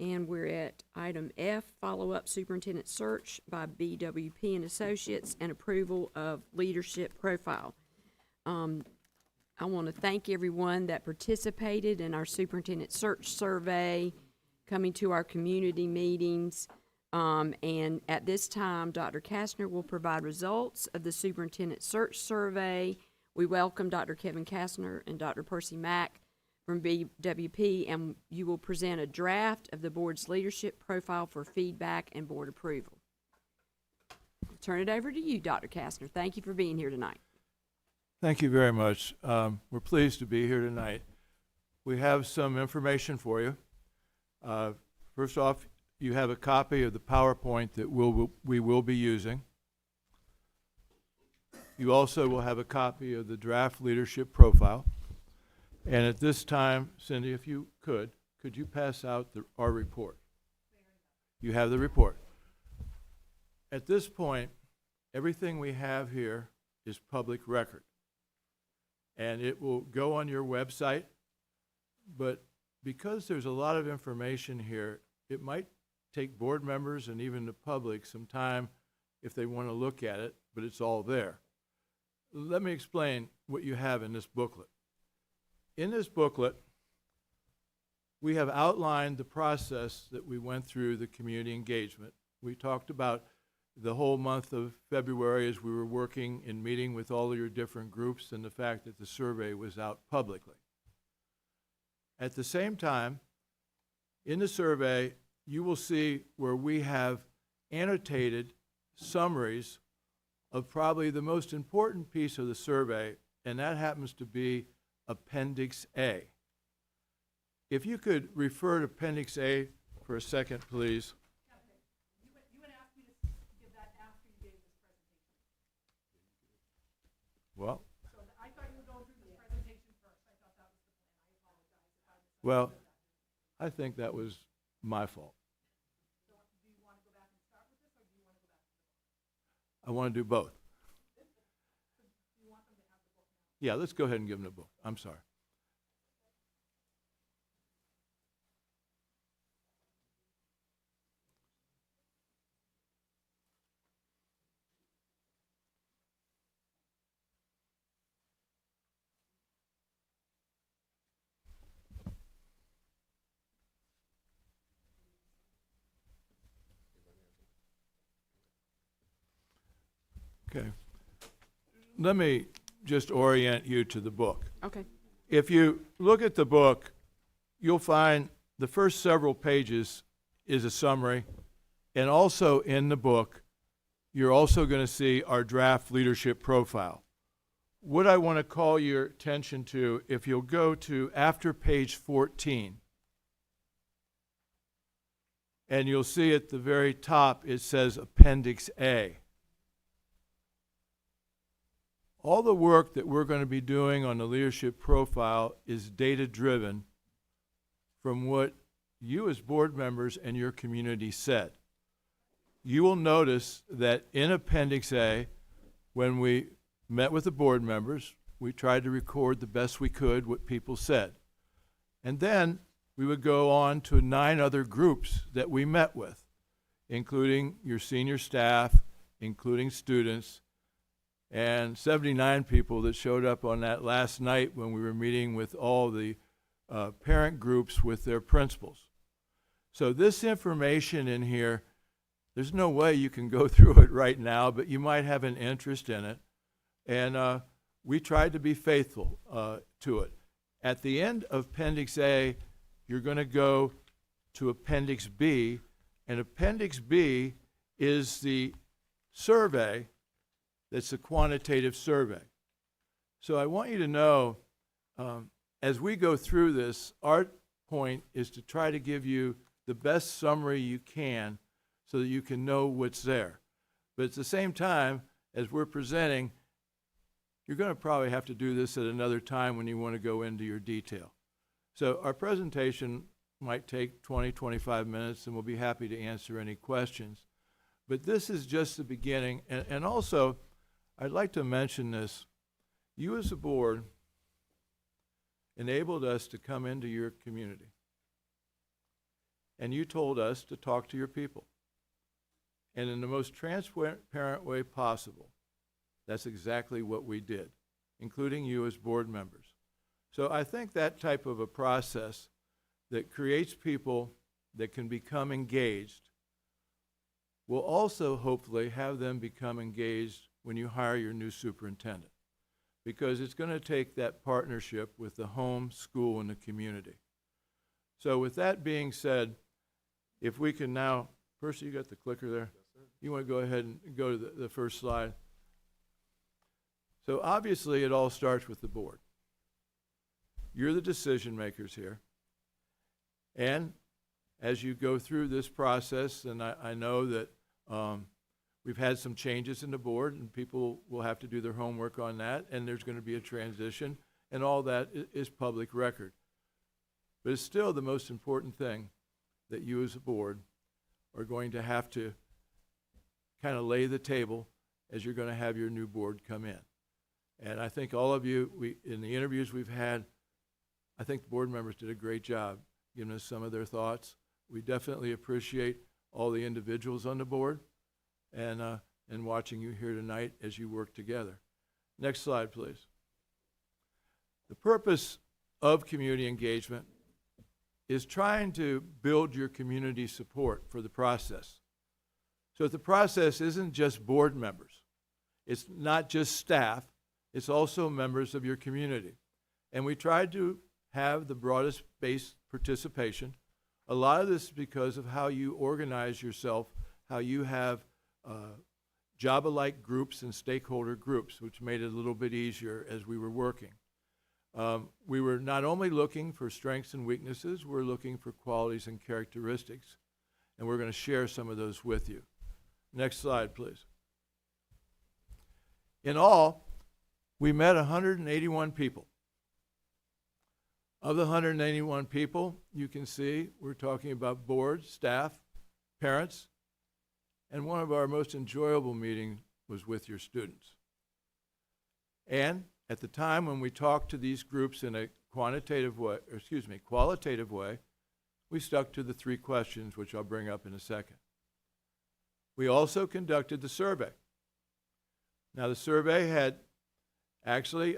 and we're at item F, follow-up superintendent search by BWP and Associates and approval of leadership profile. I want to thank everyone that participated in our superintendent search survey, coming to our community meetings. And at this time, Dr. Kastner will provide results of the superintendent search survey. We welcome Dr. Kevin Kastner and Dr. Percy Mack from BWP, and you will present a draft of the board's leadership profile for feedback and board approval. I'll turn it over to you, Dr. Kastner. Thank you for being here tonight. Thank you very much. We're pleased to be here tonight. We have some information for you. First off, you have a copy of the PowerPoint that we will be using. You also will have a copy of the draft leadership profile. And at this time, Cindy, if you could you pass out our report? You have the report. At this point, everything we have here is public record. And it will go on your website, but because there's a lot of information here, it might take board members and even the public some time if they want to look at it, but it's all there. Let me explain what you have in this booklet. In this booklet, we have outlined the process that we went through the community engagement. We talked about the whole month of February as we were working and meeting with all of your different groups and the fact that the survey was out publicly. At the same time, in the survey, you will see where we have annotated summaries of probably the most important piece of the survey, and that happens to be Appendix A. If you could refer to Appendix A for a second, please. Well, I thought you were going through the presentation first. I thought that was the plan. I apologize. Well, I think that was my fault. So do you want to go back and start with this, or do you want to go back to the book? I want to do both. Do you want them to have the book now? Yeah, let's go ahead and give them the book. I'm sorry. Okay. Let me just orient you to the book. Okay. If you look at the book, you'll find the first several pages is a summary, and also in the book, you're also going to see our draft leadership profile. What I want to call your attention to, if you'll go to after page 14, and you'll see at the very top it says Appendix A. All the work that we're going to be doing on the leadership profile is data-driven from what you as board members and your community said. You will notice that in Appendix A, when we met with the board members, we tried to record the best we could what people said. And then we would go on to 9 other groups that we met with, including your senior staff, including students, and 79 people that showed up on that last night when we were meeting with all the parent groups with their principals. So this information in here, there's no way you can go through it right now, but you might have an interest in it. And we tried to be faithful to it. At the end of Appendix A, you're going to go to Appendix B, and Appendix B is the survey that's a quantitative survey. So I want you to know, as we go through this, our point is to try to give you the best summary you can so that you can know what's there. But at the same time, as we're presenting, you're going to probably have to do this at another time when you want to go into your detail. So our presentation might take 20, 25 minutes, and we'll be happy to answer any questions. But this is just the beginning. And also, I'd like to mention this. You as a board enabled us to come into your community. And you told us to talk to your people. And in the most transparent way possible, that's exactly what we did, including you as board members. So I think that type of a process that creates people that can become engaged will also hopefully have them become engaged when you hire your new superintendent, because it's going to take that partnership with the home, school, and the community. So with that being said, if we can now, Percy, you got the clicker there? Yes, sir. You want to go ahead and go to the first slide? So obviously it all starts with the board. You're the decision makers here. And as you go through this process, and I know that we've had some changes in the board, and people will have to do their homework on that, and there's going to be a transition, and all that is public record. But it's still the most important thing that you as a board are going to have to kind of lay the table as you're going to have your new board come in. And I think all of you, in the interviews we've had, I think the board members did a great job giving us some of their thoughts. We definitely appreciate all the individuals on the board and watching you here tonight as you work together. Next slide, please. The purpose of community engagement is trying to build your community support for the process. So the process isn't just board members. It's not just staff. It's also members of your community. And we tried to have the broadest base participation. A lot of this is because of how you organize yourself, how you have job-alike groups and stakeholder groups, which made it a little bit easier as we were working. We were not only looking for strengths and weaknesses, we're looking for qualities and characteristics. And we're going to share some of those with you. Next slide, please. In all, we met 181 people. Of the 181 people, you can see we're talking about board, staff, parents, and one of our most enjoyable meetings was with your students. And at the time when we talked to these groups in a qualitative way, we stuck to the 3 questions, which I'll bring up in a second. We also conducted the survey. Now, the survey had actually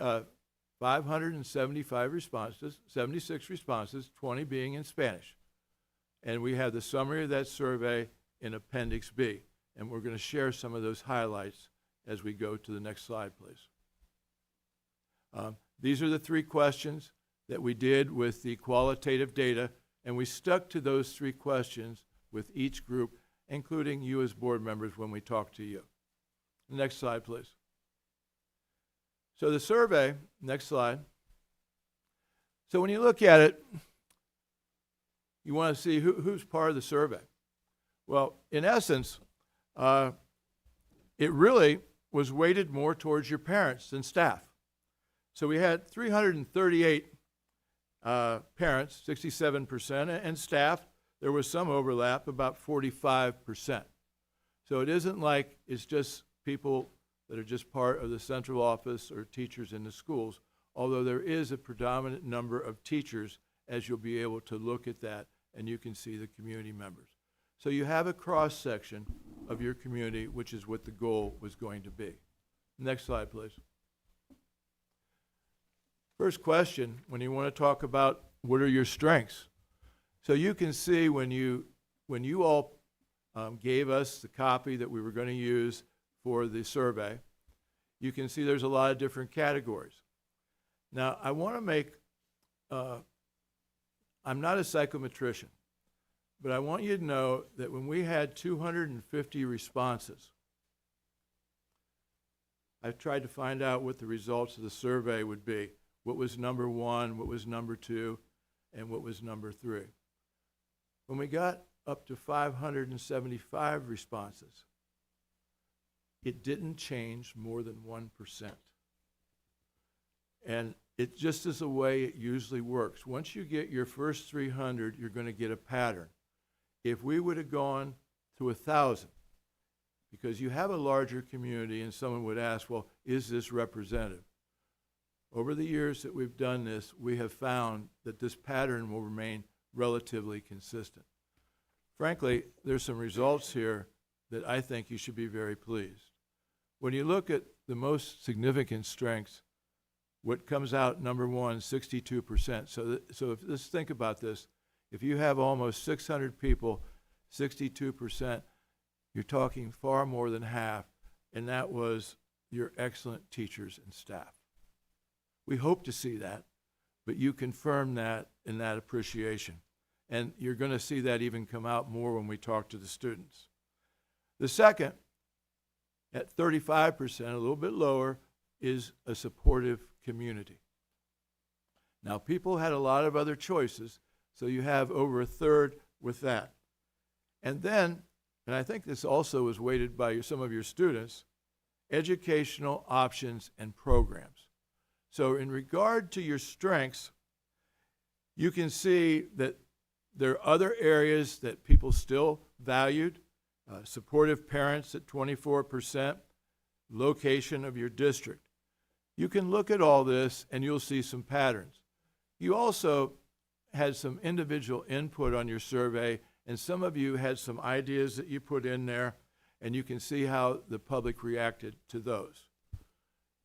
575 responses, 76 responses, 20 being in Spanish. And we have the summary of that survey in Appendix B. And we're going to share some of those highlights as we go to the next slide, please. These are the 3 questions that we did with the qualitative data, and we stuck to those 3 questions with each group, including you as board members when we talk to you. Next slide, please. So the survey, next slide. So when you look at it, you want to see who's part of the survey. Well, in essence, it really was weighted more towards your parents than staff. So we had 338 parents, 67%, and staff, there was some overlap, about 45%. So it isn't like it's just people that are just part of the central office or teachers in the schools, although there is a predominant number of teachers, as you'll be able to look at that, and you can see the community members. So you have a cross-section of your community, which is what the goal was going to be. Next slide, please. First question, when you want to talk about what are your strengths. So you can see when you all gave us the copy that we were going to use for the survey, you can see there's a lot of different categories. Now, I want to make, I'm not a psychometrician, but I want you to know that when we had 250 responses, I tried to find out what the results of the survey would be. What was number 1, what was number 2, and what was number 3. When we got up to 575 responses, it didn't change more than 1%. And it just is the way it usually works. Once you get your first 300, you're going to get a pattern. If we would have gone to 1,000, because you have a larger community and someone would ask, well, is this representative? Over the years that we've done this, we have found that this pattern will remain relatively consistent. Frankly, there's some results here that I think you should be very pleased. When you look at the most significant strengths, what comes out number one, 62%. So let's think about this. If you have almost 600 people, 62%, you're talking far more than half, and that was your excellent teachers and staff. We hope to see that, but you confirm that in that appreciation. And you're going to see that even come out more when we talk to the students. The second, at 35%, a little bit lower, is a supportive community. Now, people had a lot of other choices, so you have over a third with that. And then, and I think this also was weighted by some of your students, educational options and programs. So in regard to your strengths, you can see that there are other areas that people still valued. Supportive parents at 24%, location of your district. You can look at all this and you'll see some patterns. You also had some individual input on your survey, and some of you had some ideas that you put in there, and you can see how the public reacted to those.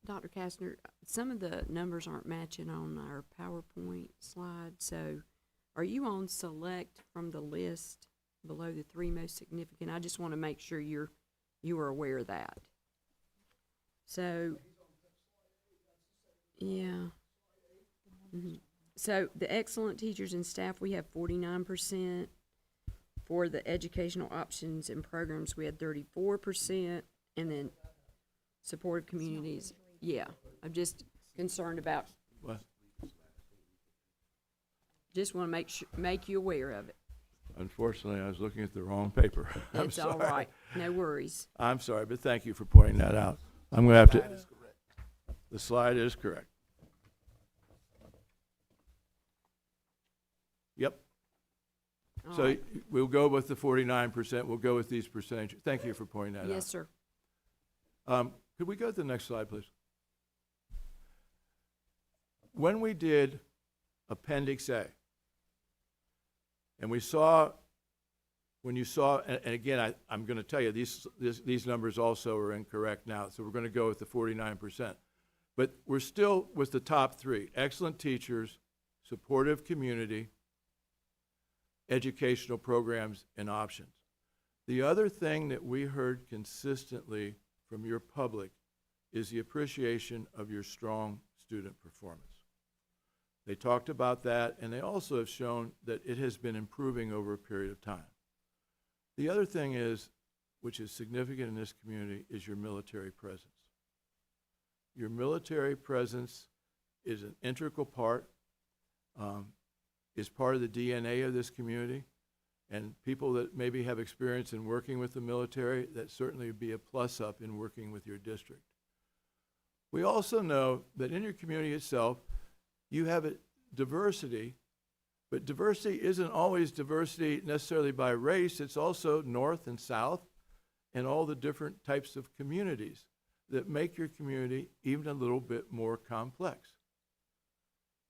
Dr. Kastner, some of the numbers aren't matching on our PowerPoint slide, so are you on select from the list below the three most significant? I just want to make sure you are aware of that. So, yeah. So the excellent teachers and staff, we have 49%. For the educational options and programs, we had 34%. And then supportive communities, yeah. I'm just concerned about, What? just want to make you aware of it. Unfortunately, I was looking at the wrong paper. I'm It's all sorry. right. No worries. I'm sorry, but thank you for pointing that out. I'm going to have to. The slide is correct. Yep. All So right. we'll go with the 49%. We'll go with these percentages. Thank you for pointing that out. Yes, sir. Could we go to the next slide, please? When we did Appendix A, and we saw, when you saw, and again, I'm going to tell you, these numbers also are incorrect now, so we're going to go with the 49%. But we're still with the top three: excellent teachers, supportive community, educational programs, and options. The other thing that we heard consistently from your public is the appreciation of your strong student performance. They talked about that, and they also have shown that it has been improving over a period of time. The other thing is, which is significant in this community, is your military presence. Your military presence is an integral part, is part of the DNA of this community, and people that maybe have experience in working with the military, that certainly would be a plus up in working with your district. We also know that in your community itself, you have a diversity, but diversity isn't always diversity necessarily by race. It's also north and south and all the different types of communities that make your community even a little bit more complex.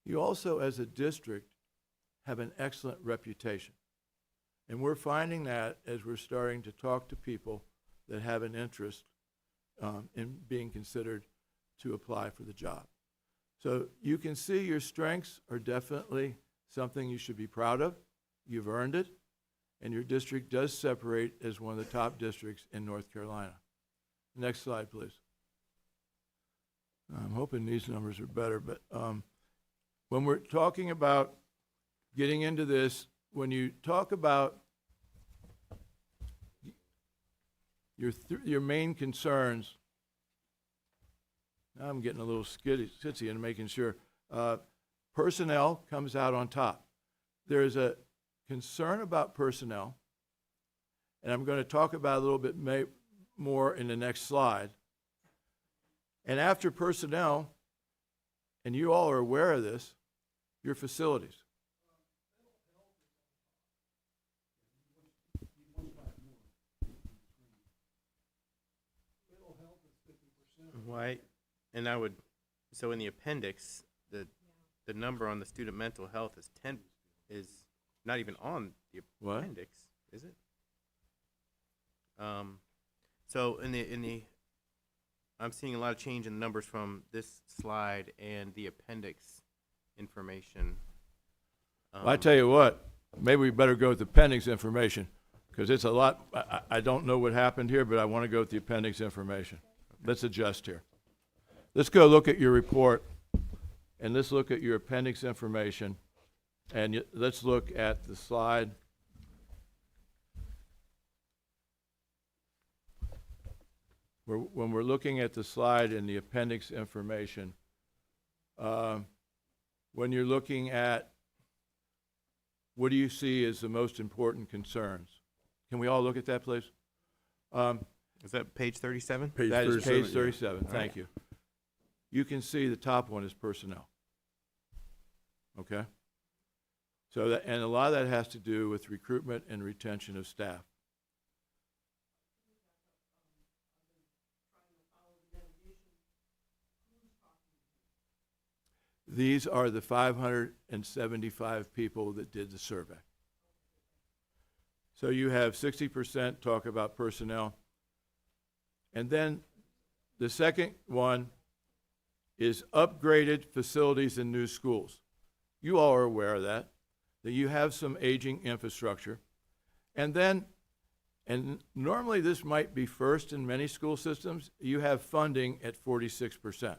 You also, as a district, have an excellent reputation. And we're finding that as we're starting to talk to people that have an interest in being considered to apply for the job. So you can see your strengths are definitely something you should be proud of. You've earned it. And your district does separate as one of the top districts in North Carolina. Next slide, please. I'm hoping these numbers are better, but when we're talking about getting into this, when you talk about your main concerns, now I'm getting a little skitsy and making sure. Personnel comes out on top. There's a concern about personnel, and I'm going to talk about it a little bit more in the next slide. And after personnel, and you all are aware of this, your facilities. Right, and I would so in the appendix, the number on the student mental health is not even on the What? appendix, is it? So in the I'm seeing a lot of change in the numbers from this slide and the appendix information. Well, I tell you what, maybe we better go with the appendix information, because it's a lot, I don't know what happened here, but I want to go with the appendix information. Let's adjust here. Let's go look at your report, and let's look at your appendix information, and let's look at the slide. When we're looking at the slide in the appendix information, when you're looking at what do you see as the most important concerns? Can we all look at that, please? Is that page 37? That is page 37, 37, yeah. thank you. You can see the top one is personnel. Okay? So that, and a lot of that has to do with recruitment and retention of staff. These are the 575 people that did the survey. So you have 60% talk about personnel. And then the second one is upgraded facilities in new schools. You all are aware of that you have some aging infrastructure. And then, and normally this might be first in many school systems, you have funding at 46%.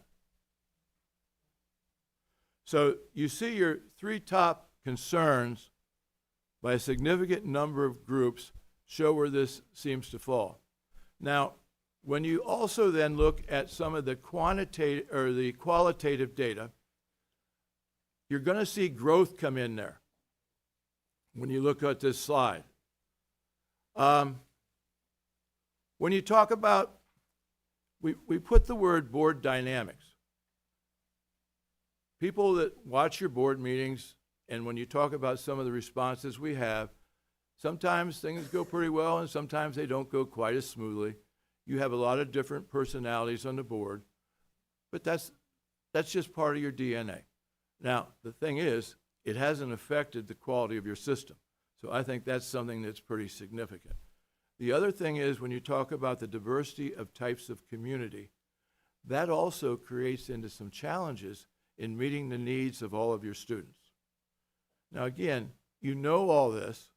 So you see your three top concerns by a significant number of groups show where this seems to fall. Now, when you also then look at some of the quantitative or the qualitative data, you're going to see growth come in there when you look at this slide. When you talk about, we put the word board dynamics. People that watch your board meetings, and when you talk about some of the responses we have, sometimes things go pretty well and sometimes they don't go quite as smoothly. You have a lot of different personalities on the board, but that's just part of your DNA. Now, the thing is, it hasn't affected the quality of your system. So I think that's something that's pretty significant. The other thing is, when you talk about the diversity of types of community, that also creates into some challenges in meeting the needs of all of your students. Now again, you know all this,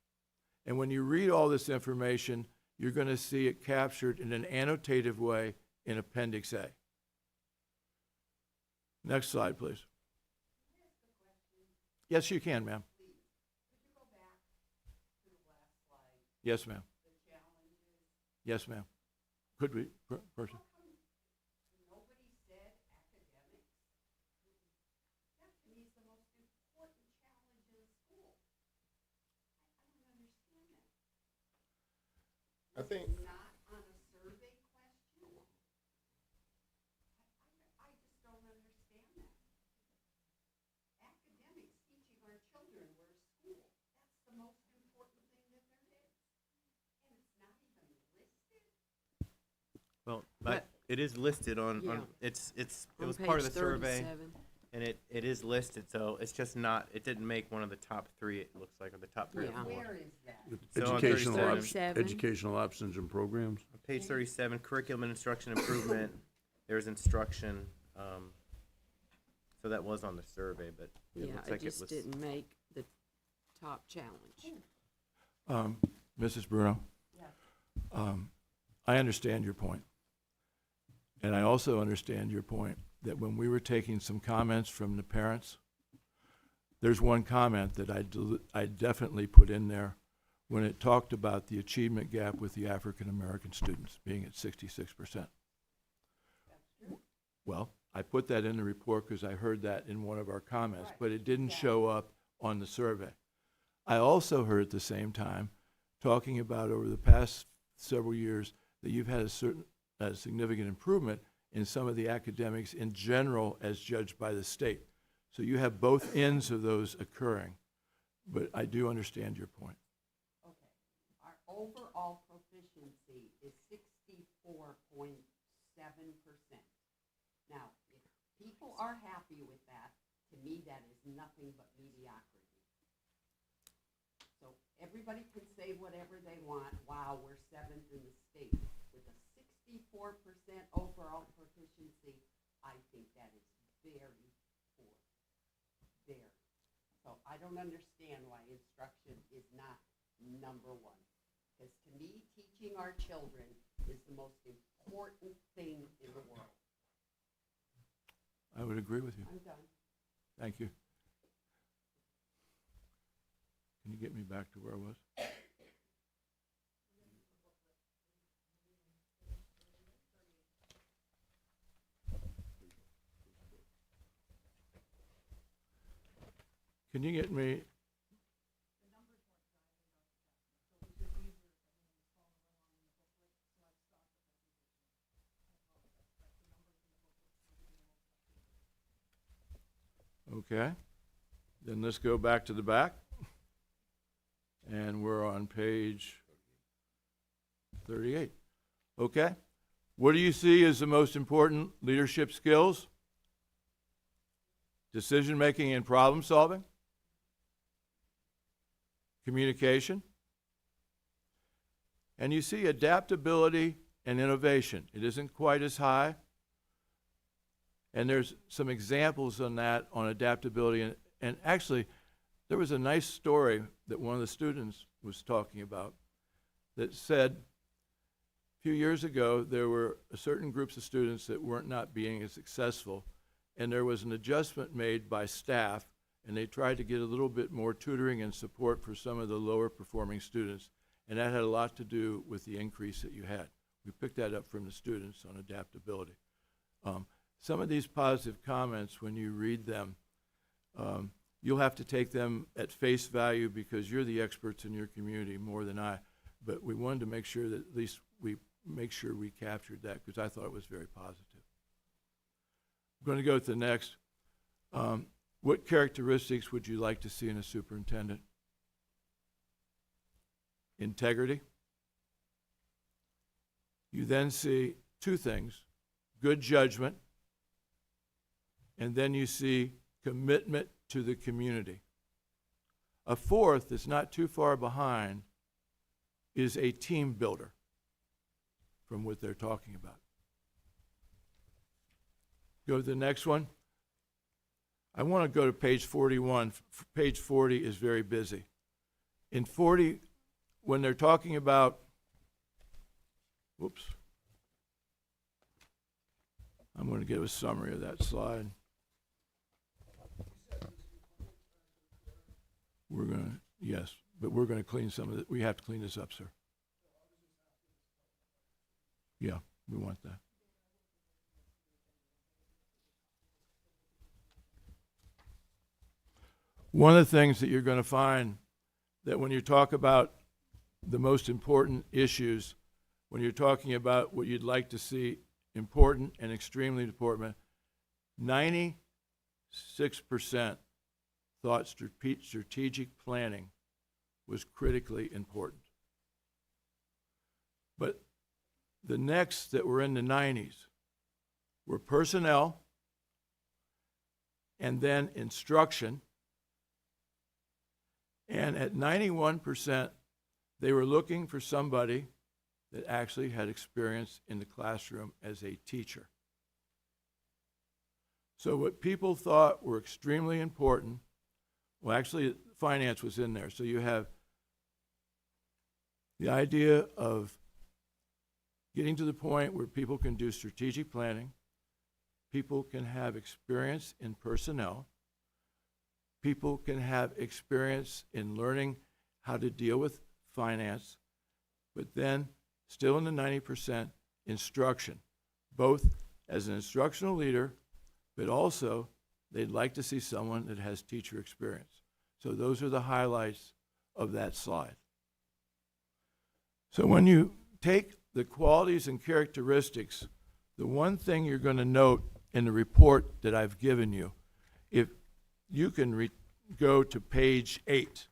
and when you read all this information, you're going to see it captured in an annotative way in Appendix A. Next slide, please. Yes, you can, ma'am. Yes, ma'am. Yes, ma'am. Could we, person? I think. Not on a survey question? I just don't understand that. Academics, teaching our children where school, that's the most important thing that there is. And it's not even listed. Well, it is listed on it was part of the survey, and it is listed, so it's just not, it didn't make one of the top three, it looks like, or the top three. Yeah. Where is that? So on Educational options and programs. On page 37, curriculum and instruction improvement, there's instruction, so that was on the survey, but it Yeah, looks it like it just was. didn't make the top challenge. Mrs. Bruno? I understand your point. And I also understand your point that when we were taking some comments from the parents, there's one comment that I definitely put in there when it talked about the achievement gap with the African American students being at 66%. Well, I put that in the report because I heard that in one of our comments, but it didn't show up on the survey. I also heard at the same time talking about over the past several years that you've had a significant improvement in some of the academics in general as judged by the state. So you have both ends of those occurring, but I do understand your point. Okay. Our overall proficiency is 64.7%. Now, if people are happy with that, to me, that is nothing but mediocrity. So everybody can say whatever they want. Wow, we're 7th in the state with a 64% overall proficiency. I think that is very poor. Very. So I don't understand why instruction is not number one. Because to me, teaching our children is the most important thing in the world. I would agree with you. I'm done. Thank you. Can you get me back to where I was? Can you get me? Okay, then let's go back to the back. And we're on page 38. Okay, what do you see as the most important leadership skills? Decision-making and problem-solving? Communication? And you see adaptability and innovation. It isn't quite as high. And there's some examples on that, on adaptability. And actually, there was a nice story that one of the students was talking about that said a few years ago there were certain groups of students that weren't not being as successful, and there was an adjustment made by staff, and they tried to get a little bit more tutoring and support for some of the lower performing students, and that had a lot to do with the increase that you had. We picked that up from the students on adaptability. Some of these positive comments, when you read them, you'll have to take them at face value because you're the experts in your community more than I. But we wanted to make sure that at least we make sure we captured that because I thought it was very positive. I'm going to go to the next. What characteristics would you like to see in a superintendent? Integrity. You then see two things: good judgment, and then you see commitment to the community. A fourth that's not too far behind is a team builder from what they're talking about. Go to the next one. I want to go to page 41. Page 40 is very busy. In 40, when they're talking about, whoops, I'm going to give a summary of that slide. We're going to, yes, but we're going to clean some of it. We have to clean this up, sir. Yeah, we want that. One of the things that you're going to find that when you talk about the most important issues, when you're talking about what you'd like to see important and extremely important, 96% thought strategic planning was critically important. But the next that were in the 90s were personnel and then instruction. And at 91%, they were looking for somebody that actually had experience in the classroom as a teacher. So what people thought were extremely important, well, actually, finance was in there. So you have the idea of getting to the point where people can do strategic planning, people can have experience in personnel, people can have experience in learning how to deal with finance, but then still in the 90% instruction, both as an instructional leader, but also they'd like to see someone that has teacher experience. So those are the highlights of that slide. So when you take the qualities and characteristics, the one thing you're going to note in the report that I've given you, if you can go to page 8.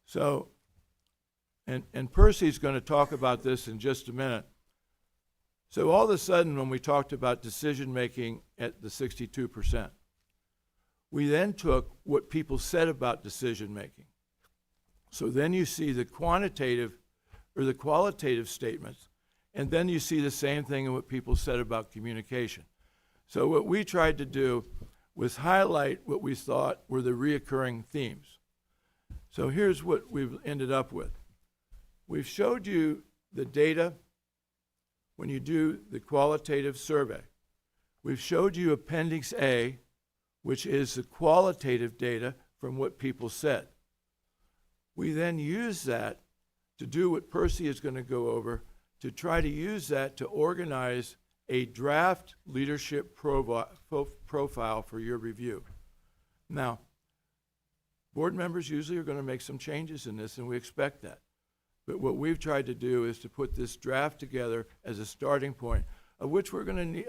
So, and Percy's going to talk about this in just a minute, So all of a sudden, when we talked about decision-making at the 62%, we then took what people said about decision-making. So then you see the quantitative or the qualitative statements, and then you see the same thing in what people said about communication. So what we tried to do was highlight what we thought were the reoccurring themes. So here's what we've ended up with. We've showed you the data when you do the qualitative survey. We've showed you Appendix A, which is the qualitative data from what people said. We then use that to do what Percy is going to go over, to try to use that to organize a draft leadership profile for your review. Now, board members usually are going to make some changes in this, and we expect that. But what we've tried to do is to put this draft together as a starting point, of which we're going to need.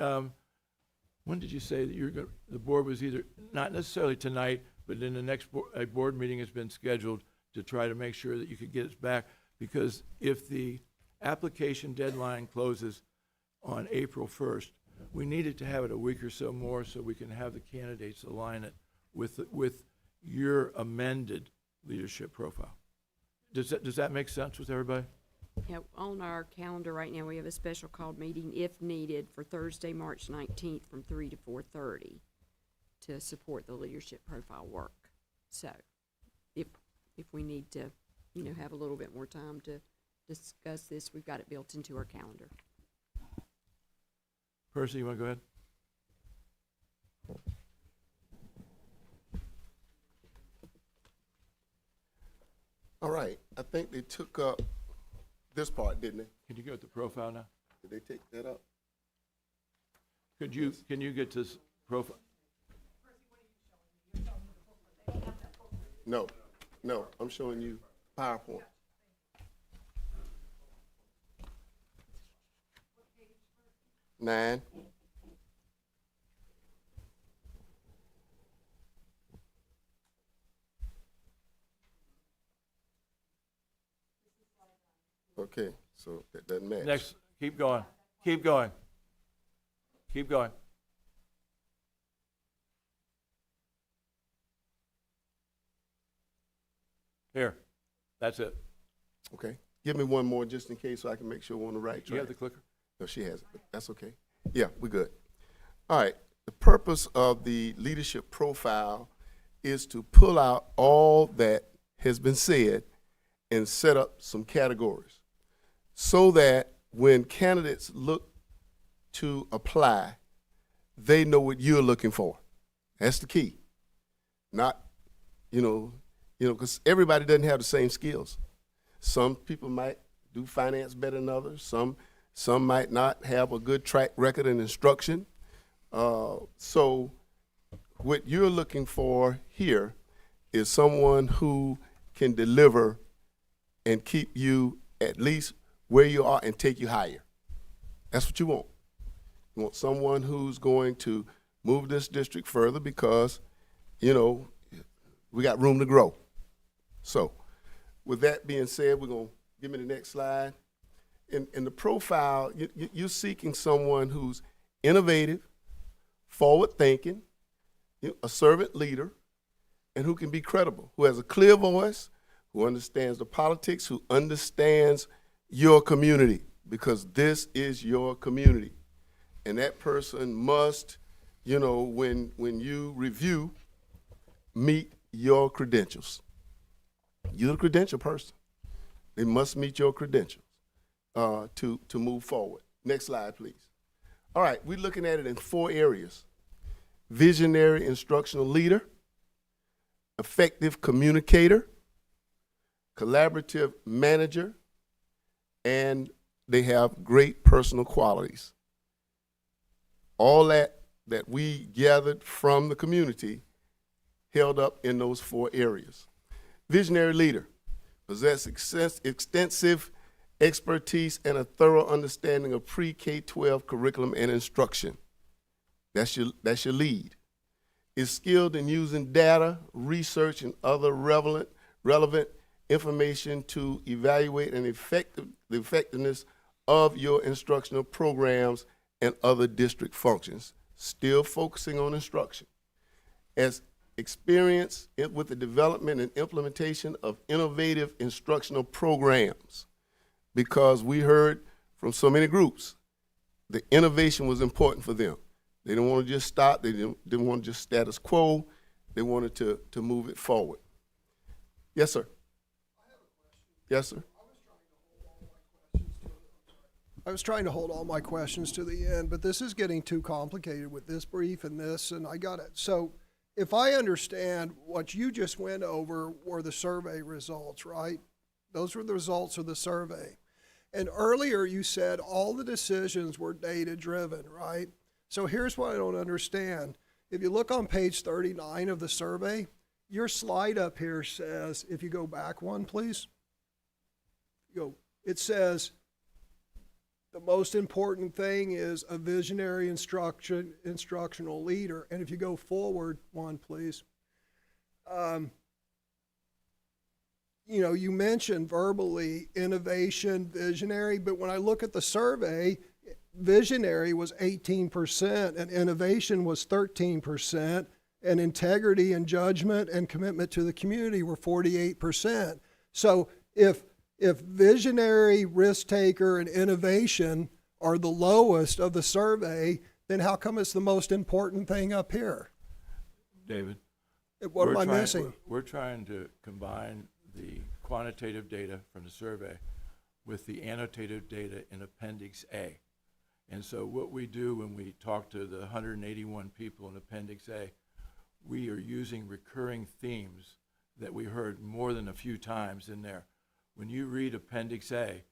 When did you say that the board was either, not necessarily tonight, but in the next a board meeting has been scheduled to try to make sure that you could get us back? Because if the application deadline closes on April 1st, we needed to have it a week or so more so we can have the candidates align it with your amended leadership profile. Does that make sense with everybody? Yeah, on our calendar right now, we have a special called meeting, if needed, for Thursday, March 19th from 3 to 4:30 to support the leadership profile work. So if we need to, have a little bit more time to discuss this, we've got it built into our calendar. Percy, you want to go ahead? All right, I think they took up this part, didn't they? Can you go to the profile now? Did they take that up? Can you get to this profile? No, I'm showing you PowerPoint. Nine. Okay, so that doesn't match. Next, keep going. Keep going. Keep going. Here, that's it. Okay, give me one more just in case so I can make sure we're on the right track. You have the clicker? No, she has it, but that's okay. Yeah, we're good. All right, the purpose of the leadership profile is to pull out all that has been said and set up some categories so that when candidates look to apply, they know what you're looking for. That's the key. Not, because everybody doesn't have the same skills. Some people might do finance better than others. Some might not have a good track record in instruction. So what you're looking for here is someone who can deliver and keep you at least where you are and take you higher. That's what you want. You want someone who's going to move this district further because, we got room to grow. So with that being said, we're going to give me the next slide. In the profile, you're seeking someone who's innovative, forward-thinking, a servant leader, and who can be credible, who has a clear voice, who understands the politics, who understands your community, because this is your community. And that person must, when you review, meet your credentials. You're the credential person. They must meet your credentials to move forward. Next slide, please. All right, we're looking at it in 4 areas: visionary instructional leader, effective communicator, collaborative manager, and they have great personal qualities. All that we gathered from the community held up in those 4 areas. Visionary leader, possess extensive expertise and a thorough understanding of pre-K-12 curriculum and instruction. That's your lead. Is skilled in using data, research, and other relevant information to evaluate the effectiveness of your instructional programs and other district functions, still focusing on instruction. As experience with the development and implementation of innovative instructional programs, because we heard from so many groups, the innovation was important for them. They didn't want to just stop. They didn't want to just status quo. They wanted to move it forward. Yes, sir. Yes, sir. I was trying to hold all my questions to the end, but this is getting too complicated with this brief and this, and I got it. So if I understand what you just went over were the survey results, right? Those were the results of the survey. And earlier you said all the decisions were data-driven, right? So here's what I don't understand. If you look on page 39 of the survey, your slide up here says, if you go back one, please. It says, the most important thing is a visionary instructional leader. And if you go forward one, please. You mentioned verbally innovation, visionary, but when I look at the survey, visionary was 18% and innovation was 13%, and integrity and judgment and commitment to the community were 48%. So if visionary, risk taker, and innovation are the lowest of the survey, then how come it's the most important thing up here? David? What am I missing? We're trying to combine the quantitative data from the survey with the annotative data in Appendix A. And so what we do when we talk to the 181 people in Appendix A, we are using recurring themes that we heard more than a few times in there. When you read Appendix A,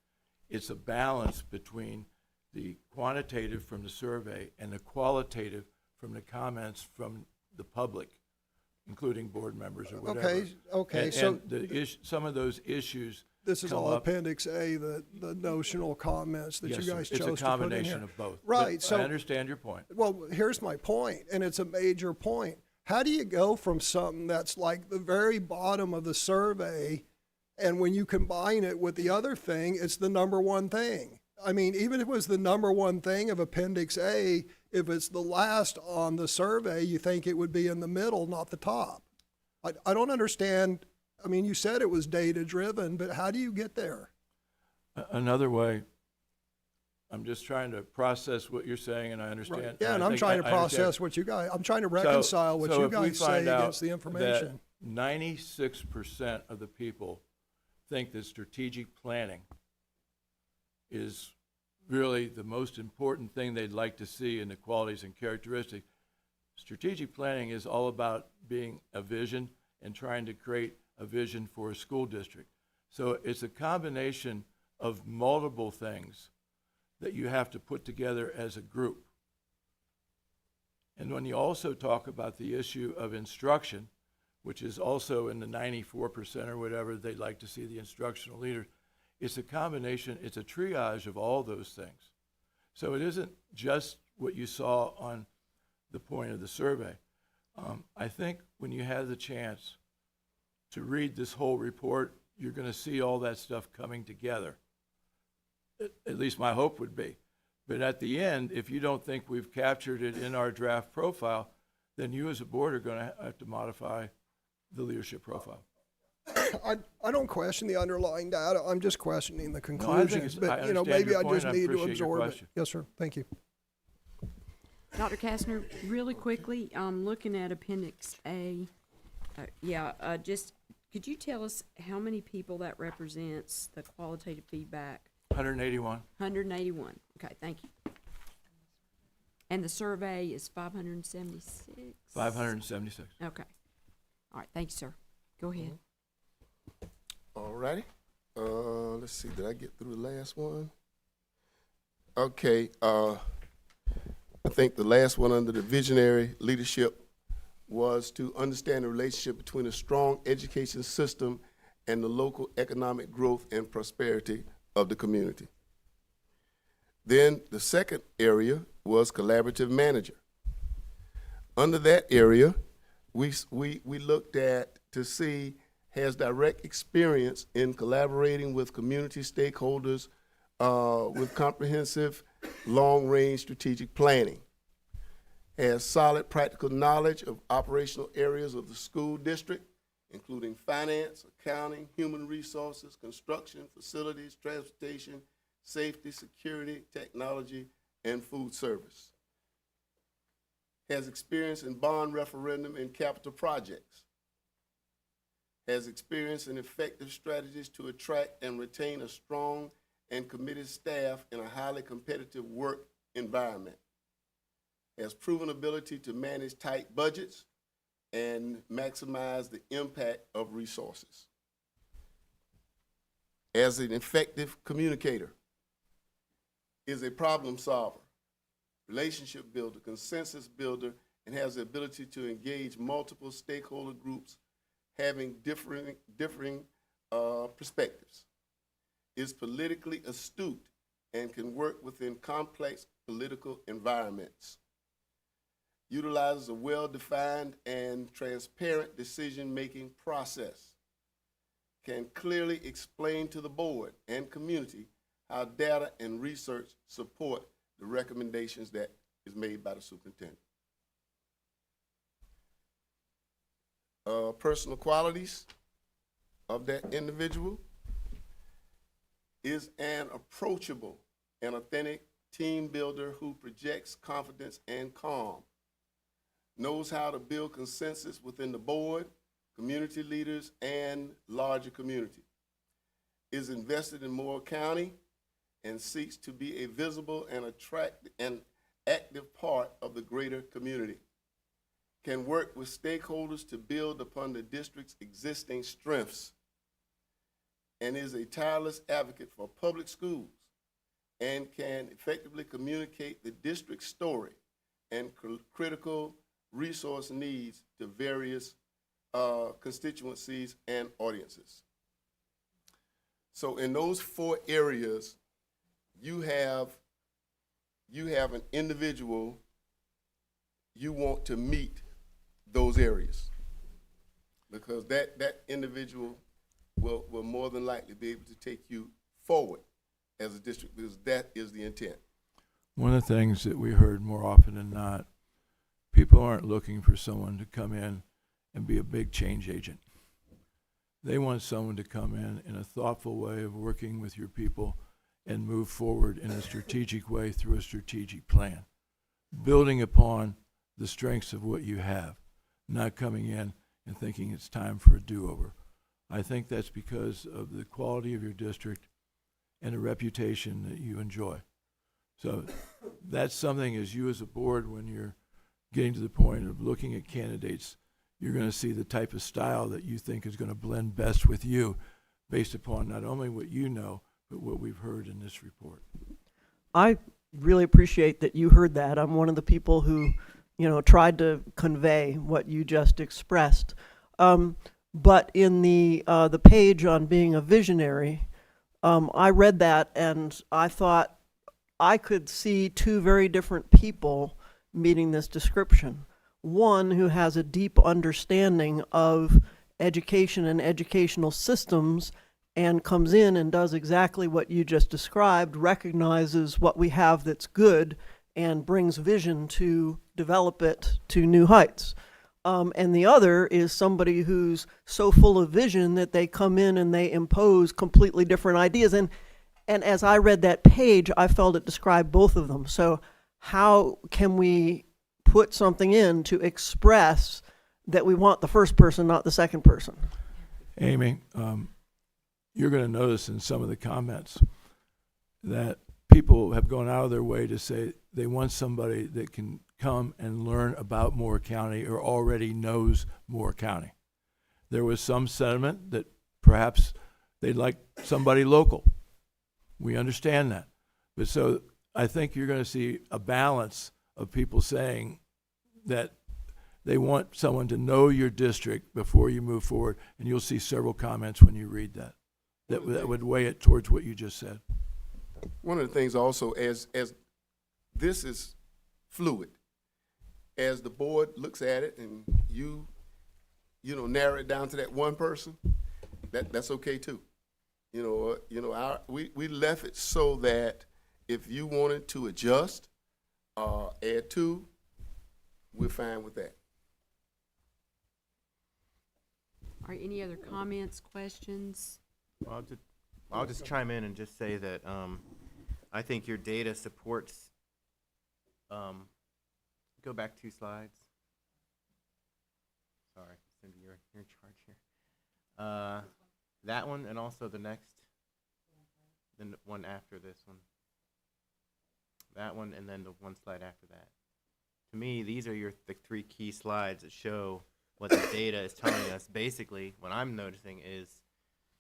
it's a balance between the quantitative from the survey and the qualitative from the comments from the public, including board members or whatever. Okay. And some of those issues This is come all up. Appendix A, the notional comments that Yes, you sir. guys It's chose a to put in combination here. of both. Right. But I understand your point. Well, here's my point, and it's a major point. How do you go from something that's like the very bottom of the survey, and when you combine it with the other thing, it's the number one thing? I mean, even if it was the number one thing of Appendix A, if it's the last on the survey, you think it would be in the middle, not the top. I don't understand. I mean, you said it was data-driven, but how do you get there? Another way, I'm just trying to process what you're saying, and I understand. Right. Yeah, I and I'm think trying to I understand. process what you guys, I'm trying to reconcile what you guys say against the information. 96% of the people think that strategic planning is really the most important thing they'd like to see in the qualities and characteristics. Strategic planning is all about being a vision and trying to create a vision for a school district. So it's a combination of multiple things that you have to put together as a group. And when you also talk about the issue of instruction, which is also in the 94% or whatever they'd like to see the instructional leader, it's a combination, it's a triage of all those things. So it isn't just what you saw on the point of the survey. I think when you have the chance to read this whole report, you're going to see all that stuff coming together. At least my hope would be. But at the end, if you don't think we've captured it in our draft profile, then you as a board are going to have to modify the leadership profile. I don't question the underlying data. I'm just questioning the I think conclusions. it's- I But, understand maybe your I point, just and I need to appreciate your absorb it. question. Yes, sir. Thank you. Dr. Kastner, really quickly, looking at Appendix A, just, could you tell us how many people that represents, the qualitative feedback? 181. 181. Okay, thank you. And the survey is 576? 576. Okay. All right, thank you, sir. Go ahead. All righty. Let's see, did I get through the last one? Okay, I think the last one under the visionary leadership was to understand the relationship between a strong education system and the local economic growth and prosperity of the community. Then the second area was collaborative manager. Under that area, we looked at to see has direct experience in collaborating with community stakeholders with comprehensive long-range strategic planning. Has solid practical knowledge of operational areas of the school district, including finance, accounting, human resources, construction, facilities, transportation, safety, security, technology, and food service. Has experience in bond referendum and capital projects. Has experience in effective strategies to attract and retain a strong and committed staff in a highly competitive work environment. Has proven ability to manage tight budgets and maximize the impact of resources. As an effective communicator, is a problem solver, relationship builder, consensus builder, and has the ability to engage multiple stakeholder groups having differing perspectives. Is politically astute and can work within complex political environments. Utilizes a well-defined and transparent decision-making process. Can clearly explain to the board and community how data and research support the recommendations that is made by the superintendent. Personal qualities of that individual is an approachable and authentic team builder who projects confidence and calm. Knows how to build consensus within the board, community leaders, and larger community. Is invested in Moore County and seeks to be a visible and active part of the greater community. Can work with stakeholders to build upon the district's existing strengths, and is a tireless advocate for public schools, and can effectively communicate the district's story and critical resource needs to various constituencies and audiences. So in those 4 areas, you have an individual you want to meet those areas, because that individual will more than likely be able to take you forward as a district, because that is the intent. One of the things that we heard more often than not, people aren't looking for someone to come in and be a big change agent. They want someone to come in a thoughtful way of working with your people and move forward in a strategic way through a strategic plan, building upon the strengths of what you have, not coming in and thinking it's time for a do-over. I think that's because of the quality of your district and the reputation that you enjoy. So that's something, as you as a board, when you're getting to the point of looking at candidates, you're going to see the type of style that you think is going to blend best with you based upon not only what you know, but what we've heard in this report. I really appreciate that you heard that. I'm one of the people who, tried to convey what you just expressed. But in the page on being a visionary, I read that and I thought I could see 2 very different people meeting this description. One who has a deep understanding of education and educational systems and comes in and does exactly what you just described, recognizes what we have that's good and brings vision to develop it to new heights. And the other is somebody who's so full of vision that they come in and they impose completely different ideas. And as I read that page, I felt it described both of them. So how can we put something in to express that we want the first person, not the second person? Amy, you're going to notice in some of the comments that people have gone out of their way to say they want somebody that can come and learn about Moore County or already knows Moore County. There was some sentiment that perhaps they'd like somebody local. We understand that. But so I think you're going to see a balance of people saying that they want someone to know your district before you move forward, and you'll see several comments when you read that that would weigh it towards what you just said. One of the things also, as this is fluid, as the board looks at it and you narrow it down to that one person, that's okay too. We left it so that if you wanted to adjust, add to, we're fine with that. All right, any other comments, questions? I'll just chime in and just say that I think your data supports. Go back 2 slides. Sorry, Cindy, you're in charge here. That one and also the next, the one after this one. That one and then the one slide after that. To me, these are the 3 key slides that show what the data is telling us. Basically, what I'm noticing is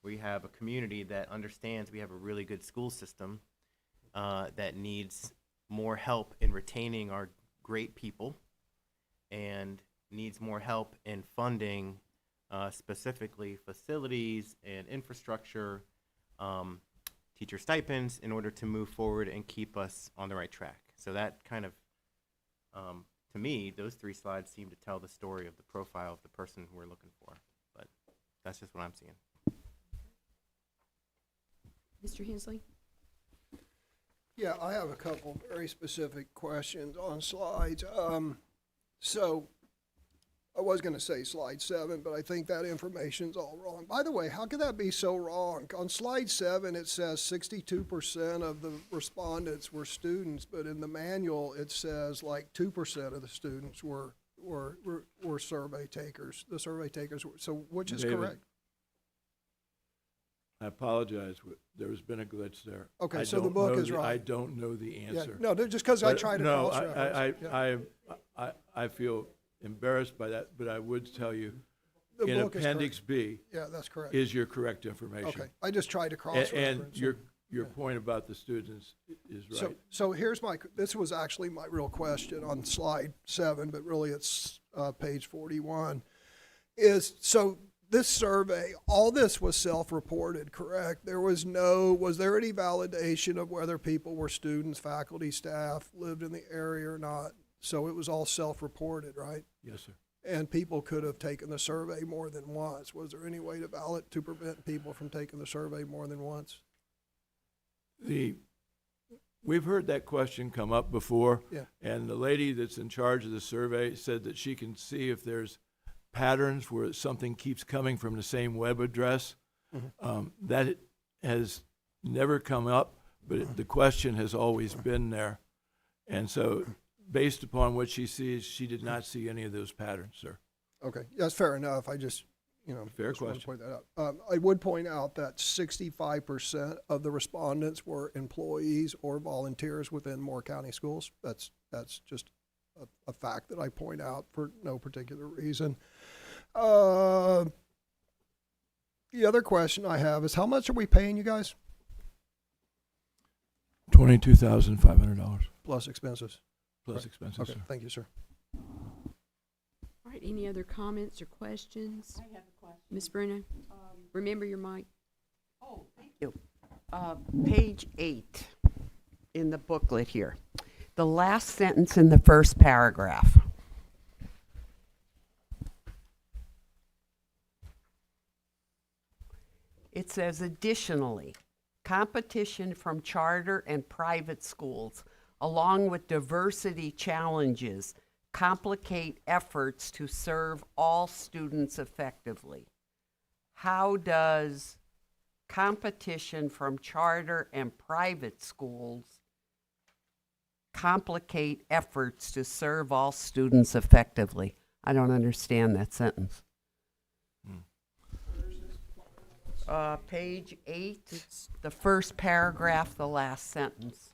we have a community that understands we have a really good school system that needs more help in retaining our great people and needs more help in funding specifically facilities and infrastructure, teacher stipends in order to move forward and keep us on the right track. So that kind of, to me, those 3 slides seem to tell the story of the profile of the person we're looking for. But that's just what I'm seeing. Mr. Hensley? Yeah, I have a couple very specific questions on slides. So I was going to say slide 7, but I think that information's all wrong. By the way, how could that be so wrong? On slide 7, it says 62% of the respondents were students, but in the manual, it says like 2% of the students were survey takers. The survey takers were, so which is David, correct? I apologize. There's been a glitch there. Okay, I so the don't book know is right. I don't know the answer. Yeah, no, just because I But tried to no, cross-reference. Yeah. I feel embarrassed by that, but I would tell you, The in book is Appendix correct. B. Yeah, that's correct. Is your correct information. Okay, I just tried to And cross-reference. your point about the students is right. So here's this was actually my real question on slide 7, but really it's page 41. So this survey, all this was self-reported, correct? Was there any validation of whether people were students, faculty, staff, lived in the area or not? So it was all self-reported, right? Yes, sir. And people could have taken the survey more than once. Was there any way to prevent people from taking the survey more than once? We've heard that question come up before. Yeah. And the lady that's in charge of the survey said that she can see if there's patterns where something keeps coming from the same web address. That has never come up, but the question has always been there. And so based upon what she sees, she did not see any of those patterns, sir. Okay, that's fair enough. I just, Fair just wanted to question. point that out. I would point out that 65% of the respondents were employees or volunteers within Moore County Schools. That's just a fact that I point out for no particular reason. The other question I have is, how much are we paying you guys? $22,500 Plus expenses. plus Right. expenses, Okay, sir. thank you, sir. All right, any other comments or questions? I have a question. Ms. Bruno, remember your mic. Page 8 in the booklet here. The last sentence in the first paragraph. It says, additionally, competition from charter and private schools, along with diversity challenges, complicate efforts to serve all students effectively. How does competition from charter and private schools complicate efforts to serve all students effectively? I don't understand that sentence. Page 8, the first paragraph, the last sentence.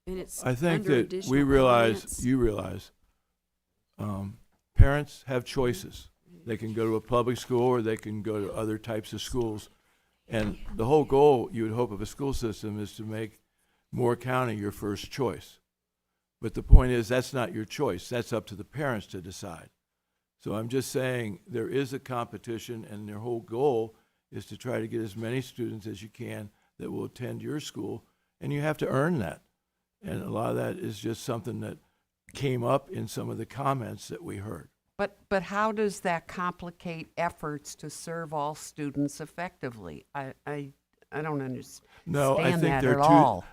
And it's I think under that additional we realize, comments. you realize, parents have choices. They can go to a public school or they can go to other types of schools. And the whole goal, you would hope, of a school system is to make Moore County your first choice. But the point is, that's not your choice. That's up to the parents to decide. So I'm just saying there is a competition, and their whole goal is to try to get as many students as you can that will attend your school, and you have to earn that. And a lot of that is just something that came up in some of the comments that we heard. But how does that complicate efforts to serve all students effectively? I don't understand No, I think that they're at all.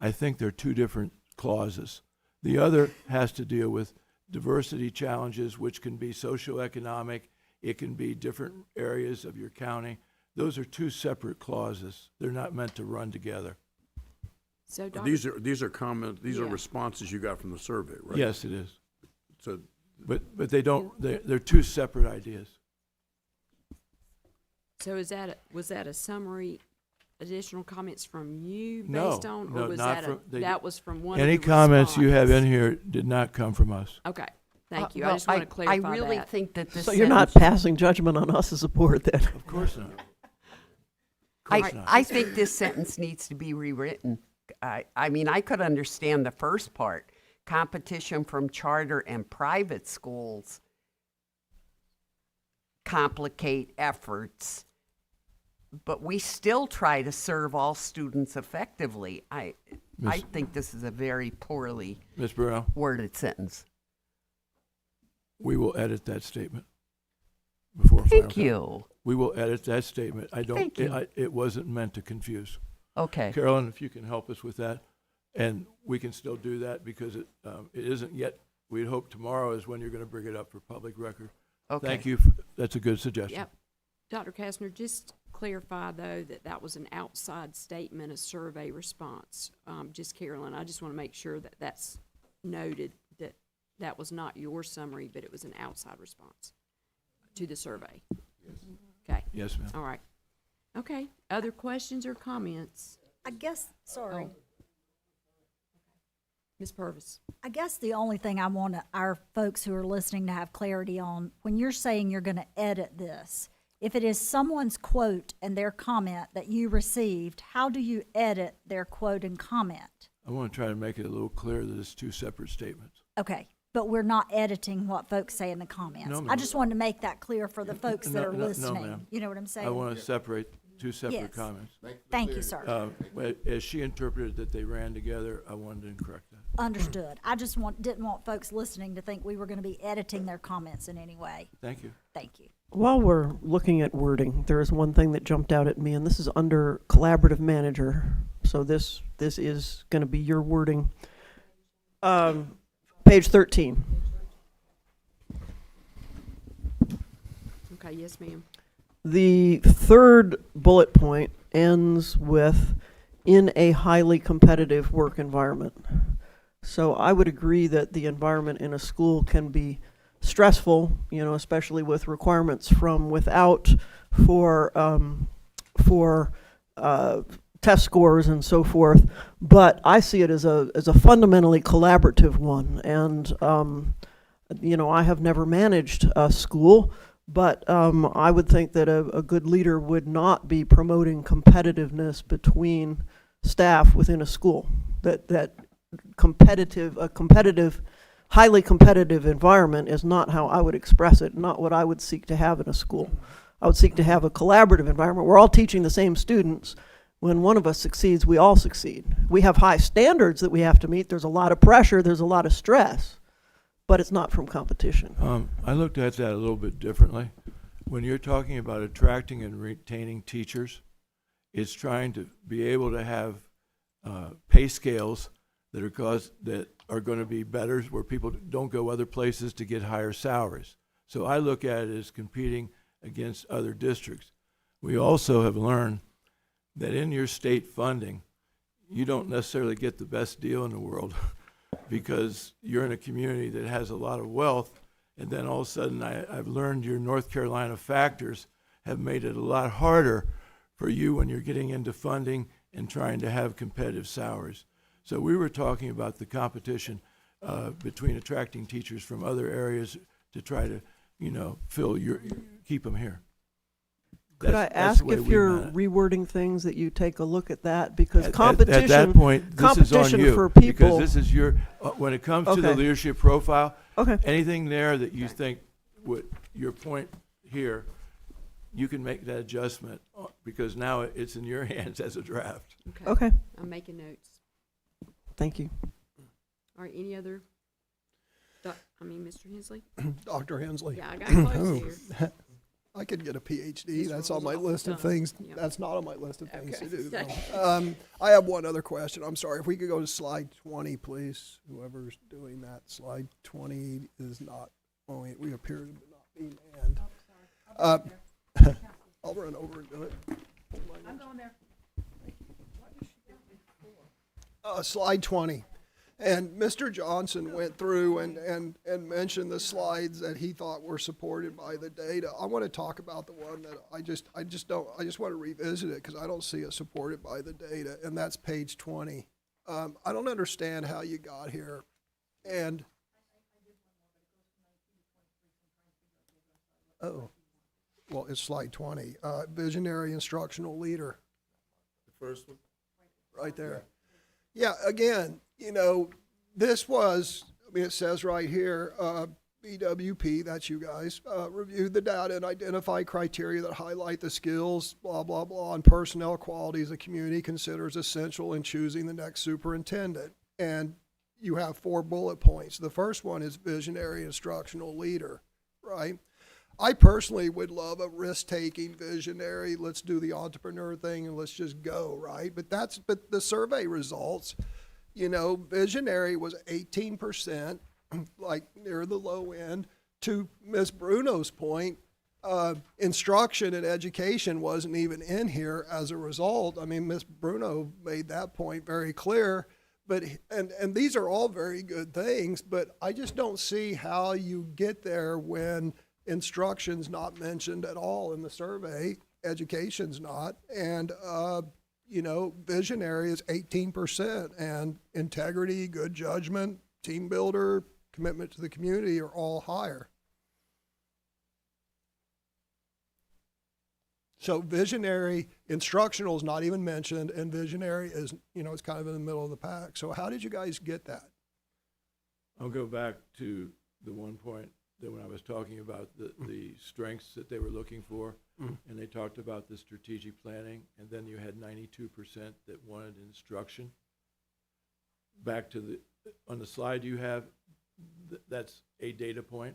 I think they're two different clauses. The other has to deal with diversity challenges, which can be socioeconomic, it can be different areas of your county. Those are two separate clauses. They're not meant to run together. So, These are comments, these are Yeah. responses you got from the survey, right? Yes, it is. So, But they don't, they're two separate ideas. So was that a summary, additional comments from you No, based on, or no, was not that from- they- that was from one of Any the comments you have in respondents? here did not come from us. Okay, thank you. Well, I just want to clarify I really that. think that this So you're not sentence- passing judgment on us as a board then? Of course not. course not. I think this sentence needs to be rewritten. I mean, I could understand the first part. Competition from charter and private schools complicate efforts, but we still try to serve all students effectively. I Miss- think this is a very poorly Ms. Burrell, worded sentence. we will edit that statement before final Thank comment. you. We will edit that statement. I don't, Thank you. it wasn't meant to confuse. Okay. Carolyn, if you can help us with that, and we can still do that because it isn't yet, we'd hope tomorrow is when you're going to bring it up for public record. Okay. Thank you. That's a good suggestion. Yep. Dr. Kastner, just clarify, though, that was an outside statement, a survey response. Just Carolyn, I just want to make sure that that's noted, that that was not your summary, but it was an outside response to the survey. Okay. Yes, ma'am. All right. Okay. Other questions or comments? I guess, sorry. Ms. Purvis? I guess the only thing I want our folks who are listening to have clarity on, when you're saying you're going to edit this, if it is someone's quote and their comment that you received, how do you edit their quote and comment? I want to try to make it a little clear that it's two separate statements. Okay, but we're not editing what folks say in the comments. No, I ma'am. just wanted to make that clear for the folks that No, are no, no, listening. ma'am. You know what I'm saying? I want to separate two separate Yes. comments. Thank you, sir. But as she interpreted that they ran together, I wanted to correct that. Understood. I just didn't want folks listening to think we were going to be editing their comments in any way. Thank you. Thank you. While we're looking at wording, there is one thing that jumped out at me, and this is under collaborative manager. So this is going to be your wording. Page 13. Okay, yes, ma'am. The third bullet point ends with in a highly competitive work environment. So I would agree that the environment in a school can be stressful, especially with requirements from without for test scores and so forth. But I see it as a fundamentally collaborative one. And I have never managed a school, but I would think that a good leader would not be promoting competitiveness between staff within a school. That competitive, highly competitive environment is not how I would express it, not what I would seek to have in a school. I would seek to have a collaborative environment. We're all teaching the same students. When one of us succeeds, we all succeed. We have high standards that we have to meet. There's a lot of pressure, there's a lot of stress, but it's not from competition. I looked at that a little bit differently. When you're talking about attracting and retaining teachers, it's trying to be able to have pay scales that are going to be better, where people don't go other places to get higher salaries. So I look at it as competing against other districts. We also have learned that in your state funding, you don't necessarily get the best deal in the world because you're in a community that has a lot of wealth, and then all of a sudden I've learned your North Carolina factors have made it a lot harder for you when you're getting into funding and trying to have competitive salaries. So we were talking about the competition between attracting teachers from other areas to try to, keep them here. Could I That's ask the way if we you're meant it. rewording things that you take a look at that? Because At competition, that point, this is on competition you, for people. because this is your, when it comes to the Okay. leadership profile, Okay. anything there that you think your point here, you can make that adjustment, because now it's in your hands as a draft. Okay. I'm making notes. Thank you. All right, any other? Mr. Hensley? Dr. Hensley. Yeah, I got close here. I could get a PhD. This That's on rolls my off the list of tongue. things. Yeah. That's not on my list of things to Okay. do. though. I have one other question. I'm sorry. If we could go to slide 20, please. Whoever's doing that, slide 20 is not. Oh, we appear to not be manned. I'll run over and do it. I'm going there. Slide 20. And Mr. Johnson went through and mentioned the slides that he thought were supported by the data. I want to talk about the one that I just want to revisit it because I don't see it supported by the data, and that's page 20. I don't understand how you got here. And well, it's slide 20. Visionary instructional leader. The first one? Right there. Yeah, again, this was, it says right here, BWP, that's you guys, reviewed the data and identified criteria that highlight the skills, blah, blah, blah, and personnel qualities the community considers essential in choosing the next superintendent. And you have 4 bullet points. The first one is visionary instructional leader, right? I personally would love a risk-taking visionary, let's do the entrepreneur thing and let's just go, right? But the survey results, visionary was 18%, like near the low end. To Ms. Bruno's point, instruction and education wasn't even in here as a result. I mean, Ms. Bruno made that point very clear. But and these are all very good things, but I just don't see how you get there when instruction's not mentioned at all in the survey, education's not, and visionary is 18%, and integrity, good judgment, team builder, commitment to the community are all higher. So visionary, instructional is not even mentioned, and visionary is, it's kind of in the middle of the pack. So how did you guys get that? I'll go back to the one point that when I was talking about the strengths that they were looking for, and they talked about the strategic planning, and then you had 92% that wanted instruction. Back to on the slide you have, that's a data point.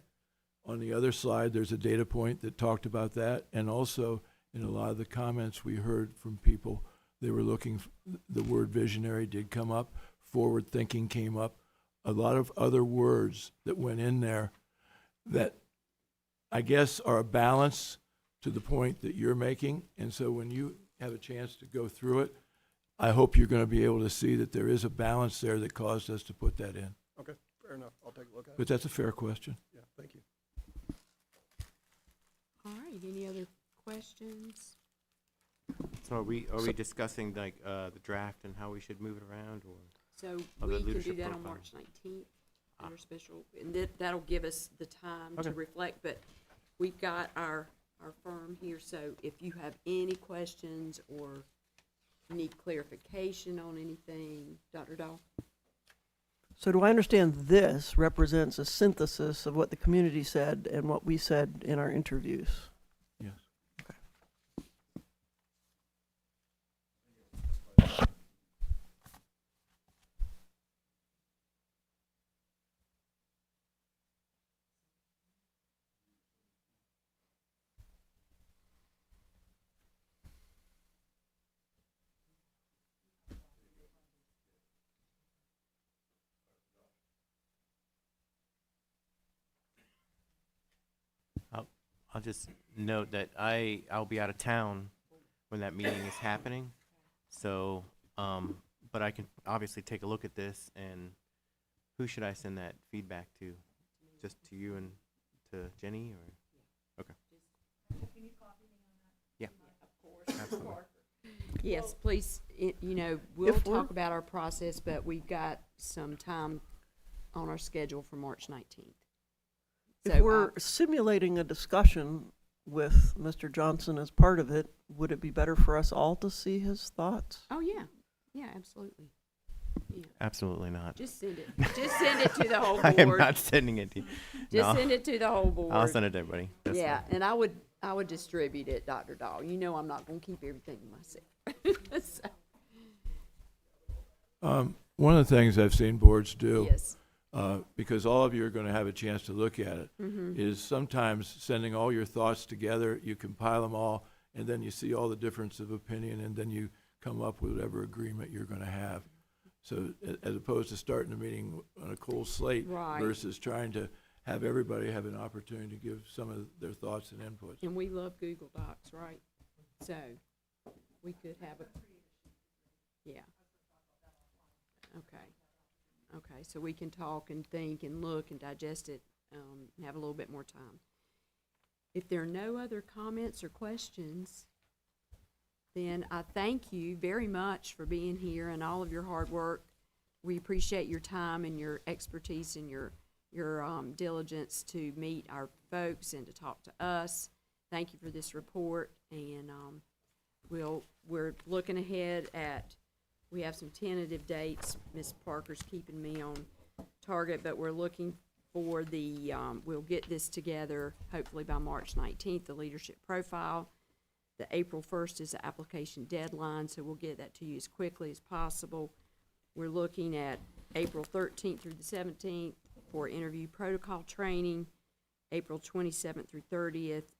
On the other slide, there's a data point that talked about that, and also in a lot of the comments we heard from people, they were looking, the word visionary did come up, forward thinking came up, a lot of other words that went in there that I guess are a balance to the point that you're making. And so when you have a chance to go through it, I hope you're going to be able to see that there is a balance there that caused us to put that in. Okay, fair enough. I'll take a look at it. But that's a fair question. Yeah, thank you. All right, any other questions? So are we discussing like the draft and how we should move it around, or? So Oh, we the can do leadership that on profile. March 19th, our special, and that'll give us the time to Okay. reflect, but we've got our firm here, so if you have any questions or need clarification on anything, Dr. Dahl? So do I understand this represents a synthesis of what the community said and what we said in our interviews? Yes. I'll just note that I'll be out of town when that meeting is happening. So, but I can obviously take a look at this, and who should I send that feedback to? Just to you and to Jenny, or? Okay. Yeah. Absolutely. Yes, please, we'll If we're- talk about our process, but we've got some time on our schedule for March 19th. If we're simulating a discussion with Mr. Johnson as part of it, would it be better for us all to see his thoughts? Oh, yeah, absolutely. Yeah. Absolutely not. Just send it to the whole I am board. not sending it to you. Just No. send it to the whole board. I'll send it to everybody. That's Yeah, fine. and I would distribute it, Dr. Dahl. I'm not gonna keep everything to myself. So, One of the things I've seen boards do, yes, because all of you are going to have a chance to look at it, Mhm. is sometimes sending all your thoughts together, you compile them all, and then you see all the difference of opinion, and then you come up with whatever agreement you're going to have. So as opposed to starting the meeting on a cold slate Right. versus trying to have everybody have an opportunity to give some of their thoughts and inputs. And we love Google Docs, right? So we could have a, yeah. Okay. Okay, so we can talk and think and look and digest it, and have a little bit more time. If there are no other comments or questions, then I thank you very much for being here and all of your hard work. We appreciate your time and your expertise and your diligence to meet our folks and to talk to us. Thank you for this report, and we're looking ahead at, we have some tentative dates. Ms. Parker's keeping me on target, but we're looking for the, we'll get this together hopefully by March 19th, the leadership profile. The April 1st is the application deadline, so we'll get that to you as quickly as possible. We're looking at April 13th through the 17th for interview protocol training, April 27th through 30th,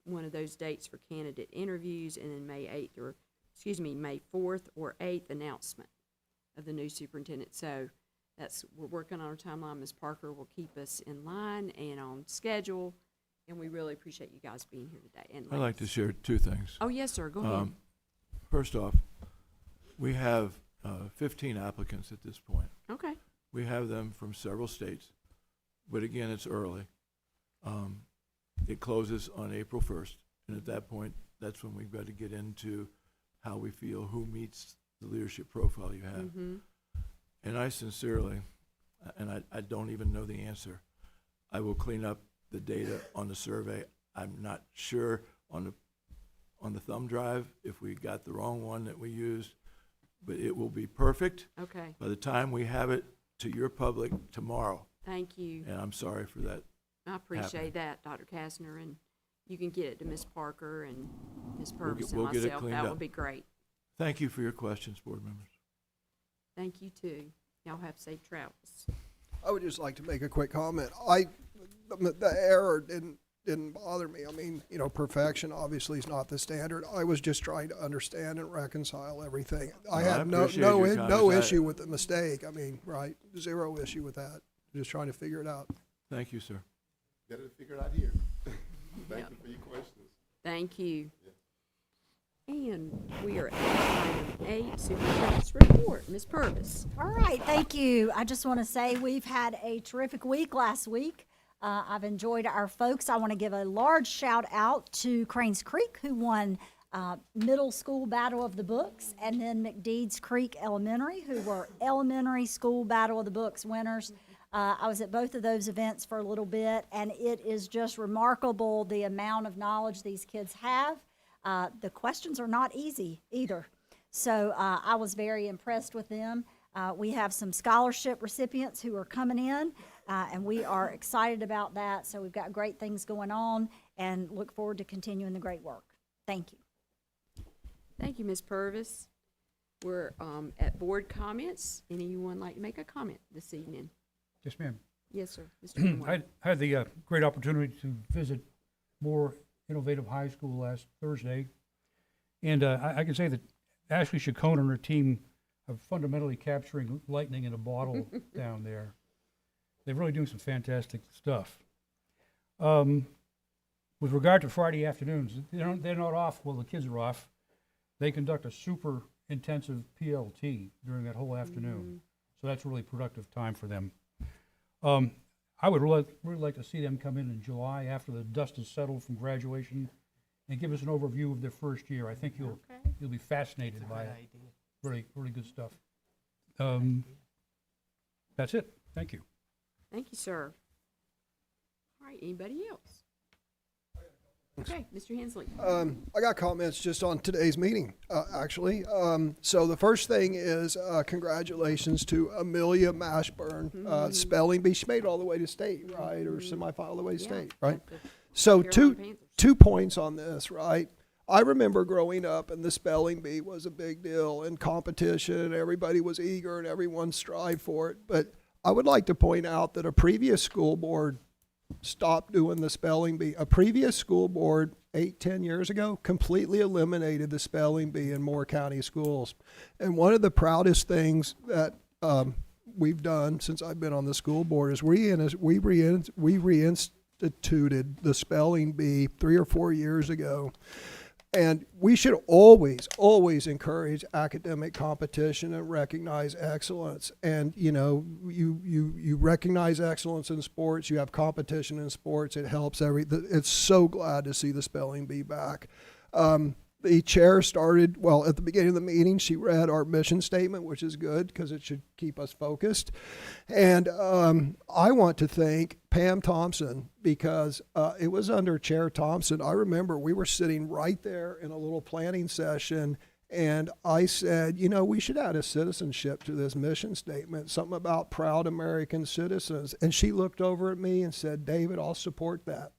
one of those dates for candidate interviews, and then May 4th or 8th announcement of the new superintendent. So we're working on our timeline. Ms. Parker will keep us in line and on schedule, and we really appreciate you guys being here today. And I'd like to share two things. Oh, yes, sir, go ahead. First off, we have 15 applicants at this point. Okay. We have them from several states, but again, it's early. It closes on April 1st, and at that point, that's when we've got to get into how we feel, who meets the leadership profile you have. Mhm. And I sincerely, and I don't even know the answer, I will clean up the data on the survey. I'm not sure on the thumb drive if we got the wrong one that we used, but it will be perfect Okay. by the time we have it to your public tomorrow. Thank you. And I'm sorry for that. I appreciate that, Dr. Kastner, and you can get it to Ms. Parker and Ms. Purvis and we'll get it myself. cleaned That up. would be great. Thank you for your questions, board members. Thank you, too. Y'all have safe travels. I would just like to make a quick comment. The error didn't bother me. I mean, perfection obviously is not the standard. I was just trying to understand and reconcile everything. I No, I had no appreciate your no comments. issue with the mistake. I mean, right, zero issue with that. Just trying to figure it out. Thank you, sir. Got it figured out here. Thank you for your questions. Thank you. And we are at item 8, Superintendent's Report. Ms. Purvis. All right, thank you. I just want to say we've had a terrific week last week. I've enjoyed our folks. I want to give a large shout out to Cranes Creek, who won middle school battle of the books, and then McDeeds Creek Elementary, who were elementary school battle of the books winners. I was at both of those events for a little bit, and it is just remarkable the amount of knowledge these kids have. The questions are not easy either. So I was very impressed with them. We have some scholarship recipients who are coming in, and we are excited about that. So we've got great things going on and look forward to continuing the great work. Thank you. Thank you, Ms. Purvis. We're at board comments. Anyone like to make a comment this evening? Yes, ma'am. Yes, sir. Mr. Conway. I had the great opportunity to visit Moore Innovative High School last Thursday, and I can say that Ashley Chacon and her team are fundamentally capturing lightning in a bottle down there. They're really doing some fantastic stuff. With regard to Friday afternoons, they're not off while the kids are off. They conduct a super intensive PLT during that whole afternoon, so that's really productive time for them. I would really like to see them come in July after the dust is settled from graduation and give us an overview of their first year. I think you'll be fascinated by it. Really, really good stuff. That's it. Thank you. Thank you, sir. All right, anybody else? Okay, Mr. Hensley. I got comments just on today's meeting, actually. So the first thing is congratulations to Amelia Mashburn, spelling bee. She made it all the way to state, right, or semifinal all the way to state, right? So two points on this, right? I remember growing up, and the spelling bee was a big deal in competition. Everybody was eager, and everyone strived for it. But I would like to point out that a previous school board stopped doing the spelling bee. A previous school board 10 years ago completely eliminated the spelling bee in Moore County schools. And one of the proudest things that we've done since I've been on the school board is we reinstituted the spelling bee 3 or 4 years ago. And we should always encourage academic competition and recognize excellence. And, you know, you recognize excellence in sports, you have competition in sports, it helps it's so glad to see the spelling bee back. The chair started, well, at the beginning of the meeting, she read our mission statement, which is good because it should keep us focused. And I want to thank Pam Thompson because it was under Chair Thompson. I remember we were sitting right there in a little planning session, and I said, you know, we should add a citizenship to this mission statement, something about proud American citizens. And she looked over at me and said, David, I'll support that.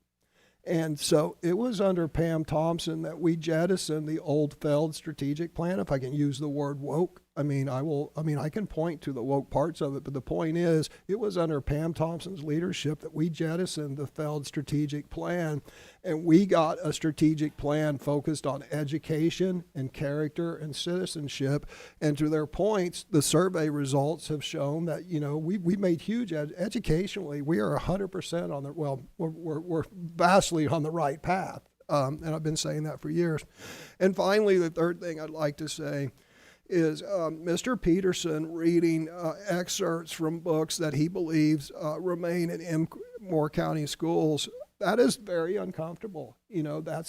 And so it was under Pam Thompson that we jettisoned the old failed strategic plan, if I can use the word woke. I can point to the woke parts of it, but the point is, it was under Pam Thompson's leadership that we jettisoned the failed strategic plan, and we got a strategic plan focused on education and character and citizenship. And to their points, the survey results have shown that, you know, we made huge educationally. We are 100% on the, well, we're vastly on the right path. And I've been saying that for years. And finally, the third thing I'd like to say is Mr. Peterson reading excerpts from books that he believes remain in Moore County schools. That is very uncomfortable. You know, that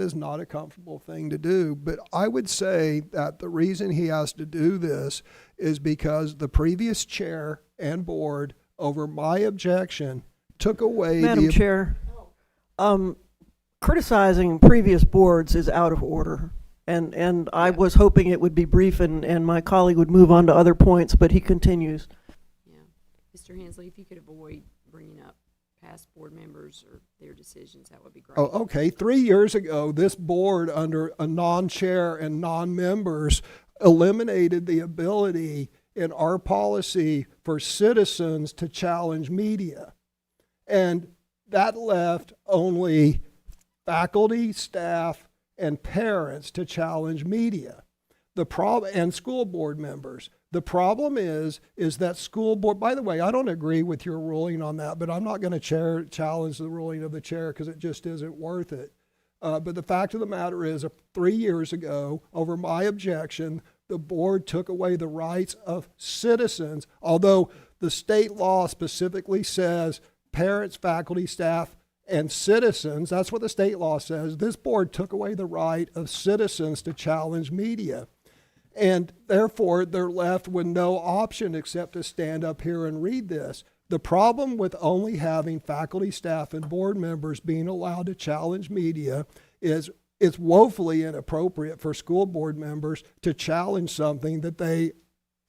is not a comfortable thing to do. But I would say that the reason he has to do this is because the previous chair and board, over my objection, took away Madam Chair, criticizing previous boards is out of order. And I was hoping it would be brief and my colleague would move on to other points, but he continues. Yeah. Mr. Hensley, if you could avoid bringing up past board members or their decisions, that would be great. Oh, okay. 3 years ago, this board, under a non-chair and non-members, eliminated the ability in our policy for citizens to challenge media. And that left only faculty, staff, and parents to challenge media. The problem, and school board members. The problem is that school board, by the way, I don't agree with your ruling on that, but I'm not going to challenge the ruling of the chair because it just isn't worth it. But the fact of the matter is, 3 years ago, over my objection, the board took away the rights of citizens, although the state law specifically says parents, faculty, staff, and citizens. That's what the state law says. This board took away the right of citizens to challenge media. And therefore, they're left with no option except to stand up here and read this. The problem with only having faculty, staff, and board members being allowed to challenge media is it's woefully inappropriate for school board members to challenge something that they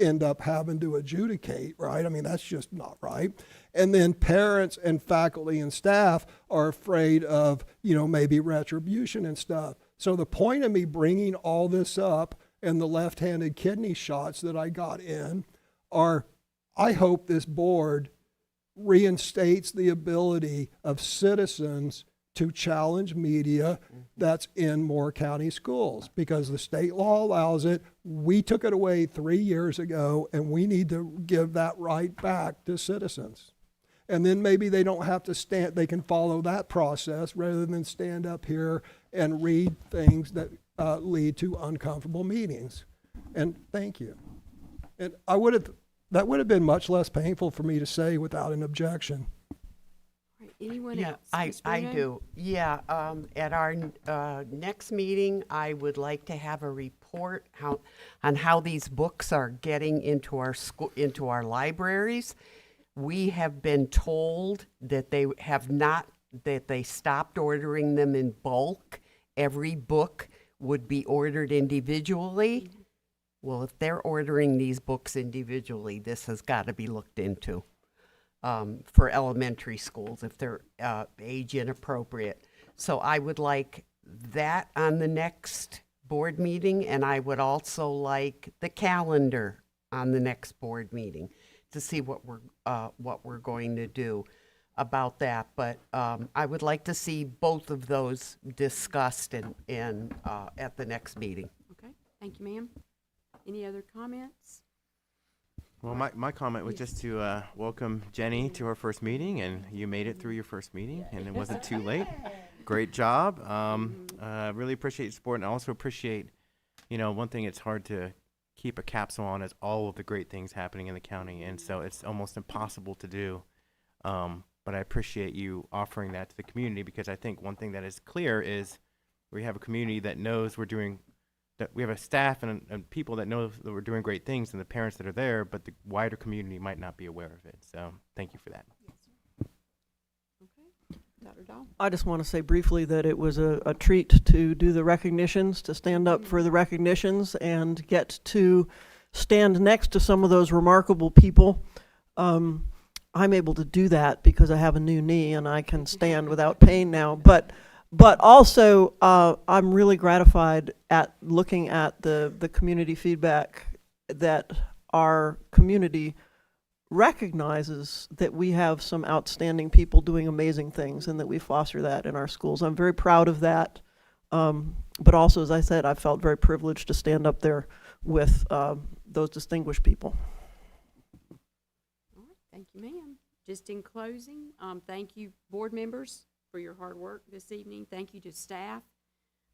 end up having to adjudicate, right? I mean, that's just not right. And then parents and faculty and staff are afraid of, you know, maybe retribution and stuff. So the point of me bringing all this up and the left-handed kidney shots that I got in are, I hope this board reinstates the ability of citizens to challenge media that's in Moore County schools, because the state law allows it. We took it away 3 years ago, and we need to give that right back to citizens. And then maybe they don't have to they can follow that process rather than stand up here and read things that lead to uncomfortable meetings. And thank you. And that would have been much less painful for me to say without an objection. Anyone Yeah, else? I do. Yeah, at our next meeting, I would like to have a report on how these books are getting into our school, into our libraries. We have been told that they stopped ordering them in bulk. Every book would be ordered individually. Well, if they're ordering these books individually, this has got to be looked into. For elementary schools, if they're age inappropriate. So I would like that on the next board meeting, and I would also like the calendar on the next board meeting to see what we're going to do about that. But I would like to see both of those discussed and at the next meeting. Okay, thank you, ma'am. Any other comments? Well, my comment was just to welcome Jenny to our first meeting, and you made it through your first meeting, and it wasn't too late. Great job. Really appreciate your support, and I also appreciate, one thing it's hard to keep a capsule on is all of the great things happening in the county, and so it's almost impossible to do. But I appreciate you offering that to the community, because I think one thing that is clear is we have a community that knows that we have a staff and people that know that we're doing great things, and the parents that are there, but the wider community might not be aware of it. So thank you for that. Okay, Dr. Dahl? I just want to say briefly that it was a treat to do the recognitions, to stand up for the recognitions and get to stand next to some of those remarkable people. I'm able to do that because I have a new knee and I can stand without pain now. But also, I'm really gratified at looking at the community feedback that our community recognizes that we have some outstanding people doing amazing things and that we foster that in our schools. I'm very proud of that. But also, as I said, I felt very privileged to stand up there with those distinguished people. All right, thank you, ma'am. Just in closing, thank you, board members, for your hard work this evening. Thank you to staff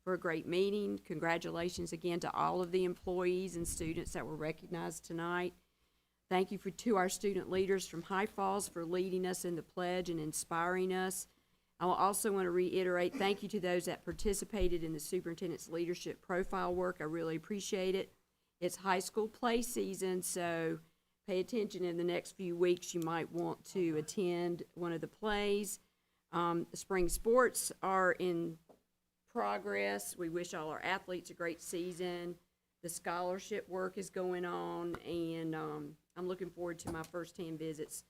for a great meeting. Congratulations again to all of the employees and students that were recognized tonight. Thank you to our student leaders from High Falls for leading us in the pledge and inspiring us. I will also want to reiterate thank you to those that participated in the superintendent's leadership profile work. I really appreciate it. It's high school play season, so pay attention in the next few weeks. You might want to attend one of the plays. The spring sports are in progress. We wish all our athletes a great season. The scholarship work is going on, and I'm looking forward to my first-hand visits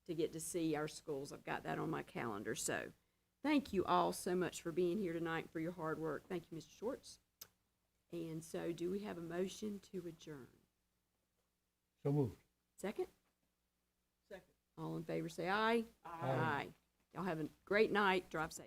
to get to see our schools. I've got that on my calendar. So thank you all so much for being here tonight, for your hard work. Thank you, Mr. Schwartz. And so do we have a motion to adjourn? So moved. Second? Second. All in favor say aye. Aye. Y'all have a great night. Drive safe.